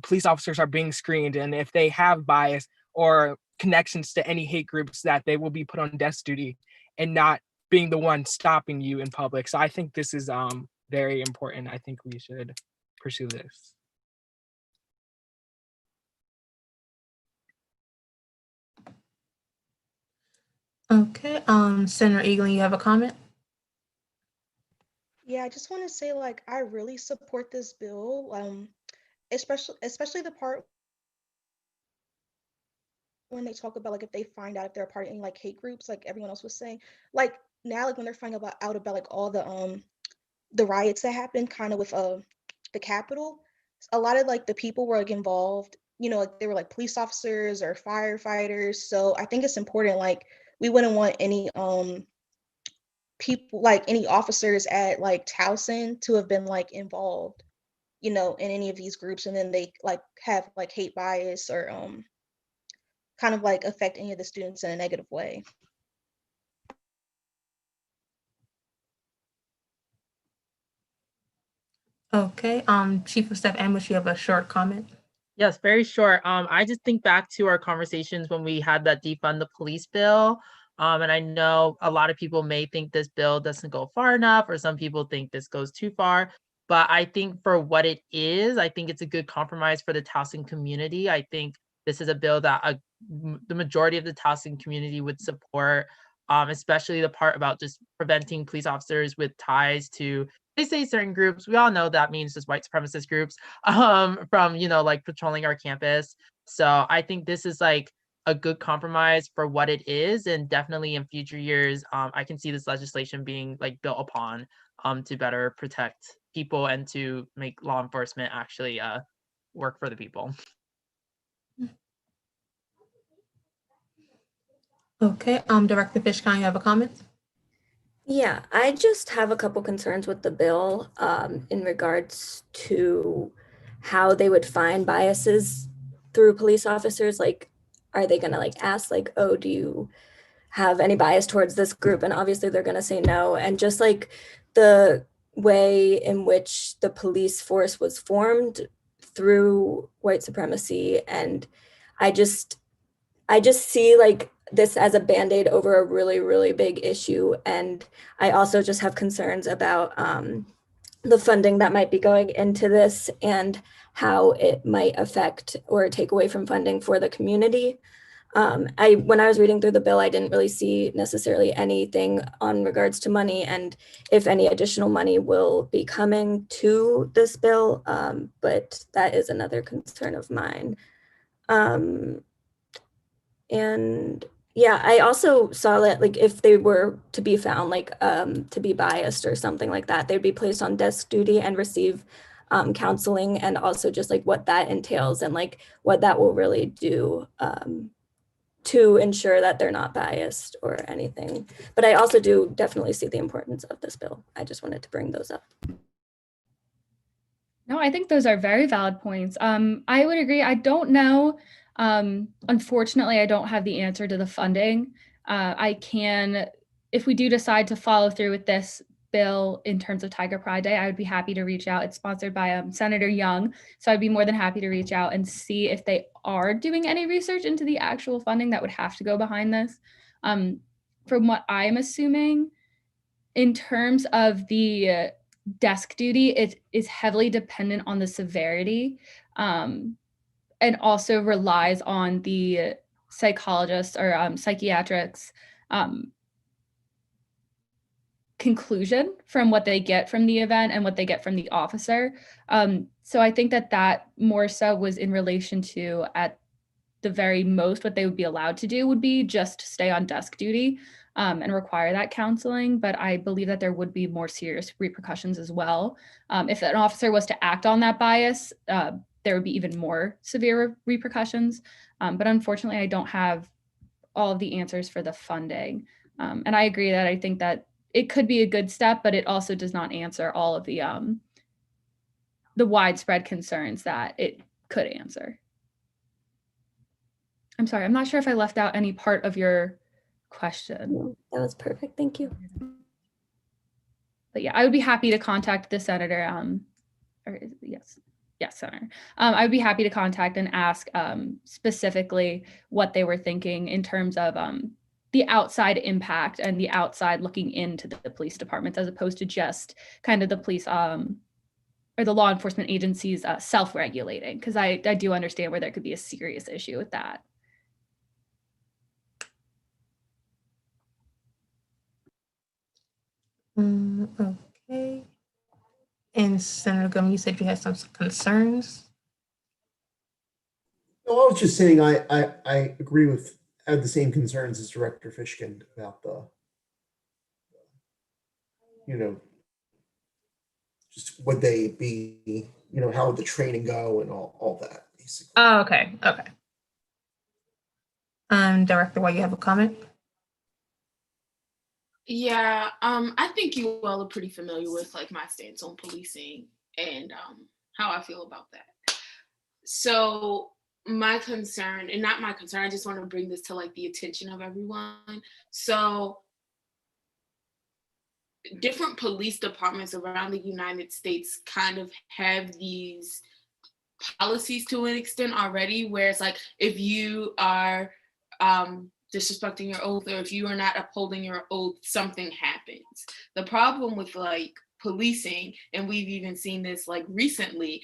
police officers are being screened, and if they have bias or connections to any hate groups, that they will be put on desk duty and not being the one stopping you in public. So I think this is very important. I think we should pursue this. Okay, Senator Eaglin, you have a comment? Yeah, I just want to say, like, I really support this bill, especially the part when they talk about like if they find out if they're a part of any like hate groups, like everyone else was saying, like now, like when they're finding out about like all the riots that happened, kind of with the Capitol, a lot of like the people were like involved, like they were like police officers or firefighters. So I think it's important, like we wouldn't want any people, like any officers at like Towson to have been like involved, in any of these groups, and then they like have like hate bias or kind of like affect any of the students in a negative way. Okay, Chief of Staff Ambush, you have a short comment? Yes, very short. I just think back to our conversations when we had that defund the police bill. And I know a lot of people may think this bill doesn't go far enough, or some people think this goes too far. But I think for what it is, I think it's a good compromise for the Towson community. I think this is a bill that the majority of the Towson community would support, especially the part about just preventing police officers with ties to, they say certain groups. We all know that means just white supremacist groups from, like patrolling our campus. So I think this is like a good compromise for what it is. And definitely in future years, I can see this legislation being like built upon to better protect people and to make law enforcement actually work for the people. Okay, Director Fishkind, you have a comment? Yeah, I just have a couple concerns with the bill in regards to how they would find biases through police officers. Like, are they gonna like ask like, oh, do you have any bias towards this group? And obviously they're gonna say no. And just like the way in which the police force was formed through white supremacy, and I just see like this as a band-aid over a really, really big issue. And I also just have concerns about the funding that might be going into this and how it might affect or take away from funding for the community. When I was reading through the bill, I didn't really see necessarily anything on regards to money and if any additional money will be coming to this bill, but that is another concern of mine. And yeah, I also saw that like if they were to be found like to be biased or something like that, they'd be placed on desk duty and receive counseling, and also just like what that entails and like what that will really do to ensure that they're not biased or anything. But I also do definitely see the importance of this bill. I just wanted to bring those up. No, I think those are very valid points. I would agree. I don't know. Unfortunately, I don't have the answer to the funding. I can, if we do decide to follow through with this bill in terms of Tiger Pride Day, I would be happy to reach out. It's sponsored by Senator Young. So I'd be more than happy to reach out and see if they are doing any research into the actual funding that would have to go behind this. From what I'm assuming, in terms of the desk duty, it is heavily dependent on the severity. And also relies on the psychologists or psychiatrics conclusion from what they get from the event and what they get from the officer. So I think that more so was in relation to at the very most what they would be allowed to do would be just stay on desk duty and require that counseling. But I believe that there would be more serious repercussions as well. If an officer was to act on that bias, there would be even more severe repercussions. But unfortunately, I don't have all of the answers for the funding. And I agree that I think that it could be a good step, but it also does not answer all of the widespread concerns that it could answer. I'm sorry, I'm not sure if I left out any part of your question. That was perfect. Thank you. But yeah, I would be happy to contact the senator. Yes, Senator. I would be happy to contact and ask specifically what they were thinking in terms of the outside impact and the outside looking into the police departments, as opposed to just kind of the police or the law enforcement agencies self-regulating, because I do understand where there could be a serious issue with that. Okay. And Senator Gum, you said you had some concerns. No, I was just saying I agree with, I have the same concerns as Director Fishkin about the, just would they be, how would the training go and all that, basically. Oh, okay. Director White, you have a comment? Yeah, I think you all are pretty familiar with like my stance on policing and how I feel about that. So my concern, and not my concern, I just want to bring this to like the attention of everyone. So different police departments around the United States kind of have these policies to an extent already, where it's like, if you are disrespecting your oath, or if you are not upholding your oath, something happens. The problem with like policing, and we've even seen this like recently,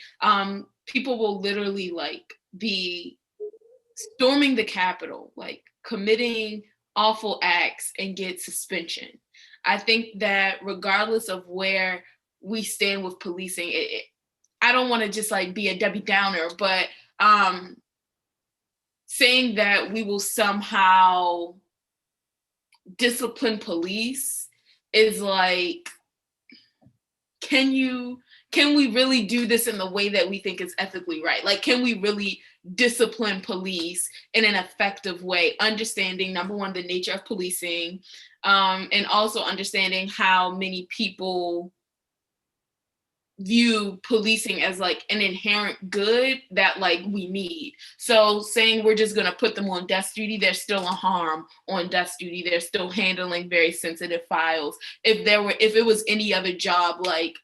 people will literally like be storming the Capitol, like committing awful acts and get suspension. I think that regardless of where we stand with policing, I don't want to just like be a Debbie Downer, but saying that we will somehow discipline police is like, can we really do this in the way that we think is ethically right? Like, can we really discipline police in an effective way, understanding, number one, the nature of policing, and also understanding how many people view policing as like an inherent good that like we need. So saying we're just going to put them on desk duty, there's still a harm on desk duty. They're still handling very sensitive files. If it was any other job, like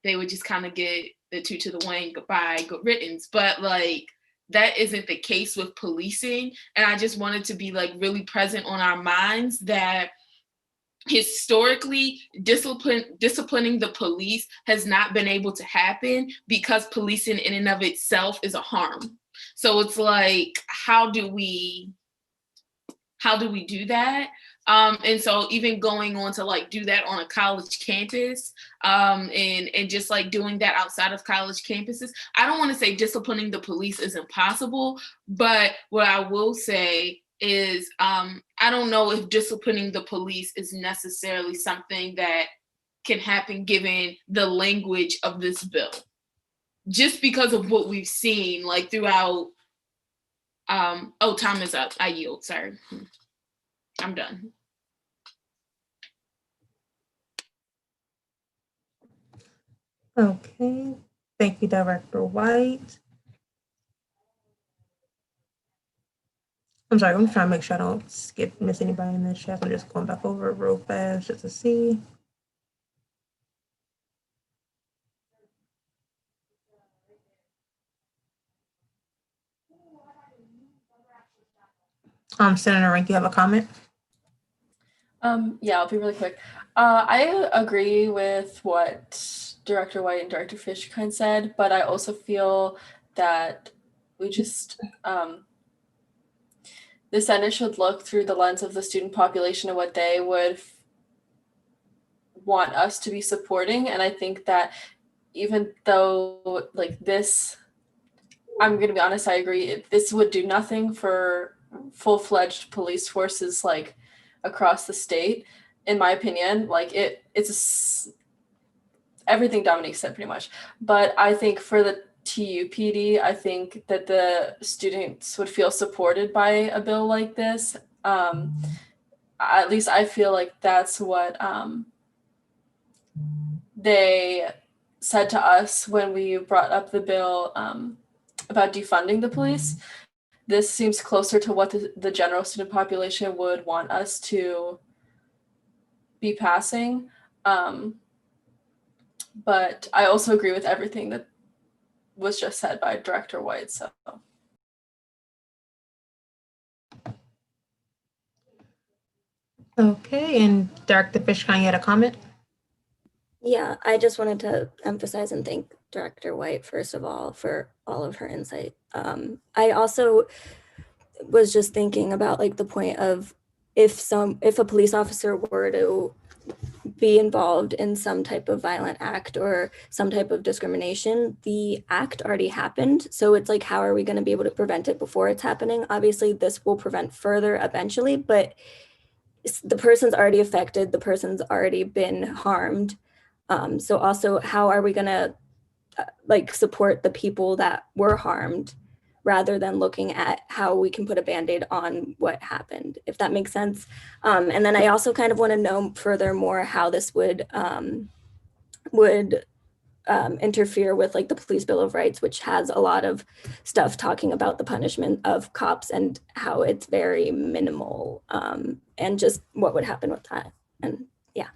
they would just kind of get the two to the wing, goodbye, good riddance. But like that isn't the case with policing. And I just wanted to be like really present on our minds that historically disciplining the police has not been able to happen because policing in and of itself is a harm. So it's like, how do we do that? And so even going on to like do that on a college campus, and just like doing that outside of college campuses, I don't want to say disciplining the police is impossible, but what I will say is I don't know if disciplining the police is necessarily something that can happen given the language of this bill, just because of what we've seen like throughout. Oh, time is up. I yield, sorry. I'm done. Okay, thank you, Director White. I'm sorry, I'm trying to make sure I don't miss anybody in the chat. I'm just going back over it real fast just to see. Senator Rank, you have a comment? Yeah, I'll be really quick. I agree with what Director White and Director Fishkind said, but I also feel that we just the Senate should look through the lens of the student population and what they would want us to be supporting. And I think that even though like this I'm gonna be honest, I agree. This would do nothing for full-fledged police forces like across the state, in my opinion. Like everything Dominique said pretty much. But I think for the TUPD, I think that the students would feel supported by a bill like this. At least I feel like that's what they said to us when we brought up the bill about defunding the police. This seems closer to what the general student population would want us to be passing. But I also agree with everything that was just said by Director White. So. Okay, and Director Fishkind, you had a comment? Yeah, I just wanted to emphasize and thank Director White, first of all, for all of her insight. I also was just thinking about like the point of if a police officer were to be involved in some type of violent act or some type of discrimination, the act already happened. So it's like, how are we going to be able to prevent it before it's happening? Obviously, this will prevent further eventually, but the person's already affected, the person's already been harmed. So also, how are we going to like support the people that were harmed rather than looking at how we can put a Band-Aid on what happened, if that makes sense. And then I also kind of want to know furthermore how this would interfere with like the Police Bill of Rights, which has a lot of stuff talking about the punishment of cops and how it's very minimal, and just what would happen with that. And yeah.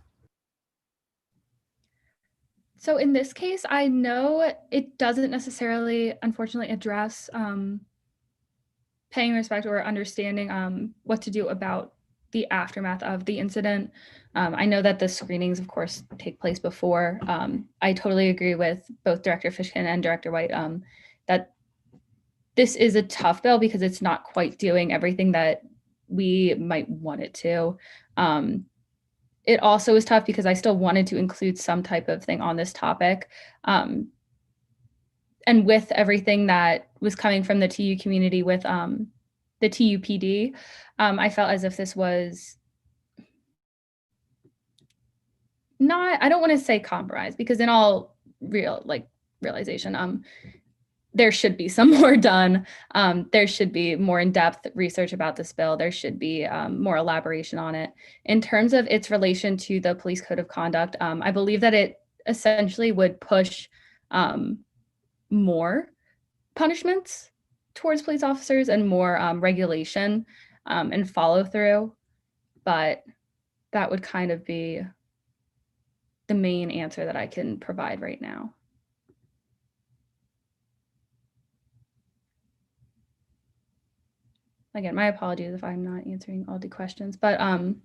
So in this case, I know it doesn't necessarily, unfortunately, address paying respect or understanding what to do about the aftermath of the incident. I know that the screenings, of course, take place before. I totally agree with both Director Fishkin and Director White that this is a tough bill because it's not quite doing everything that we might want it to. It also is tough because I still wanted to include some type of thing on this topic. And with everything that was coming from the TU community with the TUPD, I felt as if this was not, I don't want to say compromise, because in all realization, there should be some more done. There should be more in-depth research about this bill. There should be more elaboration on it. In terms of its relation to the Police Code of Conduct, I believe that it essentially would push more punishments towards police officers and more regulation and follow through. But that would kind of be the main answer that I can provide right now. Again, my apologies if I'm not answering all the questions, but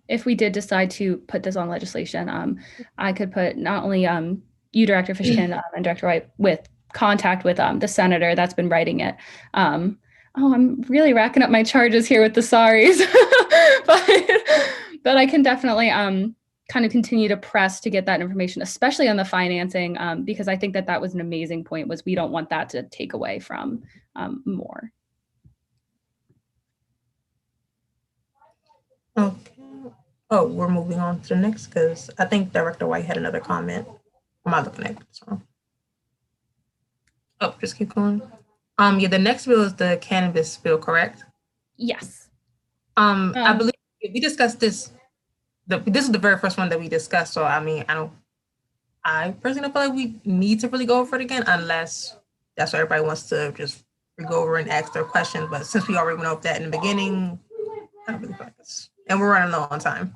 if we did decide to put this on legislation, I could put not only you, Director Fishkin, and Director White, with contact with the senator that's been writing it. Oh, I'm really racking up my charges here with the sorries, but I can definitely kind of continue to press to get that information, especially on the financing, because I think that that was an amazing point, was we don't want that to take away from more. Okay. Oh, we're moving on to the next because I think Director White had another comment. Am I looking at this wrong? Oh, just keep going. Yeah, the next bill is the cannabis bill, correct? Yes. I believe we discussed this. This is the very first one that we discussed. So I mean, I personally feel like we need to really go over it again, unless that's what everybody wants to just go over and ask their questions. But since we already went over that in the beginning, I don't really feel like this. And we're running low on time.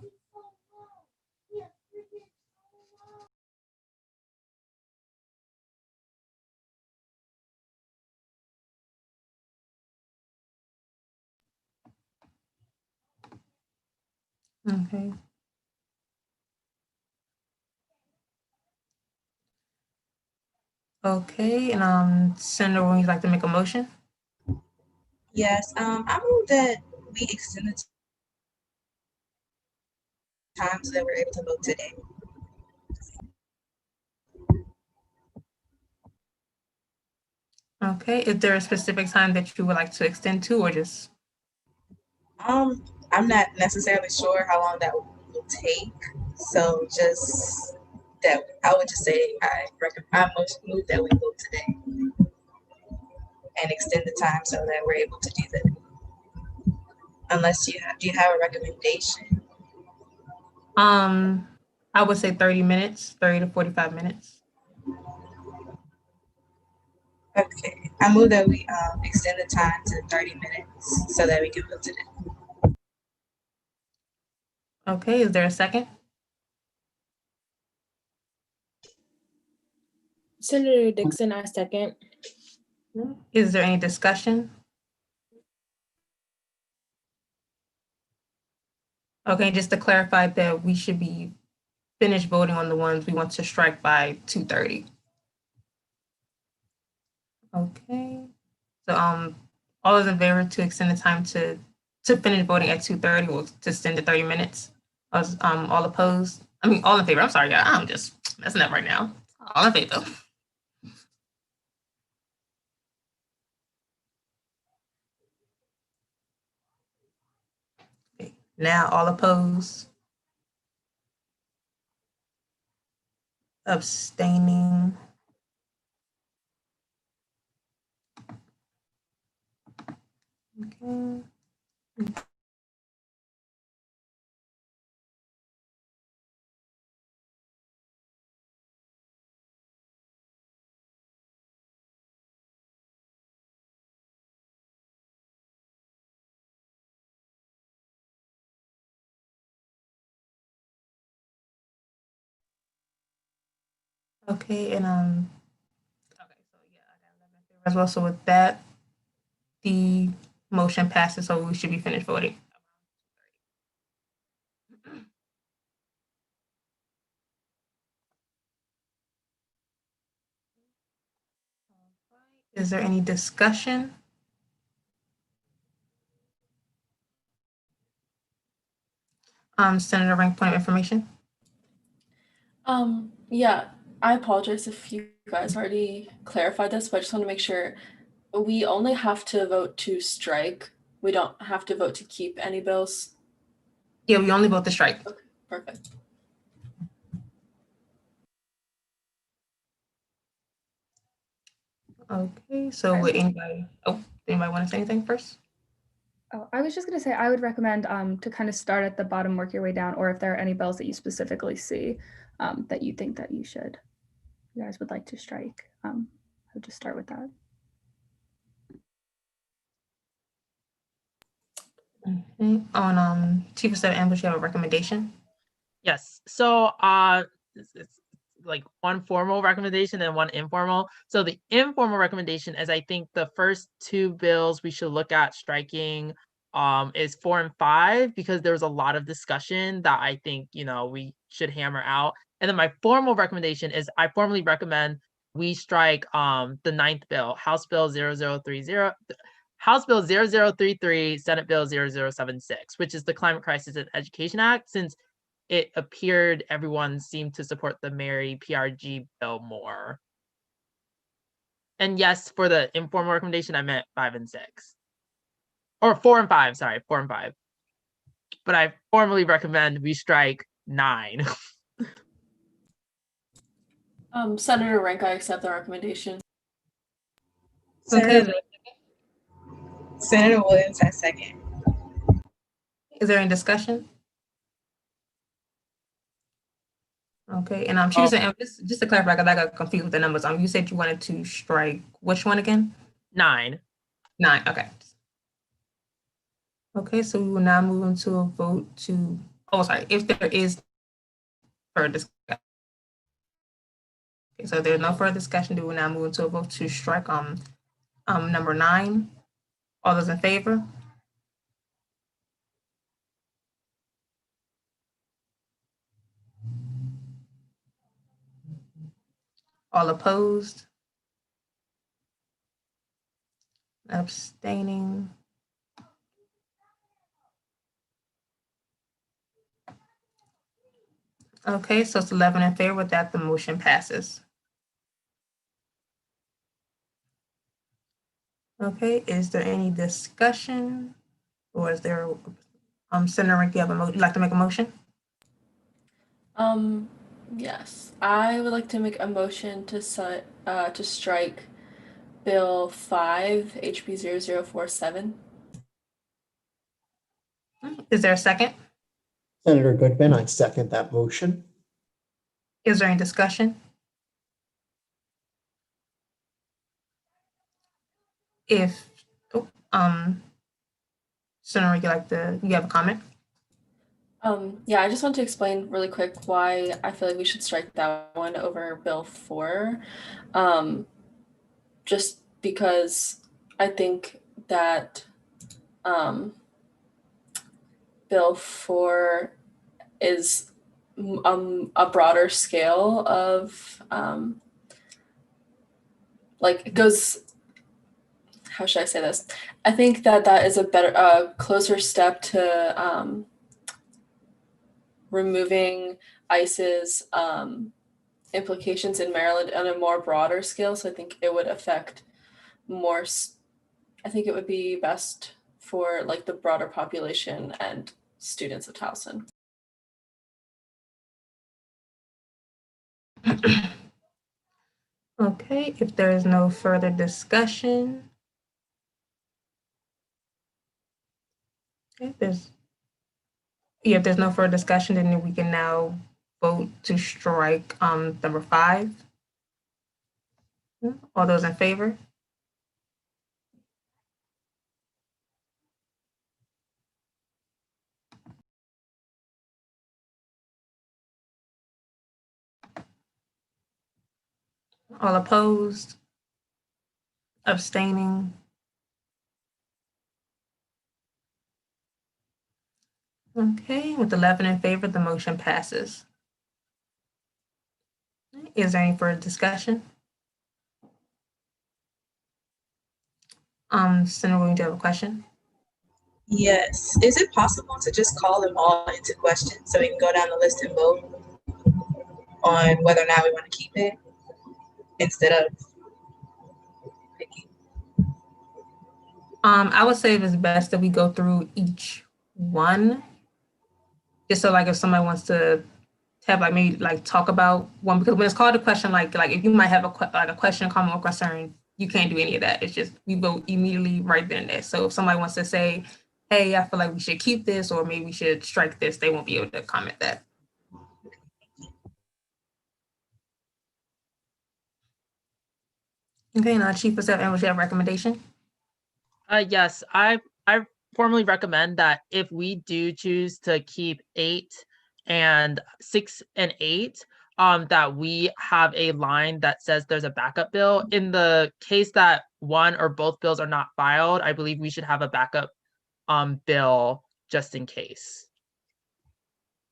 Okay. Okay, and Senator, would you like to make a motion? Yes, I move that we extend the time so that we're able to vote today. Okay, is there a specific time that you would like to extend to, or just? I'm not necessarily sure how long that will take. So just that I would just say I most move that we vote today and extend the time so that we're able to do that. Unless do you have a recommendation? I would say 30 minutes, 30 to 45 minutes. Okay, I move that we extend the time to 30 minutes so that we can vote today. Okay, is there a second? Senator Dixon, I second. Is there any discussion? Okay, just to clarify that we should be finished voting on the ones we want to strike by 2:30. Okay, so all those in favor to extend the time to finish voting at 2:30 or to extend to 30 minutes? All opposed? I mean, all in favor. I'm sorry, guys. I'm just messing up right now. All in favor. Okay. Now all opposed? Abstaining? Okay. Okay, and okay, so yeah, I got 11 in favor as well. So with that, the motion passes, so we should be finished voting. Is there any discussion? Senator Rank, point of information. Yeah, I apologize if you guys already clarified this, but I just want to make sure we only have to vote to strike. We don't have to vote to keep any bills. Yeah, we only vote to strike. Okay, perfect. Okay, so would anybody want to say anything first? Oh, I was just going to say, I would recommend to kind of start at the bottom, work your way down, or if there are any bills that you specifically see that you think that you guys would like to strike, I would just start with that. Okay. On Chief of Staff Ambush, you have a recommendation? Yes. So it's like one formal recommendation and one informal. So the informal recommendation is I think the first two bills we should look at striking is 4 and 5 because there was a lot of discussion that I think, we should hammer out. And then my formal recommendation is I formally recommend we strike the 9th bill, House Bill 0030. House Bill 0033, Senate Bill 0076, which is the Climate Crisis and Education Act, since it appeared everyone seemed to support the Mary PRG bill more. And yes, for the informal recommendation, I meant 5 and 6. Or 4 and 5, sorry, 4 and 5. But I formally recommend we strike 9. Senator Rank, I accept the recommendation. Okay. Senator Williams, I second. Is there any discussion? Okay, and Chief, just to clarify, because I got confused with the numbers. You said you wanted to strike which one again? 9. 9. Okay. Okay, so we will now move into a vote to. Oh, sorry. If there is further discussion. Okay, so there's no further discussion. We will now move into a vote to strike number 9. All those in favor? All opposed? Abstaining? Okay, so it's 11 in favor. With that, the motion passes. Okay, is there any discussion? Or is there, Senator Rick, you'd like to make a motion? Yes, I would like to make a motion to strike Bill 5, HB 0047. Is there a second? Senator Goodman, I second that motion. Is there any discussion? If, Senator, you have a comment? Yeah, I just want to explain really quick why I feel like we should strike that one over Bill 4. Just because I think that Bill 4 is a broader scale of it goes, how should I say this? I think that is a better, closer step to removing ICE's implications in Maryland on a more broader scale. So I think it would affect more. I think it would be best for the broader population and students of Towson. Okay, if there is no further discussion. Okay, if there's no further discussion, then we can now vote to strike number 5. All those in favor? All opposed? Abstaining? Okay, with 11 in favor, the motion passes. Is there any further discussion? Senator Williams, do you have a question? Yes. Is it possible to just call them all into question so we can go down the list and vote on whether or not we want to keep it instead of picking? I would say it's best that we go through each one, just so if somebody wants to have maybe talk about one, because when it's called a question, if you might have a question, comment, or concern, you can't do any of that. It's just we vote immediately right then and there. So if somebody wants to say, hey, I feel like we should keep this, or maybe we should strike this, they won't be able to comment that. Okay, now Chief of Staff, and would you have a recommendation? Yes, I formally recommend that if we do choose to keep 8 and 6 and 8, that we have a line that says there's a backup bill. In the case that one or both bills are not filed, I believe we should have a backup bill just in case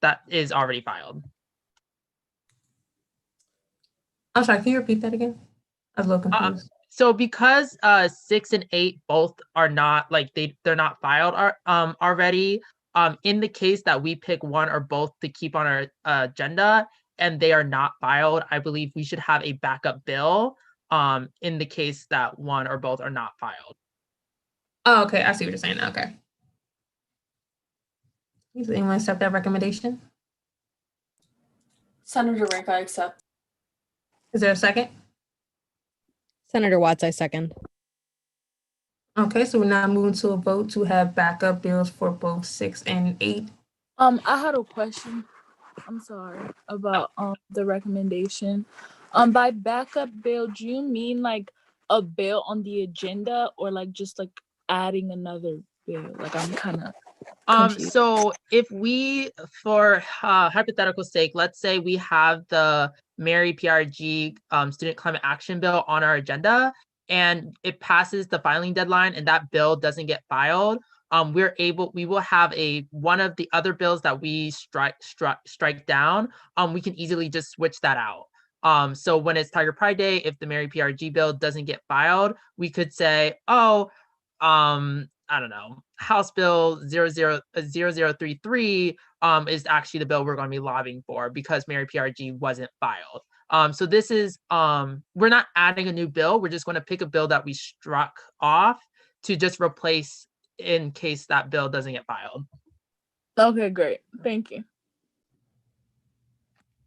that is already filed. I'm sorry, can you repeat that again? I was a little confused. So because 6 and 8 both are not they're not filed already, in the case that we pick one or both to keep on our agenda and they are not filed, I believe we should have a backup bill in the case that one or both are not filed. Oh, okay, I see what you're saying. Okay. Does anyone accept that recommendation? Senator Rink, I accept. Is there a second? Senator Watts, I second. Okay, so we're now moving to a vote to have backup bills for both 6 and 8. I had a question. I'm sorry about the recommendation. By backup bill, do you mean a bill on the agenda or just adding another bill? I'm kind of confused. So if we, for hypothetical sake, let's say we have the Mary PRG Student Climate Action Bill on our agenda and it passes the filing deadline and that bill doesn't get filed, we will have one of the other bills that we strike down. We can easily just switch that out. So when it's Tiger Pride Day, if the Mary PRG bill doesn't get filed, we could say, I don't know, House Bill 0033 is actually the bill we're going to be lobbying for because Mary PRG wasn't filed. So this is, we're not adding a new bill. We're just going to pick a bill that we struck off to just replace in case that bill doesn't get filed. Okay, great. Thank you.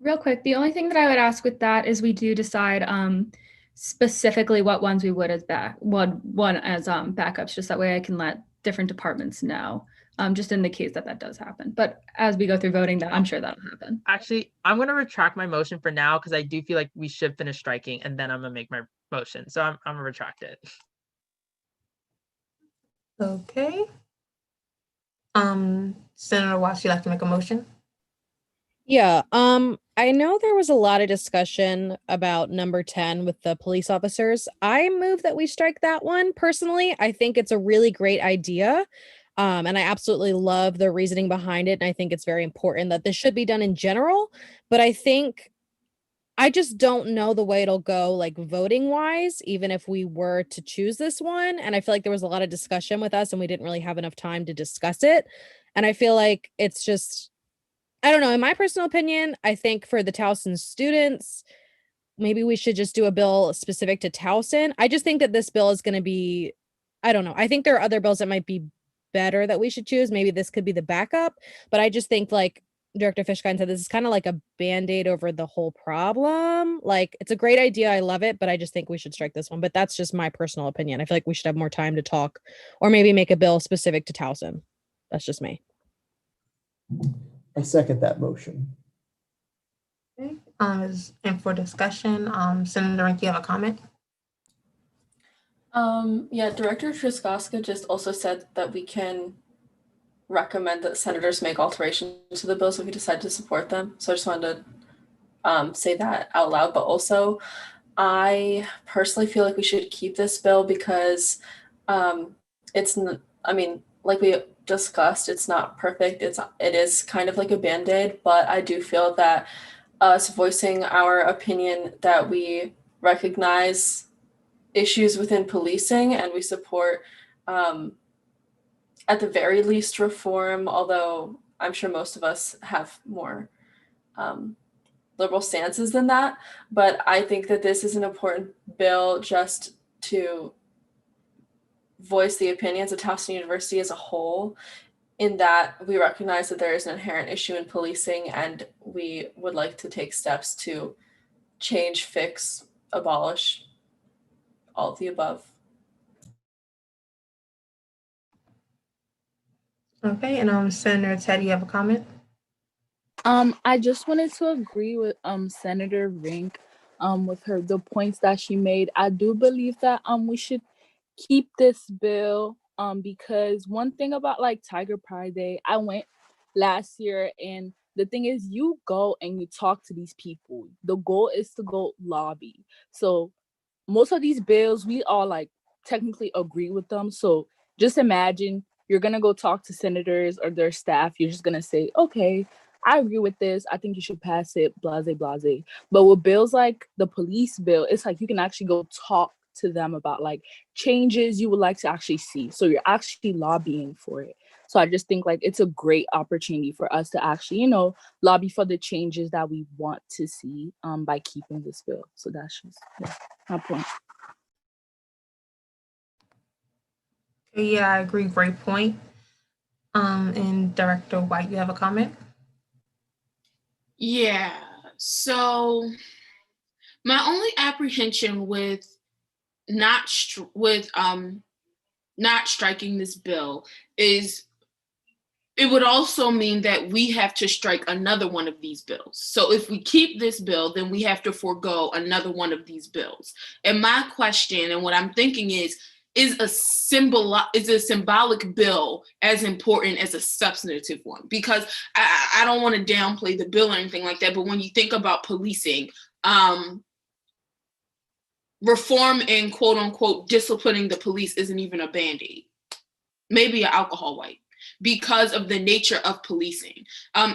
Real quick, the only thing that I would ask with that is we do decide specifically what ones we would as backups, just that way I can let different departments know, just in the case that that does happen. But as we go through voting, that I'm sure that'll happen. Actually, I'm going to retract my motion for now because I do feel like we should finish striking and then I'm going to make my motion. So I'm going to retract it. Okay. Senator Watts, you'd like to make a motion? Yeah, I know there was a lot of discussion about number 10 with the police officers. I move that we strike that one. Personally, I think it's a really great idea. And I absolutely love the reasoning behind it. And I think it's very important that this should be done in general. But I just don't know the way it'll go, like voting wise, even if we were to choose this one. And I feel like there was a lot of discussion with us and we didn't really have enough time to discuss it. And I feel like it's just, I don't know, in my personal opinion, I think for the Towson students, maybe we should just do a bill specific to Towson. I just think that this bill is going to be, I don't know. I think there are other bills that might be better that we should choose. Maybe this could be the backup, but I just think, like Director Fishkind said, this is kind of like a band-aid over the whole problem. Like, it's a great idea. I love it, but I just think we should strike this one. But that's just my personal opinion. I feel like we should have more time to talk or maybe make a bill specific to Towson. That's just me. I second that motion. Okay. And for discussion, Senator Rink, you have a comment? Yeah, Director Triskoska just also said that we can recommend that senators make alterations to the bills if we decide to support them. So I just wanted to say that out loud, but also I personally feel like we should keep this bill because I mean, like we discussed, it's not perfect. It is kind of like a band-aid, but I do feel that us voicing our opinion that we recognize issues within policing and we support at the very least reform, although I'm sure most of us have more liberal stances than that. But I think that this is an important bill just to voice the opinions of Towson University as a whole, in that we recognize that there is an inherent issue in policing and we would like to take steps to change, fix, abolish, all of the above. Okay, and Senator Teddy, you have a comment? I just wanted to agree with Senator Rink with the points that she made. I do believe that we should keep this bill because one thing about like Tiger Pride Day, I went last year and the thing is you go and you talk to these people. The goal is to go lobby. So most of these bills, we all like technically agree with them. So just imagine you're going to go talk to senators or their staff. You're just going to say, okay, I agree with this. I think you should pass it, blase, blase. But with bills like the police bill, it's like you can actually go talk to them about like changes you would like to actually see. So you're actually lobbying for it. So I just think like it's a great opportunity for us to actually, you know, lobby for the changes that we want to see by keeping this bill. So that's just my point. Yeah, I agree. Great point. And Director White, you have a comment? Yeah. So my only apprehension with not striking this bill is it would also mean that we have to strike another one of these bills. So if we keep this bill, then we have to forego another one of these bills. And my question and what I'm thinking is a symbolic bill as important as a substantive one? Because I don't want to downplay the bill or anything like that, but when you think about policing, reform and quote unquote disciplining the police isn't even a band-aid. Maybe an alcohol wipe, because of the nature of policing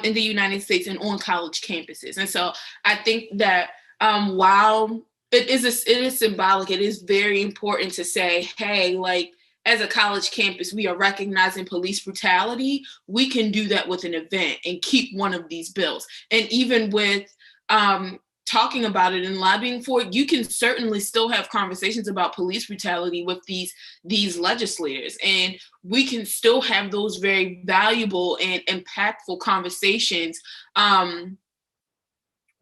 in the United States and on college campuses. And so I think that while it is symbolic, it is very important to say, hey, like as a college campus, we are recognizing police brutality. We can do that with an event and keep one of these bills. And even with talking about it and lobbying for it, you can certainly still have conversations about police brutality with these legislators, and we can still have those very valuable and impactful conversations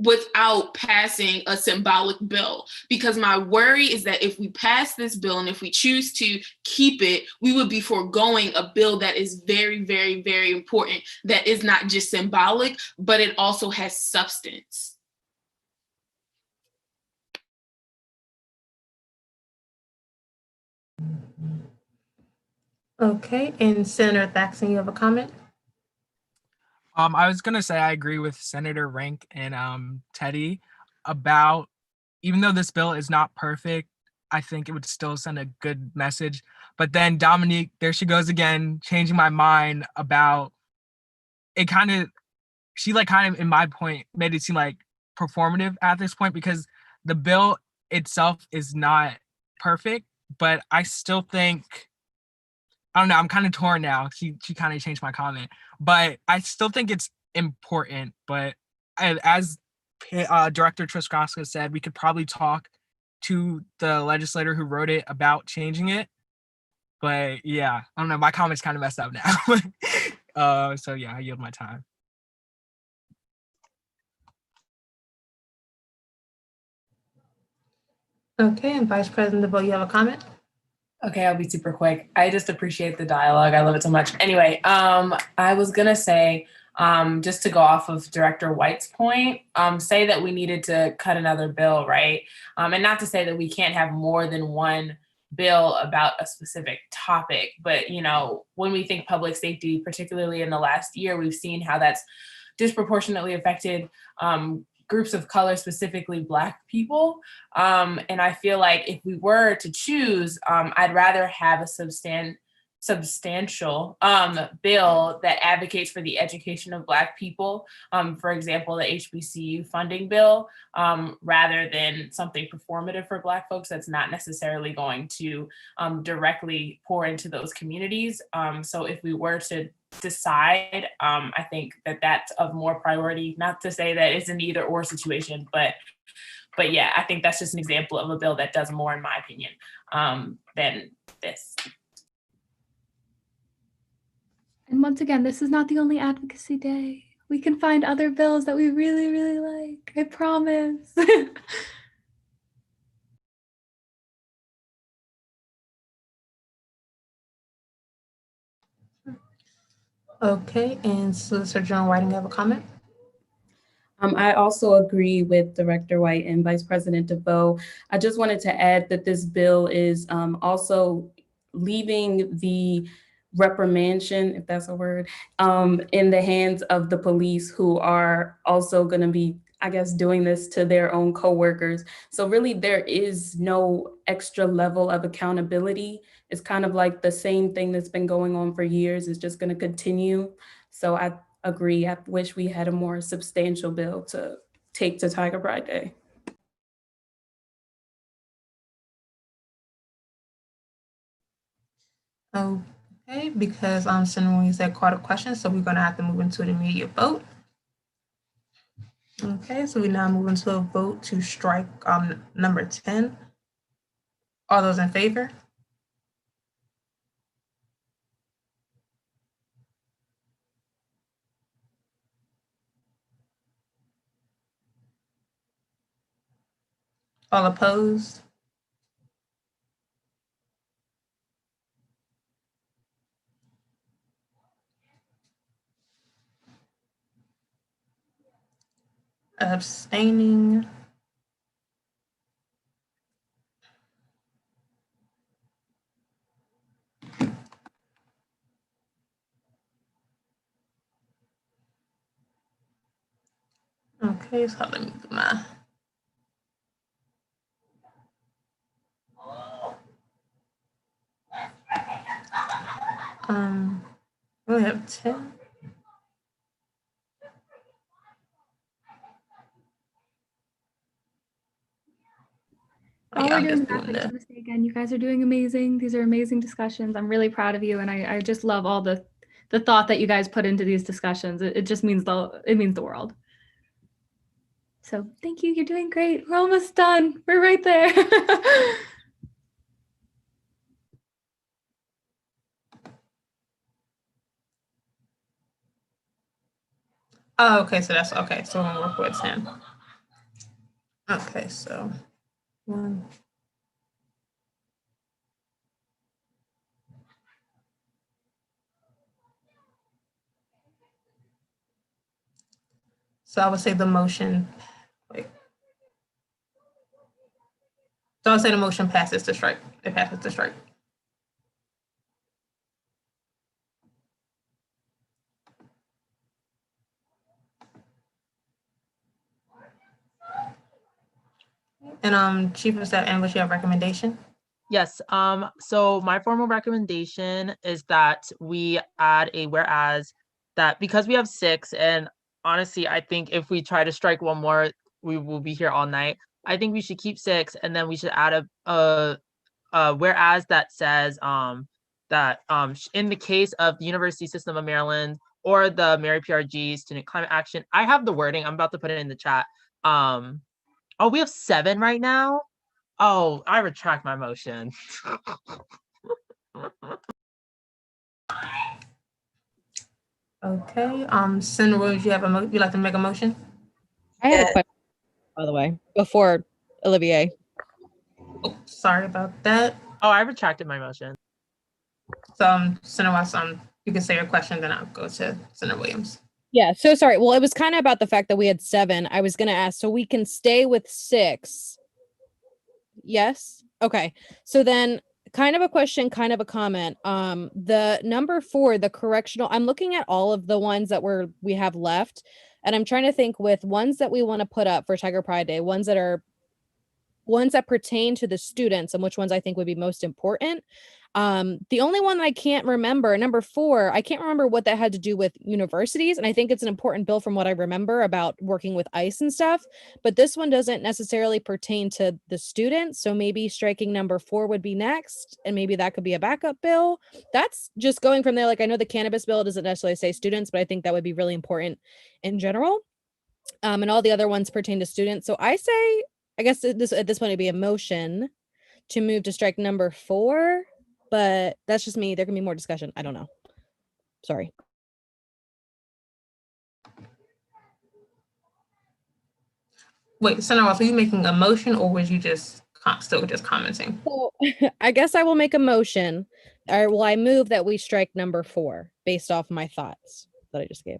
without passing a symbolic bill. Because my worry is that if we pass this bill and if we choose to keep it, we would be foregoing a bill that is very, very, very important, that is not just symbolic, but it also has substance. Okay, and Senator Thaxton, you have a comment? I was gonna say I agree with Senator Rank and Teddy about, even though this bill is not perfect, I think it would still send a good message. But then Dominique, there she goes again, changing my mind about it. She kind of, in my point, made it seem like performative at this point, because the bill itself is not perfect, but I still think, I don't know, I'm kind of torn now. She kind of changed my comment, but I still think it's important. But as Director Triskaska said, we could probably talk to the legislator who wrote it about changing it. But yeah, I don't know, my comment's kind of messed up now. So yeah, I yield my time. Okay, and Vice President DeVoe, you have a comment? Okay, I'll be super quick. I just appreciate the dialogue. I love it so much. Anyway, I was gonna say, just to go off of Director White's point, say that we needed to cut another bill, right? And not to say that we can't have more than one bill about a specific topic, but when we think public safety, particularly in the last year, we've seen how that's disproportionately affected groups of color, specifically Black people. And I feel like if we were to choose, I'd rather have a substantial bill that advocates for the education of Black people, for example, the HBCU funding bill, rather than something performative for Black folks that's not necessarily going to directly pour into those communities. So if we were to decide, I think that that's of more priority, not to say that it's an either or situation, but yeah, I think that's just an example of a bill that does more, in my opinion, than this. And once again, this is not the only advocacy day. We can find other bills that we really, really like. I promise. Okay, and Solicitor General Whiting, you have a comment? I also agree with Director White and Vice President DeVoe. I just wanted to add that this bill is also leaving the reprimandation, if that's a word, in the hands of the police, who are also going to be, I guess, doing this to their own coworkers. So really, there is no extra level of accountability. It's kind of like the same thing that's been going on for years is just going to continue. So I agree. I wish we had a more substantial bill to take to Tiger Pride Day. Okay, because Senator Williams had called a question, so we're gonna have to move into an immediate vote. Okay, so we now move into a vote to strike number 10. All those in favor? All opposed? Abstaining? Okay, so let me do my. We only have 10. All we're doing is ethics. Again, you guys are doing amazing. These are amazing discussions. I'm really proud of you, and I just love all the thought that you guys put into these discussions. It just means it means the world. So thank you. You're doing great. We're almost done. We're right there. Oh, okay, so that's okay. So we're gonna work with 10. Okay, so 1. So I would say the motion, wait. So I would say the motion passes to strike. It passes to strike. And Chief of Staff Ambush, you have recommendation? Yes. So my formal recommendation is that we add a whereas that because we have 6, and honestly, I think if we try to strike one more, we will be here all night. I think we should keep 6, and then we should add a whereas that says that in the case of the University System of Maryland or the Mary PRG Student Climate Action, I have the wording. I'm about to put it in the chat. Oh, we have 7 right now. Oh, I retract my motion. Okay, Senator Williams, you have you like to make a motion? I had a question, by the way, before Olivier. Oh, sorry about that. Oh, I retracted my motion. So, Senator Watson, you can say your question, then I'll go to Senator Williams. Yeah, so sorry. Well, it was kind of about the fact that we had 7. I was going to ask, so we can stay with 6. Yes. Okay. So then kind of a question, kind of a comment. The number 4, the correctional, I'm looking at all of the ones that we have left, and I'm trying to think with ones that we want to put up for Tiger Pride Day, ones that pertain to the students and which ones I think would be most important. The only one I can't remember, number 4, I can't remember what that had to do with universities. And I think it's an important bill from what I remember about working with ICE and stuff, but this one doesn't necessarily pertain to the students. So maybe striking number 4 would be next. And maybe that could be a backup bill. That's just going from there. Like I know the cannabis bill doesn't necessarily say students, but I think that would be really important in general. And all the other ones pertain to students. So I say, I guess at this point it'd be a motion to move to strike number 4, but that's just me. There can be more discussion. I don't know. Sorry. Wait, Senator Watson, are you making a motion or was you just still just commenting? So I guess I will make a motion, or will I move that we strike number 4 based off my thoughts that I just gave?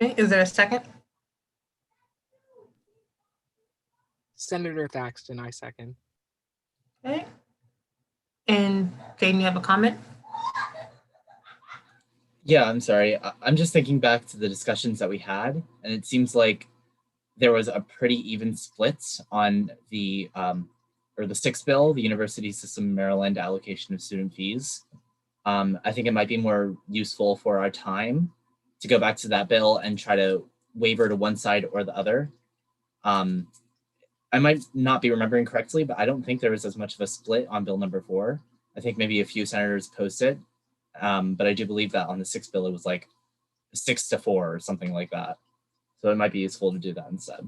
Okay, is there a second? Senator Thaxton, I second. Okay. And Jaden, you have a comment? Yeah, I'm sorry. I'm just thinking back to the discussions that we had, and it seems like there was a pretty even split on the or the 6th bill, the University System of Maryland allocation of student fees. I think it might be more useful for our time to go back to that bill and try to waver to one side or the other. I might not be remembering correctly, but I don't think there was as much of a split on bill number 4. I think maybe a few senators opposed it, but I do believe that on the 6th bill, it was like 6-4 or something like that. So it might be useful to do that instead.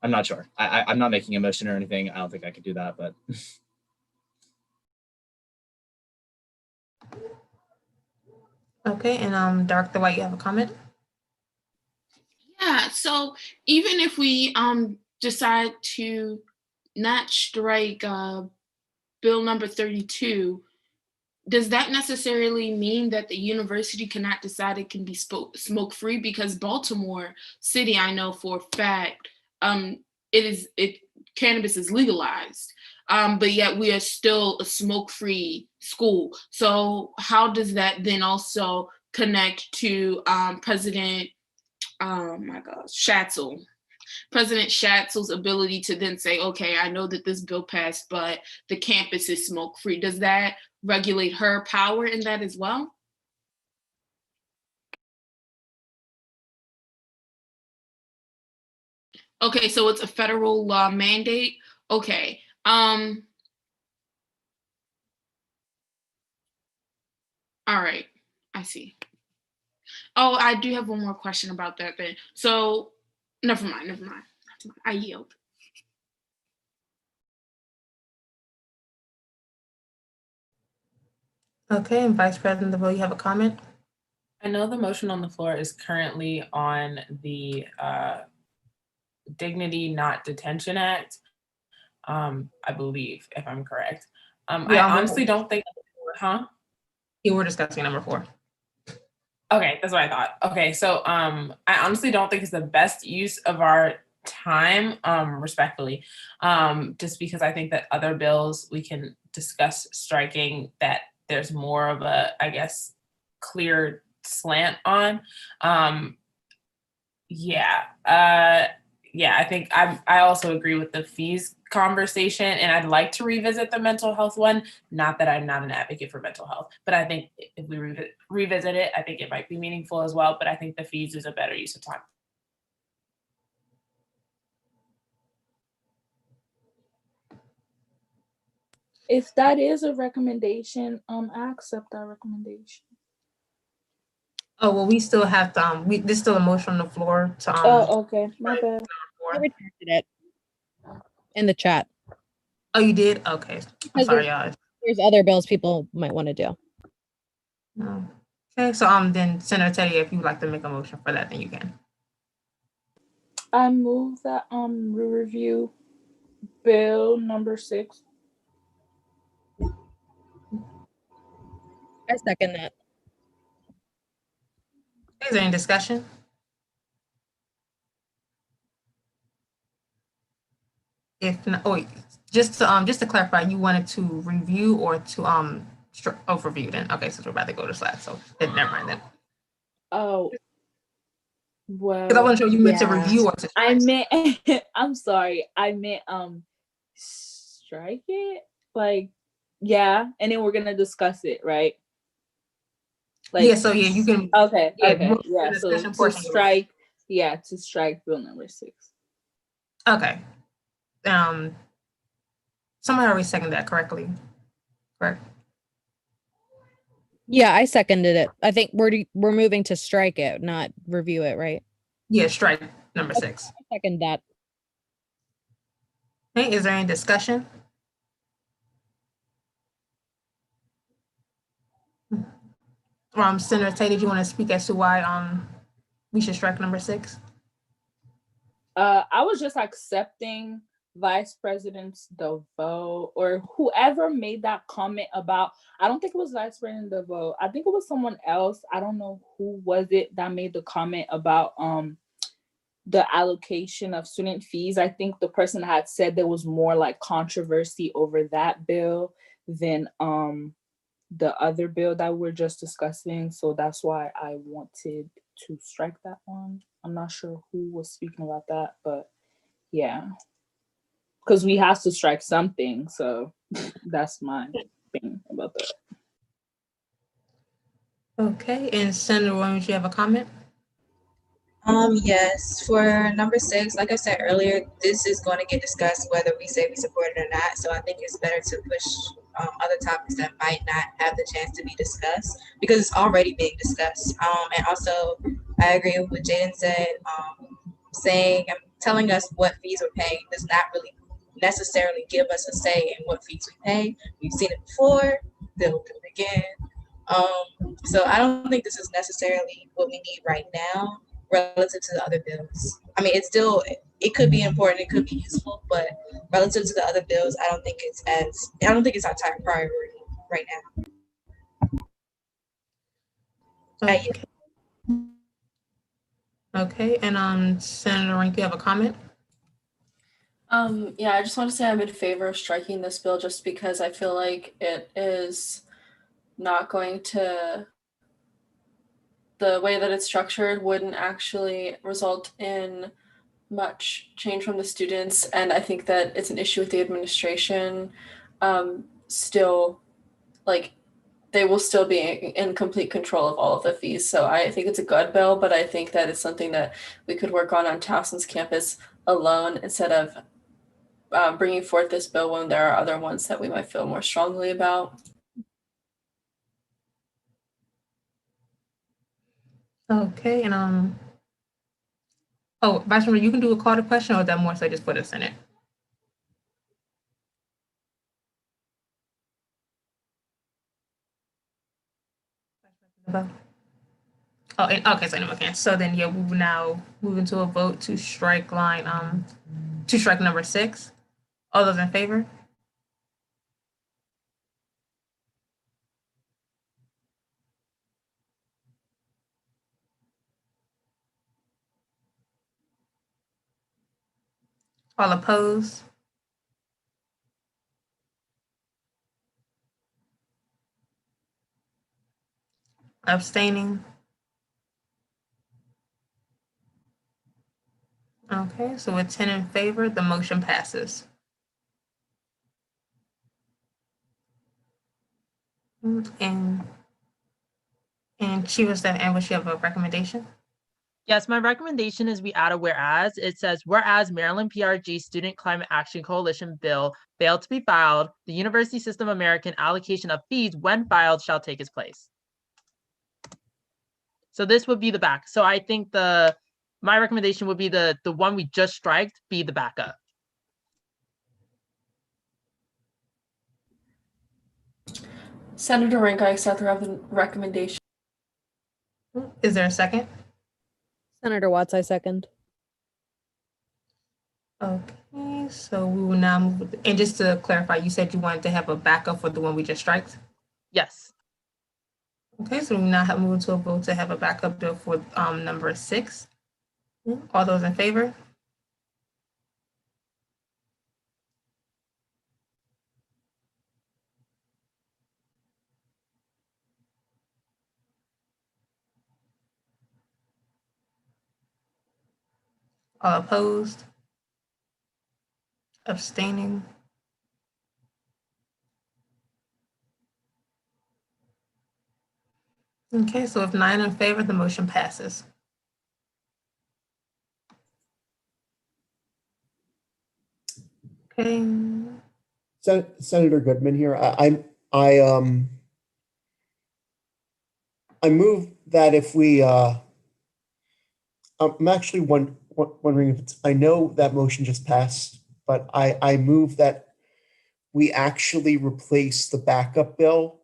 I'm not sure. I'm not making a motion or anything. I don't think I could do that, but. Okay, and Dr. White, you have a comment? Yeah, so even if we decide to not strike bill number 32, does that necessarily mean that the university cannot decide it can be smoke free? Because Baltimore City, I know for a fact, cannabis is legalized, but yet we are still a smoke free school. So how does that then also connect to President Schatzel? President Schatzel's ability to then say, okay, I know that this bill passed, but the campus is smoke free. Does that regulate her power in that as well? Okay, so it's a federal law mandate. Okay. All right, I see. Oh, I do have one more question about that then. So never mind. I yield. Okay, and Vice President DeVoe, you have a comment? I know the motion on the floor is currently on the Dignity Not Detention Act, I believe, if I'm correct. I honestly don't think, You were discussing number 4. Okay, that's what I thought. Okay, so I honestly don't think it's the best use of our time, respectfully, just because I think that other bills we can discuss striking that there's more of a, I guess, clear slant on. Yeah, I think I also agree with the fees conversation, and I'd like to revisit the mental health one. Not that I'm not an advocate for mental health, but I think if we revisit it, I think it might be meaningful as well. But I think the fees is a better use of time. If that is a recommendation, I accept that recommendation. Oh, well, we still have to, there's still a motion on the floor to, Oh, okay, my bad. I retracted it in the chat. Oh, you did? Okay. I'm sorry, y'all. There's other bills people might want to do. No. Okay, so then Senator Teddy, if you'd like to make a motion for that, then you can. I move that we review bill number 6. I second that. Is there any discussion? If not, just to clarify, you wanted to review or to overview then? Okay, so we're about to go to slide, so then never mind then. Oh, well. Because I wasn't sure you meant to review or to. I meant. I'm sorry. I meant strike it. Like, yeah, and then we're gonna discuss it, right? Like, yeah. So yeah, you can. Okay. Yeah, okay. Yeah. So to strike. Yeah, to strike bill number 6. Okay. Somebody already seconded that correctly. Correct. Yeah, I seconded it. I think we're moving to strike it, not review it, right? Yeah, strike number 6. I second that. Okay, is there any discussion? Senator Tate, did you want to speak as to why we should strike number 6? I was just accepting Vice President DeVoe or whoever made that comment about, I don't think it was Vice President DeVoe. I think it was someone else. I don't know who was it that made the comment about the allocation of student fees. I think the person had said there was more like controversy over that bill than the other bill that we're just discussing. So that's why I wanted to strike that one. I'm not sure who was speaking about that, but yeah. Because we have to strike something. So that's my thing about that. Okay, and Senator Williams, you have a comment? Yes, for number 6, like I said earlier, this is going to get discussed whether we say we support it or not. So I think it's better to push other topics that might not have the chance to be discussed because it's already being discussed. And also, I agree with what Jaden said. Telling us what fees we're paying does not really necessarily give us a say in what fees we pay. We've seen it before, they'll do it again. So I don't think this is necessarily what we need right now relative to the other bills. I mean, it could be important, it could be useful, but relative to the other bills, I don't think it's our top priority right now. Okay, and Senator Rink, you have a comment? Yeah, I just want to say I'm in favor of striking this bill just because I feel like it is not going to, the way that it's structured wouldn't actually result in much change from the students. And I think that it's an issue with the administration. Still, like, they will still be in complete control of all of the fees. So I think it's a good bill, but I think that it's something that we could work on Towson's campus alone instead of bringing forth this bill when there are other ones that we might feel more strongly about. Okay, and Oh, Vice Mayor, you can do a call to question, or is that more so just for the Senate? Oh, okay, so anyone can. So then, yeah, we will now move into a vote to strike to strike number 6. All those in favor? All opposed? Abstaining? Okay, so with 10 in favor, the motion passes. And Chief of Staff Ambush, you have a recommendation? Yes, my recommendation is we add a whereas. It says, whereas Maryland PRG Student Climate Action Coalition Bill failed to be filed, the University System American allocation of fees when filed shall take its place. So this would be the back. So I think my recommendation would be the one we just striked be the backup. Senator Rank, I accept the recommendation. Is there a second? Senator Watts, I second. Okay, so we will now move. And just to clarify, you said you wanted to have a backup for the one we just striked? Yes. Okay, so we now have moved to a vote to have a backup bill for number 6. All those in favor? All opposed? Abstaining? Okay, so if 9 in favor, the motion passes. Okay. Senator Goodman here. I move that if we, I'm actually wondering if I know that motion just passed, but I move that we actually replace the backup bill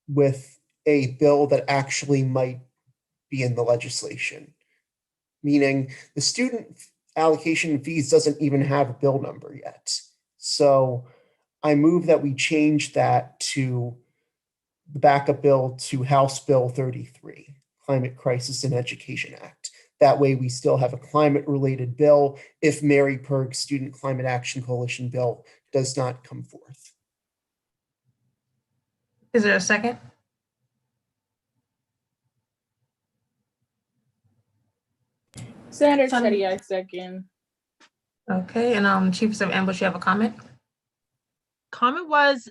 with a bill that actually might be in the legislation. Meaning the student allocation fees doesn't even have a bill number yet. So I move that we change that to the backup bill to House Bill 33, Climate Crisis in Education Act. That way we still have a climate related bill if Mary Perg's Student Climate Action Coalition bill does not come forth. Is there a second? Senator Chetty, I second. Okay, and Chief of Staff Ambush, you have a comment? Comment was,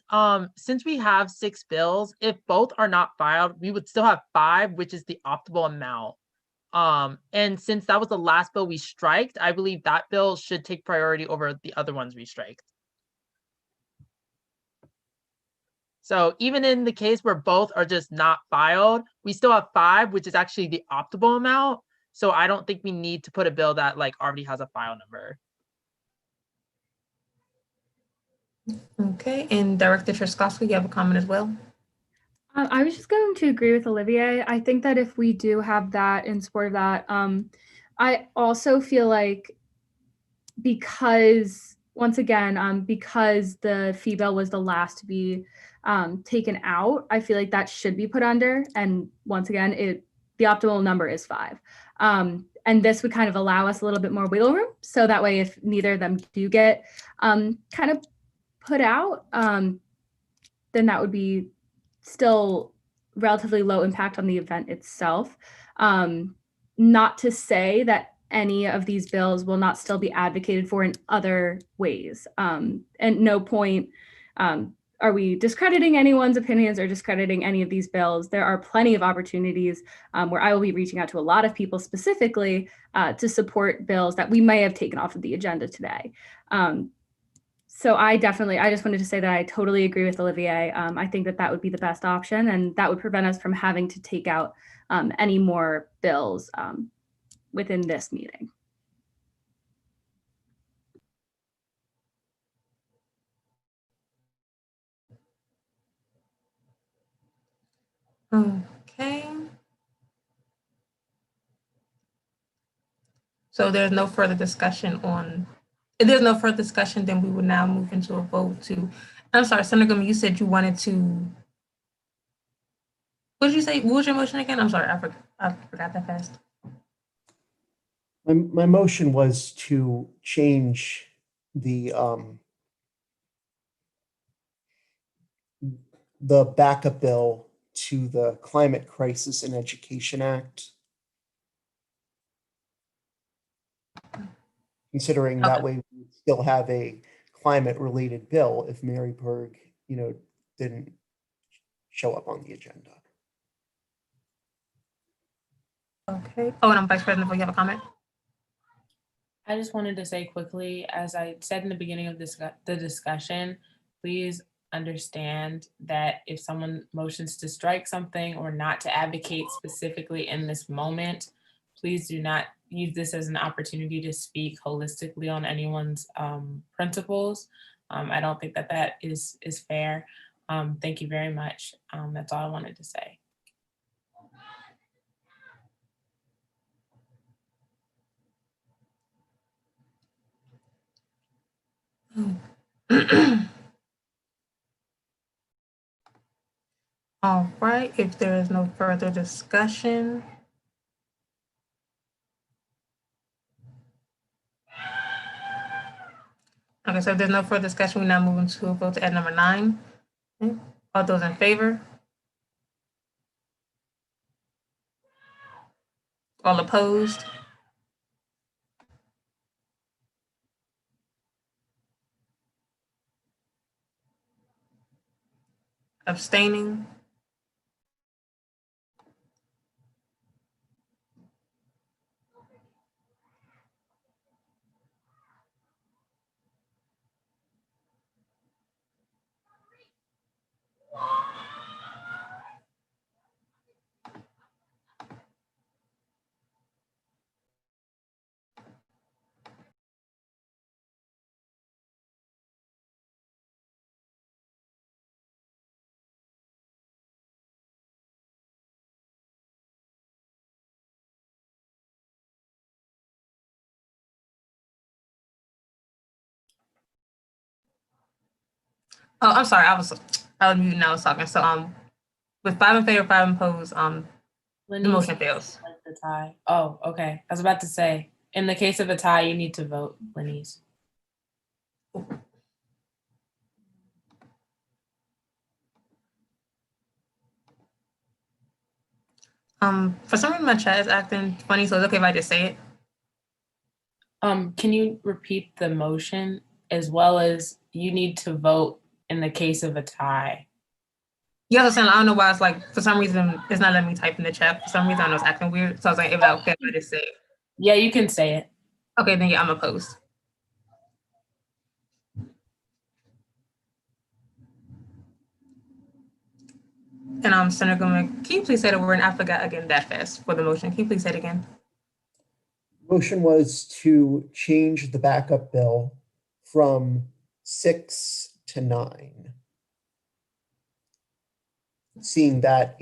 since we have 6 bills, if both are not filed, we would still have 5, which is the optimal amount. And since that was the last bill we striked, I believe that bill should take priority over the other ones we striked. So even in the case where both are just not filed, we still have 5, which is actually the optimal amount. So I don't think we need to put a bill that like already has a file number. Okay, and Director Treskovsky, you have a comment as well? I was just going to agree with Olivier. I think that if we do have that in support of that, I also feel like because once again, because the fee bill was the last to be taken out, I feel like that should be put under. And once again, the optimal number is 5. And this would kind of allow us a little bit more wiggle room. So that way, if neither of them do get kind of put out, then that would be still relatively low impact on the event itself. Not to say that any of these bills will not still be advocated for in other ways. And no point are we discrediting anyone's opinions or discrediting any of these bills. There are plenty of opportunities where I will be reaching out to a lot of people specifically to support bills that we may have taken off of the agenda today. So I just wanted to say that I totally agree with Olivier. I think that that would be the best option, and that would prevent us from having to take out any more bills within this meeting. So there's no further discussion on, if there's no further discussion, then we will now move into a vote to, I'm sorry, Senator Gummy, you said you wanted to, what did you say? What was your motion again? I'm sorry, I forgot that fast. My motion was to change the backup bill to the Climate Crisis and Education Act. Considering that way we would still have a climate-related bill if Mary Berg, didn't show up on the agenda. Okay. Oh, and I'm Vice President, if you have a comment? I just wanted to say quickly, as I said in the beginning of the discussion, please understand that if someone motions to strike something or not to advocate specifically in this moment, please do not use this as an opportunity to speak holistically on anyone's principles. I don't think that is fair. Thank you very much. That's all I wanted to say. All right, if there is no further discussion. Okay, so if there's no further discussion, we now move into a vote to add number 9. Okay. All those in favor? All opposed? Abstaining? Oh, I'm sorry, I was muted and I was talking. So with 5 in favor, 5 opposed, the motion fails. Like the tie. Oh, okay. I was about to say, in the case of a tie, you need to vote, Lenise. For some reason my chat is acting funny, so it's okay if I just say it. Can you repeat the motion as well as you need to vote in the case of a tie? Yeah, I was saying, I don't know why it's like, for some reason, it's not letting me type in the chat. For some reason, I know it's acting weird. So I was like, if that okay, I just say it. Yeah, you can say it. Okay, then yeah, I'm opposed. And Senator Goodman, can you please say the word? I forgot again that fast for the motion. Can you please say it again? Motion was to change the backup bill from 6 to 9. Seeing that,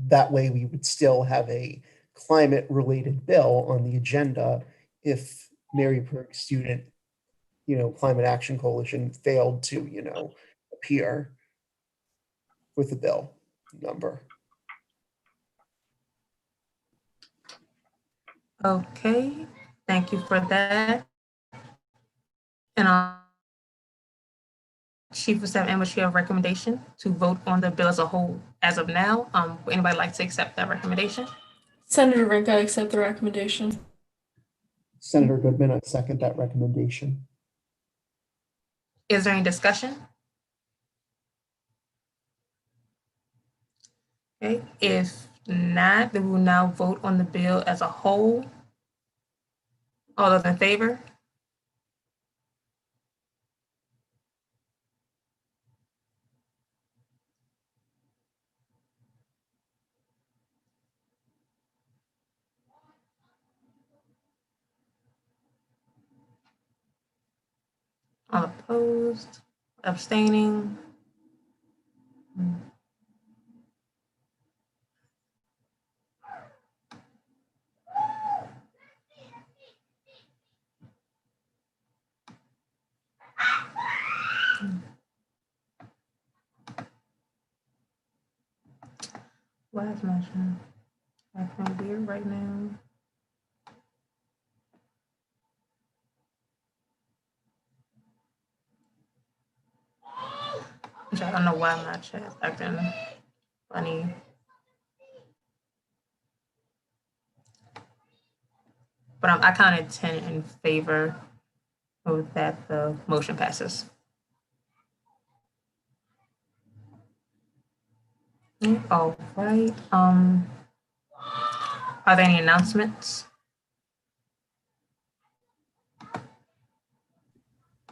that way we would still have a climate-related bill on the agenda if Mary Berg student, Climate Action Coalition failed to, appear with the bill number. Okay, thank you for that. And Chief of Staff Ambush, you have a recommendation to vote on the bill as a whole as of now. Would anybody like to accept that recommendation? Senator Rink, I accept the recommendation. Senator Goodman, I second that recommendation. Is there any discussion? Okay, if not, then we will now vote on the bill as a whole. All those in favor? All opposed? Abstaining? Why is my phone acting weird right now? Which I don't know why my chat's acting funny. But I counted 10 in favor of that. The motion passes. All right. Are there any announcements?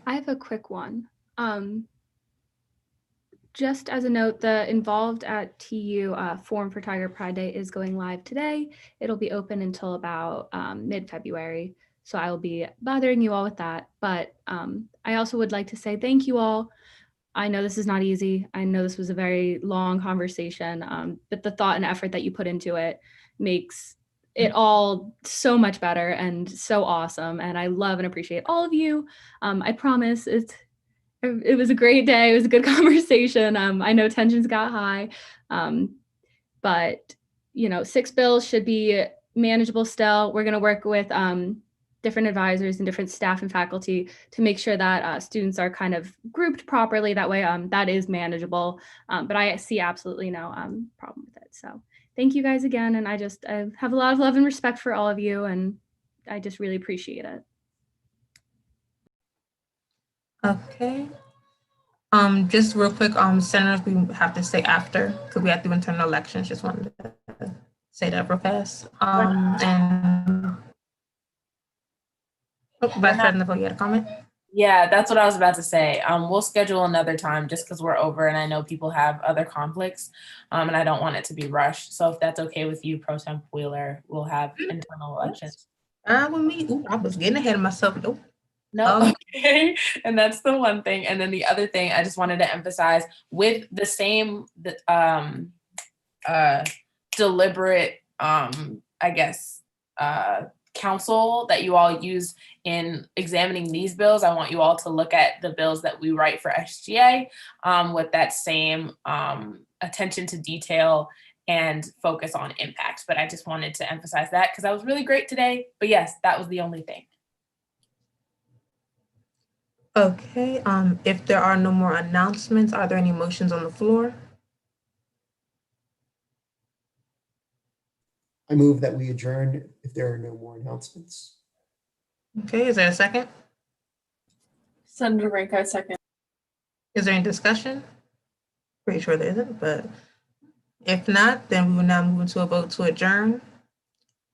I have a quick one. Just as a note, the Involved at TU Forum for Tiger Pride Day is going live today. It'll be open until about mid-February. So I will be bothering you all with that. But I also would like to say thank you all. I know this is not easy. I know this was a very long conversation, but the thought and effort that you put into it makes it all so much better and so awesome. And I love and appreciate all of you. I promise it was a great day. It was a good conversation. I know tensions got high, but 6 bills should be manageable still. We're going to work with different advisors and different staff and faculty to make sure that students are kind of grouped properly. That way that is manageable. But I see absolutely no problem with it. So thank you guys again. And I have a lot of love and respect for all of you. And I just really appreciate it. Okay. Just real quick, senators, we have to say after because we have to do internal elections. Just wanted to say that real fast. And Vice President, you had a comment? Yeah, that's what I was about to say. We'll schedule another time just because we're over and I know people have other conflicts and I don't want it to be rushed. So if that's okay with you, Pro Temp Wheeler, we'll have internal elections. With me. Ooh, I was getting ahead of myself. Nope. No, okay. And that's the one thing. And then the other thing I just wanted to emphasize with the same deliberate, I guess, counsel that you all use in examining these bills, I want you all to look at the bills that we write for SGA with that same attention to detail and focus on impact. But I just wanted to emphasize that because that was really great today. But yes, that was the only thing. Okay, if there are no more announcements, are there any motions on the floor? I move that we adjourn if there are no more announcements. Okay, is there a second? Senator Rankin, second. Is there any discussion? Pretty sure there isn't, but if not, then we will now move into a vote to adjourn.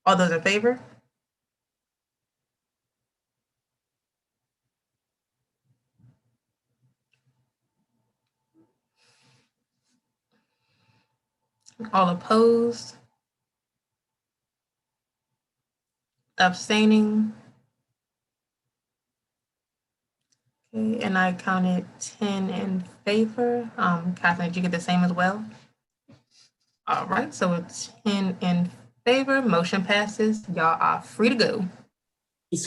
All those in favor? All opposed? Abstaining? Okay, and I counted 10 in favor. Catherine, did you get the same as well? All right, so it's 10 in favor, motion passes. Y'all are free to go.